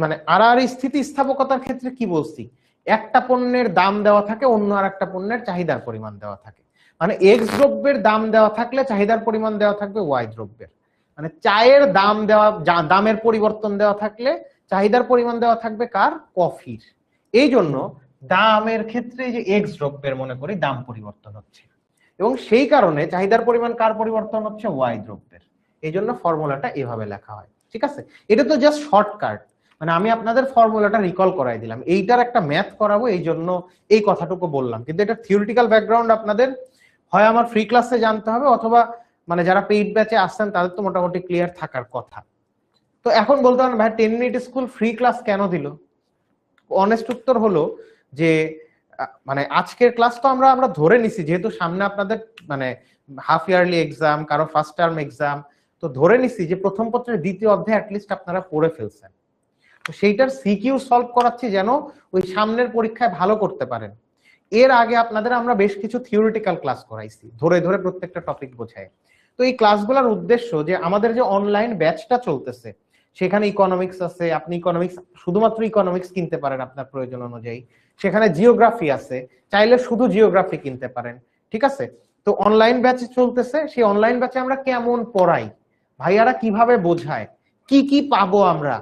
মানে আর স্থিতিস্থাপকতার ক্ষেত্রে কি বলছি, একটা পণ্যের দাম দেওয়া থাকে অন্য আর একটা পণ্যের চাহিদার পরিমাণ দেওয়া থাকে। মানে এক্স দ্রব্যের দাম দেওয়া থাকলে চাহিদার পরিমাণ দেওয়া থাকবে ওয়াই দ্রব্যের। মানে চায়ের দাম দেওয়া, দামের পরিবর্তন দেওয়া থাকলে চাহিদার পরিমাণ দেওয়া থাকবে কার? কফির। এই জন্য দামের ক্ষেত্রে যে এক্স দ্রব্যের মনে করি দাম পরিবর্তন হচ্ছে, এবং সেই কারণে চাহিদার পরিমাণ কার পরিবর্তন হচ্ছে? ওয়াই দ্রব্যের। এই জন্য ফর্মুলাটা এভাবে লেখা হয়। ঠিক আছে, এটা তো জাস্ট শর্টকাট, মানে আমি আপনাদের ফর্মুলাটা রিকল করাই দিলাম। এইটার একটা ম্যাথ করাবো এই জন্য এই কথাটুকু বললাম, কিন্তু এটা থিওরিটিক্যাল ব্যাকগ্রাউন্ড আপনাদের হয় আমার ফ্রি ক্লাসে জানতে হবে, অথবা মানে যারা পেইড ব্যাচে আসছেন তাদের তো মোটামুটি ক্লিয়ার থাকার কথা। তো এখন বলতে পারেন ভাই 10 মিনিট স্কুল ফ্রি ক্লাস কেন দিল? অনেস্ট উত্তর হলো যে মানে আজকের ক্লাস তো আমরা ধরে নিছি, যেহেতু সামনে আপনাদের মানে হাফ ইয়ারলি এক্সাম, কারো ফার্স্ট টার্ম এক্সাম, তো ধরে নিছি যে প্রথম পত্রের দ্বিতীয় অধ্যায় অ্যাটলিস্ট আপনারা পড়ে ফেলছেন। তো সেইটার সিকিউ সলভ করাচ্ছি যেন ওই সামনের পরীক্ষায় ভালো করতে পারেন। এর আগে আপনাদের আমরা বেশ কিছু থিওরিটিক্যাল ক্লাস করাইছি, ধরে ধরে প্রত্যেকটা টপিক বোঝায়। তো এই ক্লাসগুলোর উদ্দেশ্য যে আমাদের যে অনলাইন ব্যাচটা চলতেছে সেখানে ইকোনমিক্স আছে, আপনি ইকোনমিক্স শুধুমাত্র ইকোনমিক্স কিনতে পারেন আপনার প্রয়োজন অনুযায়ী, সেখানে জিওগ্রাফি আছে, চাইলে শুধু জিওগ্রাফি কিনতে পারেন। ঠিক আছে, তো অনলাইন ব্যাচ চলতেছে, সেই অনলাইন ব্যাচে আমরা কেমন পড়াই, ভাইয়ারা কিভাবে বোঝায়, কি কি পাবো আমরা,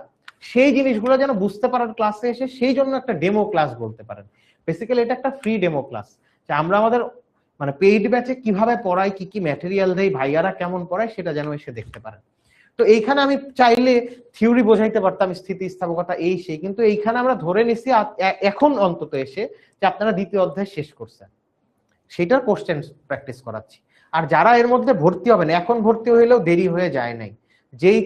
সেই জিনিসগুলো যেন বুঝতে পারেন ক্লাসে এসে, সেই জন্য একটা ডেমো ক্লাস বলতে পারেন। বেসিক্যালি এটা একটা ফ্রি ডেমো ক্লাস, যে আমরা আমাদের মানে পেইড ব্যাচে কিভাবে পড়াই, কি কি ম্যাটেরিয়াল দেই, ভাইয়ারা কেমন পড়ায়, সেটা যেন এসে দেখতে পারেন। তো এইখানে আমি চাইলে থিওরি বোঝাইতে পারতাম, স্থিতিস্থাপকতা এই সেই, কিন্তু এইখানে আমরা ধরে নিছি এখন অন্তত এসে যে আপনারা দ্বিতীয় অধ্যায় শেষ করছেন, সেটার কোশ্চেন প্র্যাকটিস করাচ্ছি। আর যারা এর মধ্যে ভর্তি হবেন, এখন ভর্তি হইলেও দেরি হয়ে যায় নাই, যেই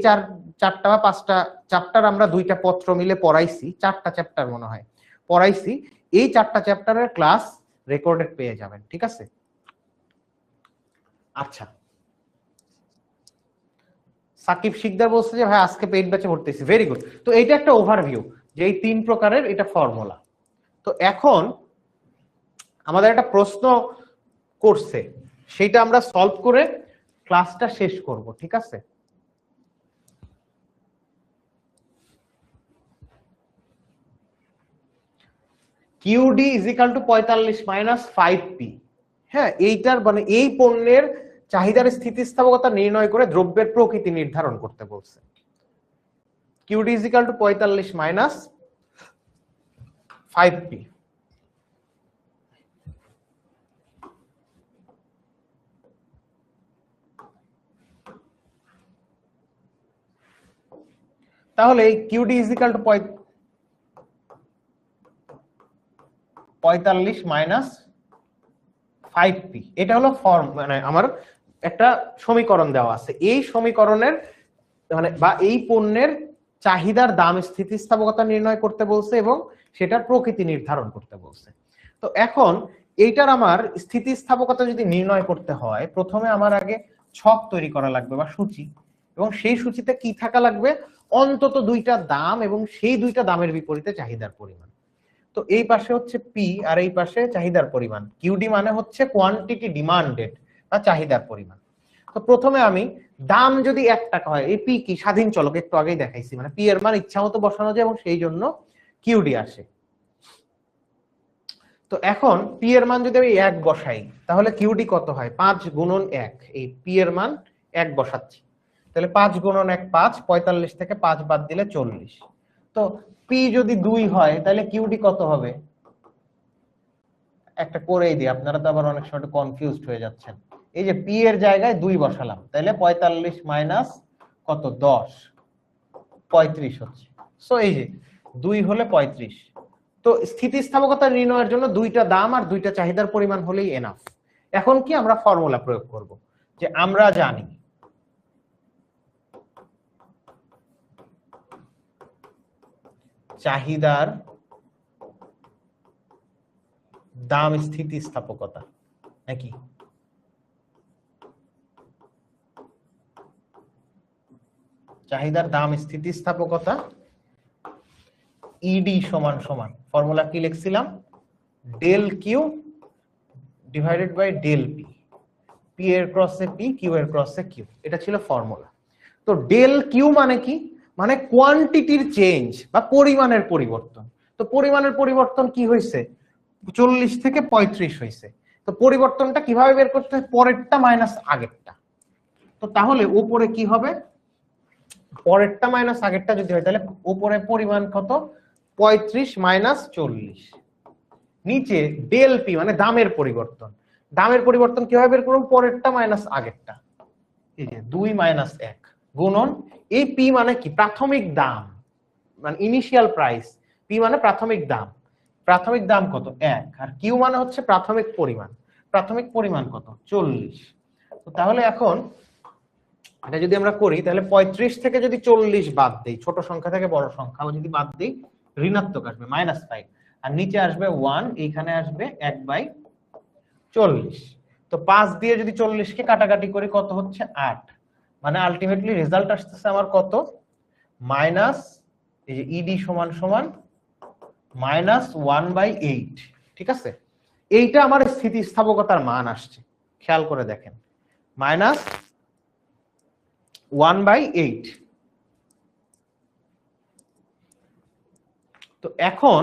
চারটা বা পাঁচটা চ্যাপ্টার আমরা দুইটা পত্র মিলে পড়াইছি, চারটা চ্যাপ্টার মনে হয় পড়াইছি, এই চারটা চ্যাপ্টারের ক্লাস রেকর্ডেড পেয়ে যাবেন। ঠিক আছে, আচ্ছা। সাকিব শিকদার বলছে যে ভাই আজকে পেইড ব্যাচে ভর্তিছি, ভেরি গুড। তো এইটা একটা ওভারভিউ যে এই তিন প্রকারের এটা ফর্মুলা। তো এখন আমাদের একটা প্রশ্ন করছে, সেটা আমরা সলভ করে ক্লাসটা শেষ করব। ঠিক আছে, QD is equal to 45 minus 5p। হ্যাঁ, এইটার মানে এই পণ্যের চাহিদার স্থিতিস্থাপকতা নির্ণয় করে দ্রব্যের প্রকৃতি নির্ধারণ করতে বলছে। QD is equal to 45 minus 5p। তাহলে QD is equal to 45 minus 5p। এটা হলো ফর্ম, মানে আমার একটা সমীকরণ দেওয়া আছে, এই সমীকরণের মানে বা এই পণ্যের চাহিদার দাম স্থিতিস্থাপকতা নির্ণয় করতে বলছে এবং সেটার প্রকৃতি নির্ধারণ করতে বলছে। তো এখন এইটার আমার স্থিতিস্থাপকতা যদি নির্ণয় করতে হয়, প্রথমে আমার আগে ছক তৈরি করা লাগবে বা সূচি, এবং সেই সূচিতে কি থাকা লাগবে, অন্তত দুইটা দাম এবং সেই দুইটা দামের বিপরীতে চাহিদার পরিমাণ। তো এই পাশে হচ্ছে পি আর এই পাশে চাহিদার পরিমাণ। কিউডি মানে হচ্ছে কোয়ান্টিটি ডিমান্ডেড বা চাহিদার পরিমাণ। তো প্রথমে আমি দাম যদি 1 টাকা হয়, এই পি কি স্বাধীন চলক, একটু আগেই দেখাইছি, মানে পি এর মান ইচ্ছা মতো বসানো যায় এবং সেই জন্য কিউডি আসে। তো এখন পি এর মান যদি আমি 1 বসাই তাহলে কিউডি কত হয়, 5 গুণন 1। এই পি এর মান 1 বসাচ্ছি, তাহলে 5 গুণন 1 5, 45 থেকে 5 বাদ দিলে 40। তো পি যদি 2 হয় তাহলে কিউডি কত হবে, একটা করেই দিই, আপনারা তো আবার অনেক সময় কনফিউজড হয়ে যাচ্ছেন। এই যে পি এর জায়গায় 2 বসালাম, তাহলে 45 মাইনাস কত 10, 35 হচ্ছে। সো এই যে 2 হলে 35। তো স্থিতিস্থাপকতা নির্ণয়ের জন্য দুইটা দাম আর দুইটা চাহিদার পরিমাণ হলেই এনাফ। এখন কি আমরা ফর্মুলা প্রয়োগ করব, যে আমরা জানি চাহিদার দাম স্থিতিস্থাপকতা নাকি, চাহিদার দাম স্থিতিস্থাপকতা ইডি সমান সমান, ফর্মুলা কি লিখছিলাম, del Q divided by del P, P এর ক্রসে পি, কিউ এর ক্রসে কিউ, এটা ছিল ফর্মুলা। তো ডেল কিউ মানে কি, মানে কোয়ান্টিটির চেঞ্জ বা পরিমাণের পরিবর্তন। তো পরিমাণের পরিবর্তন কি হয়েছে, 40 থেকে 35 হয়েছে। তো পরিবর্তনটা কিভাবে বের করতে হয়, পরেরটা মাইনাস আগেরটা। তো তাহলে উপরে কি হবে, পরেরটা মাইনাস আগেরটা যদি হয় তাহলে উপরে পরিমাণ কত, 35 মাইনাস 40, নিচে ডেল পি মানে দামের পরিবর্তন। দামের পরিবর্তন কিভাবে বের করব, পরেরটা মাইনাস আগেরটা, এই যে 2 মাইনাস 1 গুণন এই পি মানে কি, প্রাথমিক দাম মানে ইনিশিয়াল প্রাইস, পি মানে প্রাথমিক দাম, প্রাথমিক দাম কত 1, আর কিউ মানে হচ্ছে প্রাথমিক পরিমাণ, প্রাথমিক পরিমাণ কত 40। তো তাহলে এখন এটা যদি আমরা করি তাহলে 35 থেকে যদি 40 বাদ দেই, ছোট সংখ্যা থেকে বড় সংখ্যা যদি বাদ দেই, ঋণাত্মক আসবে -5, আর নিচে আসবে 1, এইখানে আসবে 1/40। তো 5 দিয়ে যদি 40 কে কাটাকাটি করি কত হচ্ছে 8, মানে আলটিমেটলি রেজাল্ট আসতেছে আমার কত, মাইনাস, এই যে ইডি সমান সমান -1/8। ঠিক আছে, এইটা আমার স্থিতিস্থাপকতার মান আসছে, খেয়াল করে দেখেন, -1/8। তো এখন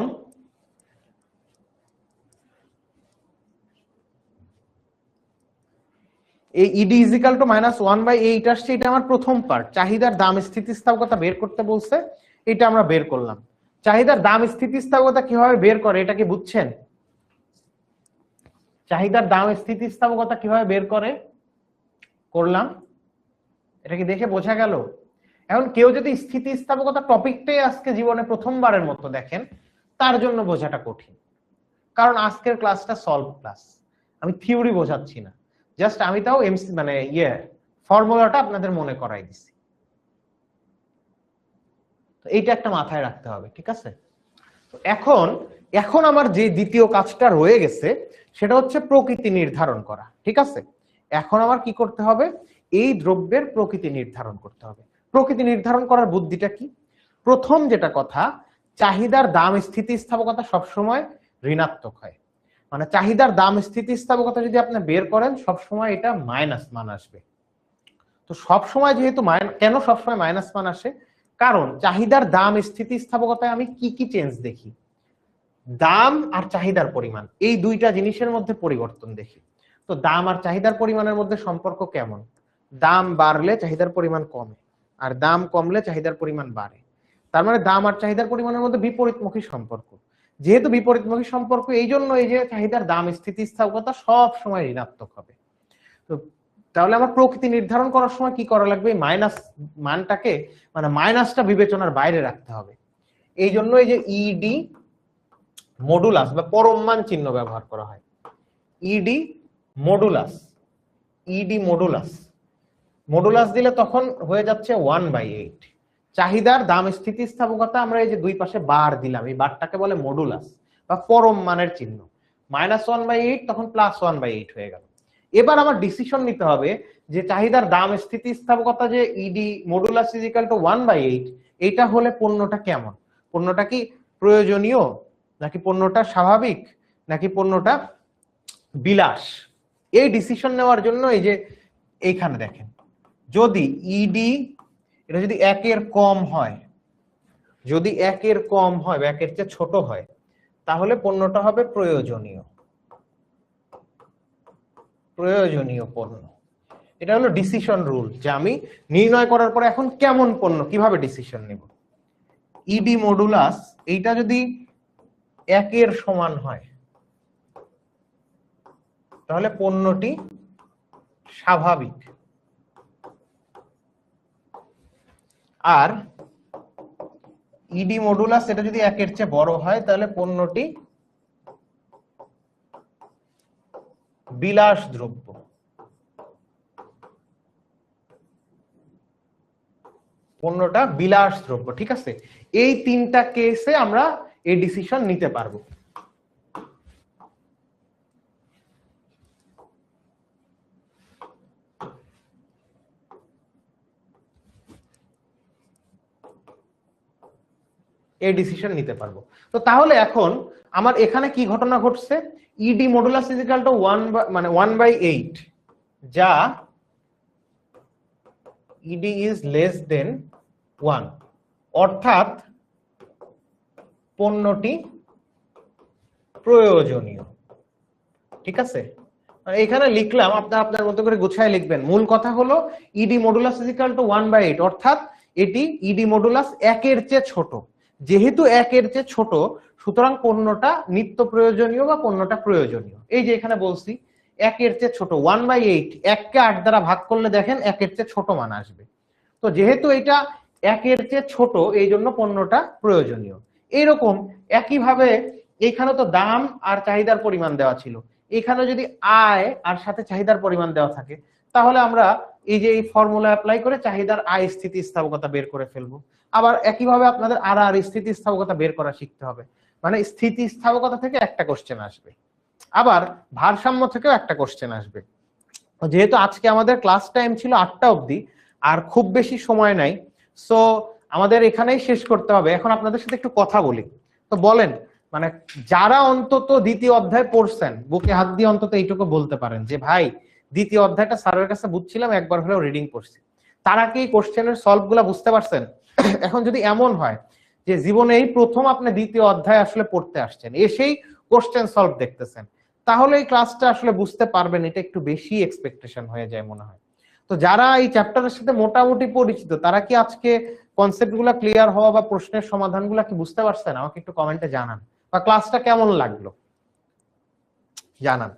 এই ইডি ইজিক্যাল টু -1/8 আসছে, এটা আমার প্রথম পার্ট, চাহিদার দাম স্থিতিস্থাপকতা বের করতে বলছে, এটা আমরা বের করলাম। চাহিদার দাম স্থিতিস্থাপকতা কিভাবে বের করে এটা কি বুঝছেন, চাহিদার দাম স্থিতিস্থাপকতা কিভাবে বের করে করলাম, এটা কি দেখে বোঝা গেল? এখন কেউ যদি স্থিতিস্থাপকতা টপিকটাই আজকে জীবনে প্রথমবারের মতো দেখেন, তার জন্য বোঝাটা কঠিন, কারণ আজকের ক্লাসটা সলভ ক্লাস, আমি থিওরি বোঝাচ্ছি না, জাস্ট আমি তাও এমসি মানে ফর্মুলাটা আপনাদের মনে করাই দিছি। তো এইটা একটা মাথায় রাখতে হবে, ঠিক আছে? তো এখন আমার যে দ্বিতীয় কাজটা রয়ে গেছে সেটা হচ্ছে প্রকৃতি নির্ধারণ করা, ঠিক আছে? এখন আমার কি করতে হবে, এই দ্রব্যের প্রকৃতি নির্ধারণ করতে হবে। প্রকৃতি নির্ধারণ করার বুদ্ধিটা কি, প্রথম যেটা কথা, চাহিদার দাম স্থিতিস্থাপকতা সবসময় ঋণাত্মক হয়, মানে চাহিদার দাম স্থিতিস্থাপকতা যদি আপনি বের করেন সবসময় এটা মাইনাস মান আসবে। তো সবসময় যেহেতু কেন সবসময় মাইনাস মান আসে, কারণ চাহিদার দাম স্থিতিস্থাপকতায় আমি কি কি চেঞ্জ দেখি, দাম আর চাহিদার পরিমাণ, এই দুইটা জিনিসের মধ্যে পরিবর্তন দেখি। তো দাম আর চাহিদার পরিমাণের মধ্যে সম্পর্ক কেমন, দাম বাড়লে চাহিদার পরিমাণ কমে, আর দাম কমলে চাহিদার পরিমাণ বাড়ে। তার মানে দাম আর চাহিদার পরিমাণের মধ্যে বিপরীতমুখী সম্পর্ক। যেহেতু বিপরীতমুখী সম্পর্ক, এই জন্য এই যে চাহিদার দাম স্থিতিস্থাপকতা সব সময় ঋণাত্মক হবে। তো তাহলে আমার প্রকৃতি নির্ধারণ করার সময় কি করা লাগবে, মাইনাস মানটাকে মানে মাইনাসটা বিবেচনার বাইরে রাখতে হবে। এই জন্য এই যে ইডি মডুলাস বা পরম মান চিহ্ন ব্যবহার করা হয়, ED modulus, ED modulus, modulus দিলে তখন হয়ে যাচ্ছে 1/8। চাহিদার দাম স্থিতিস্থাপকতা, আমরা এই যে দুই পাশে বার দিলাম, এই বারটাকে বলে মডুলাস বা পরম মানের চিহ্ন। -1/8 তখন +1/8 হয়ে গেল। এবার আমার ডিসিশন নিতে হবে যে চাহিদার দাম স্থিতিস্থাপকতা যে ED modulus is equal to 1/8, এইটা হলে পণ্যটা কেমন? পণ্যটা কি প্রয়োজনীয়, নাকি পণ্যটা স্বাভাবিক, নাকি পণ্যটা বিলাস? এই ডিসিশন নেওয়ার জন্য এই যে এইখানে দেখেন, যদি ইডি এটা যদি 1 এর কম হয়, যদি 1 এর কম হয় বা 1 এর চেয়ে ছোট হয়, তাহলে পণ্যটা হবে প্রয়োজনীয়, প্রয়োজনীয় পণ্য। এটা হলো ডিসিশন রুল, যে আমি নির্ণয় করার পরে এখন কেমন পণ্য কিভাবে ডিসিশন নেব। ইডি মডুলাস এইটা যদি 1 এর সমান হয়, তাহলে পণ্যটি স্বাভাবিক, আর ইডি মডুলাস এটা যদি 1 এর চেয়ে বড় হয়, তাহলে পণ্যটি বিলাস দ্রব্য। পণ্যটা বিলাস দ্রব্য, ঠিক আছে? এই তিনটা কেসে আমরা এই ডিসিশন নিতে পারবো। এই ডিসিশন নিতে পারবো। তো তাহলে এখন আমার এখানে কি ঘটনা ঘটছে? ED modulus is equal to 1/8, যা ইডি ইজ লেস দেন 1, অর্থাৎ পণ্যটি প্রয়োজনীয়, ঠিক আছে? এখানে লিখলাম, আপনার আপনার মতো করে গুছায় লিখবেন। মূল কথা হলো ED modulus is equal to 1/8, অর্থাৎ এটি ইডি মডুলাস 1 এর চেয়ে ছোট। যেহেতু 1 এর চেয়ে ছোট, সুতরাং পণ্যটা নিত্য প্রয়োজনীয় বা পণ্যটা প্রয়োজনীয়। এই যে এখানে বলছি 1 এর চেয়ে ছোট, 1/8, 1 কে 8 দ্বারা ভাগ করলে দেখেন 1 এর চেয়ে ছোট মান আসবে। তো যেহেতু এটা 1 এর চেয়ে ছোট, এই জন্য পণ্যটা প্রয়োজনীয়। এইরকম একইভাবে এখানে তো দাম আর চাহিদার পরিমাণ দেওয়া ছিল, এখানে যদি আয় আর সাথে চাহিদার পরিমাণ দেওয়া থাকে, তাহলে আমরা এই যে এই ফর্মুলা অ্যাপ্লাই করে চাহিদার আয় স্থিতিস্থাপকতা বের করে ফেলবো। আবার একইভাবে আপনাদের আর স্থিতিস্থাপকতা বের করা শিখতে হবে। মানে স্থিতিস্থাপকতা থেকে একটা কোশ্চেন আসবে, আবার ভারসাম্য থেকেও একটা কোশ্চেন আসবে। যেহেতু আজকে আমাদের ক্লাস টাইম ছিল 8টা অবধি, আর খুব বেশি সময় নাই, সো আমাদের এখানেই শেষ করতে হবে। এখন আপনাদের সাথে একটু কথা বলি। তো বলেন, মানে যারা অন্তত দ্বিতীয় অধ্যায় পড়ছেন, বুকে হাত দিয়ে অন্তত এইটুকু বলতে পারেন যে ভাই দ্বিতীয় অধ্যায়টা স্যারের কাছে বুঝছিলাম, একবার হলেও রিডিং করছি, তারা কি কোশ্চেনের সলভ গুলা বুঝতে পারছেন? এখন যদি এমন হয় যে জীবনে এই প্রথম আপনি দ্বিতীয় অধ্যায় আসলে পড়তে আসছেন, এসেই কোশ্চেন সলভ দেখতেছেন, তাহলে এই ক্লাসটা আসলে বুঝতে পারবেন, এটা একটু বেশি এক্সপেকটেশন হয়ে যায় মনে হয়। তো যারা এই চ্যাপ্টারের সাথে মোটামুটি পরিচিত, তারা কি আজকে কনসেপ্ট গুলা ক্লিয়ার হওয়া বা প্রশ্নের সমাধানগুলা কি বুঝতে পারছেন? আমাকে একটু কমেন্টে জানান। বা ক্লাসটা কেমন লাগলো জানান।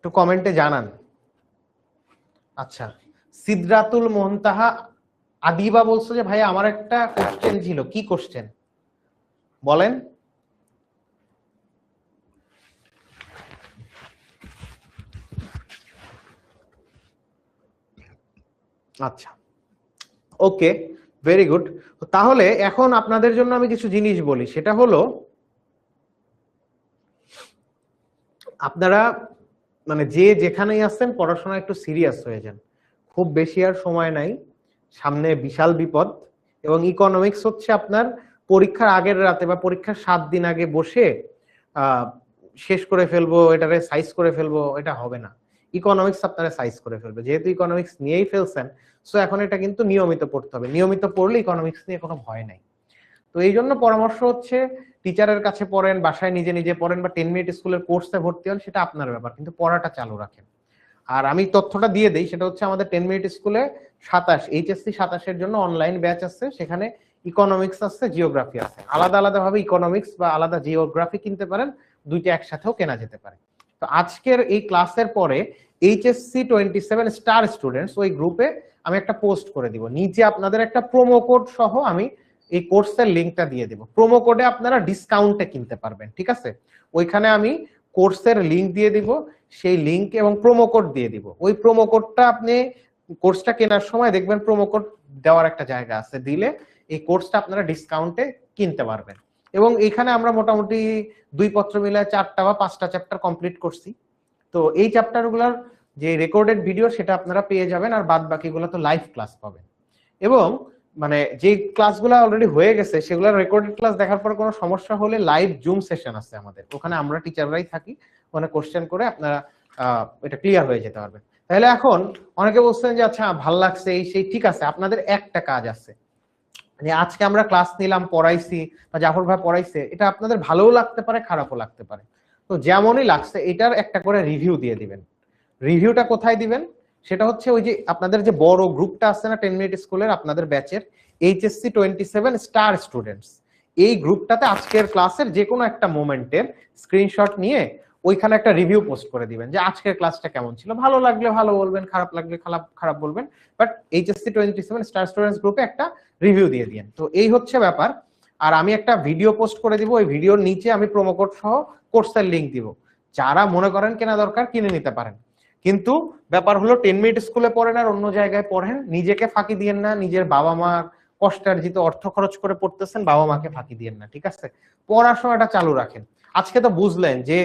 একটু কমেন্টে জানান। আচ্ছা, সিদরাতুল মুনতাহা আদিবা বলছো যে ভাই আমার একটা কোশ্চেন ছিল। কি কোশ্চেন বলেন? আচ্ছা, ওকে, ভেরি গুড। তাহলে এখন আপনাদের জন্য আমি কিছু জিনিস বলি, সেটা হলো আপনারা মানে যে যেখানেই আছেন পড়াশোনা একটু সিরিয়াস হয়ে যান। খুব বেশি আর সময় নাই, সামনে বিশাল বিপদ। এবং ইকোনমিক্স হচ্ছে আপনার পরীক্ষার আগের রাতে বা পরীক্ষার 7 দিন আগে বসে শেষ করে ফেলবো, এটারে সাইজ করে ফেলবো, এটা হবে না। ইকোনমিক্স আপনারা সাইজ করে ফেলবে, যেহেতু ইকোনমিক্স নিয়েই ফেলছেন, সো এখন এটা কিন্তু নিয়মিত পড়তে হবে। নিয়মিত পড়লে ইকোনমিক্স নিয়ে কোনো ভয় নাই। তো এই জন্য পরামর্শ হচ্ছে টিচারের কাছে পড়েন, বাসায় নিজে নিজে পড়েন, বা 10 মিনিট স্কুলের কোর্সে ভর্তি হন, সেটা আপনার ব্যাপার, কিন্তু পড়াটা চালু রাখেন। আর আমি তথ্যটা দিয়ে দেই, সেটা হচ্ছে আমাদের 10 মিনিট স্কুলে 27 এইচএসসি 27 এর জন্য অনলাইন ব্যাচ আছে, সেখানে ইকোনমিক্স আছে, জিওগ্রাফি আছে। আলাদা আলাদা ভাবে ইকোনমিক্স বা আলাদা জিওগ্রাফি কিনতে পারেন, দুইটা একসাথেও কেনা যেতে পারে। তো আজকের এই ক্লাসের পরে HSC 27 স্টার স্টুডেন্টস ওই গ্রুপে আমি একটা পোস্ট করে দিব, নিচে আপনাদের একটা প্রোমো কোড সহ আমি এই কোর্সের লিঙ্কটা দিয়ে দিব। প্রোমো কোডে আপনারা ডিসকাউন্টে কিনতে পারবেন, ঠিক আছে? ওইখানে আমি কোর্সের লিঙ্ক দিয়ে দিব, সেই লিঙ্ক এবং প্রোমো কোড দিয়ে দিব। ওই প্রোমো কোডটা আপনি কোর্সটা কেনার সময় দেখবেন প্রোমো কোড দেওয়ার একটা জায়গা আছে, দিলে এই কোর্সটা আপনারা ডিসকাউন্টে কিনতে পারবেন। এবং এখানে আমরা মোটামুটি 2 পত্র মিলায় 4টা বা 5টা চ্যাপ্টার কমপ্লিট করছি। তো এই চ্যাপ্টারগুলোর যে রেকর্ডেড ভিডিও সেটা আপনারা পেয়ে যাবেন, আর বাদ বাকিগুলো তো লাইভ ক্লাস পাবেন। এবং মানে যে ক্লাসগুলো অলরেডি হয়ে গেছে সেগুলোর রেকর্ডেড ক্লাস দেখার পর কোনো সমস্যা হলে লাইভ জুম সেশন আছে আমাদের, ওখানে আমরা টিচাররাই থাকি, ওখানে কোশ্চেন করে আপনারা এটা ক্লিয়ার হয়ে যেতে পারবেন। তাহলে এখন অনেকে বলছেন যে আচ্ছা ভাল লাগছে এই সেই, ঠিক আছে, আপনাদের একটা কাজ আছে, মানে আজকে আমরা ক্লাস নিলাম, পড়াইছি বা জাফর ভাই পড়াইছে, এটা আপনাদের ভালোও লাগতে পারে খারাপও লাগতে পারে। তো যেমনই লাগছে এটার একটা করে রিভিউ দিয়ে দিবেন। রিভিউটা কোথায় দিবেন? সেটা হচ্ছে ওই যে আপনাদের যে বড় গ্রুপটা আছে না 10 মিনিট স্কুলের, আপনাদের ব্যাচের HSC 27 স্টার স্টুডেন্টস, এই গ্রুপটাতে আজকের ক্লাসের যে কোনো একটা মোমেন্টের স্ক্রিনশট নিয়ে ওইখানে একটা রিভিউ পোস্ট করে দিবেন যে আজকের ক্লাসটা কেমন ছিল, ভালো লাগলে ভালো বলবেন, খারাপ লাগলে খারাপ বলবেন, বাট HSC 27 স্টার স্টুডেন্টস গ্রুপে একটা রিভিউ দিয়ে দিন। তো এই হচ্ছে ব্যাপার। আর আমি একটা ভিডিও পোস্ট করে দিব, ওই ভিডিওর নিচে আমি প্রোমো কোড সহ কোর্সের লিংক দিব, যারা মনে করেন কেনা দরকার কিনে নিতে পারেন। কিন্তু ব্যাপার হলো 10 মিনিট স্কুলে পড়েন আর অন্য জায়গায় পড়েন, নিজেকে ফাঁকি দিয়েন না, নিজের বাবা মার কষ্টার্জিত অর্থ খরচ করে পড়তেছেন, বাবা মাকে ফাঁকি দিয়েন না, ঠিক আছে? পড়াশোনাটা চালু রাখেন। আজকে তো বুঝলেন যে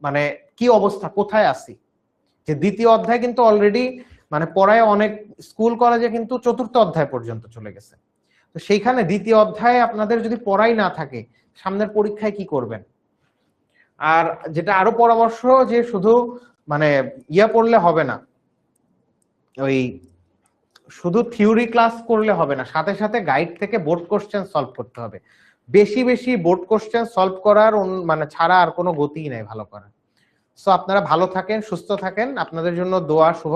মানে কি অবস্থা, কোথায় আছি, যে দ্বিতীয় অধ্যায় কিন্তু অলরেডি মানে পড়ায় অনেক স্কুল কলেজে কিন্তু 4র্থ অধ্যায় পর্যন্ত চলে গেছে। তো সেইখানে দ্বিতীয় অধ্যায়ে আপনাদের যদি পড়াই না থাকে, সামনের পরীক্ষায় কি করবেন? আর যেটা আরো পরামর্শ, যে শুধু মানে পড়লে হবে না, ওই শুধু থিওরি ক্লাস করলে হবে না, সাথে সাথে গাইড থেকে বোর্ড কোশ্চেন সলভ করতে হবে। বেশি বেশি বোর্ড কোশ্চেন সলভ করার মানে ছাড়া আর কোনো গতিই নাই ভালো করার। সো আপনারা ভালো থাকেন, সুস্থ থাকেন, আপনাদের জন্য দোয়া, শুভ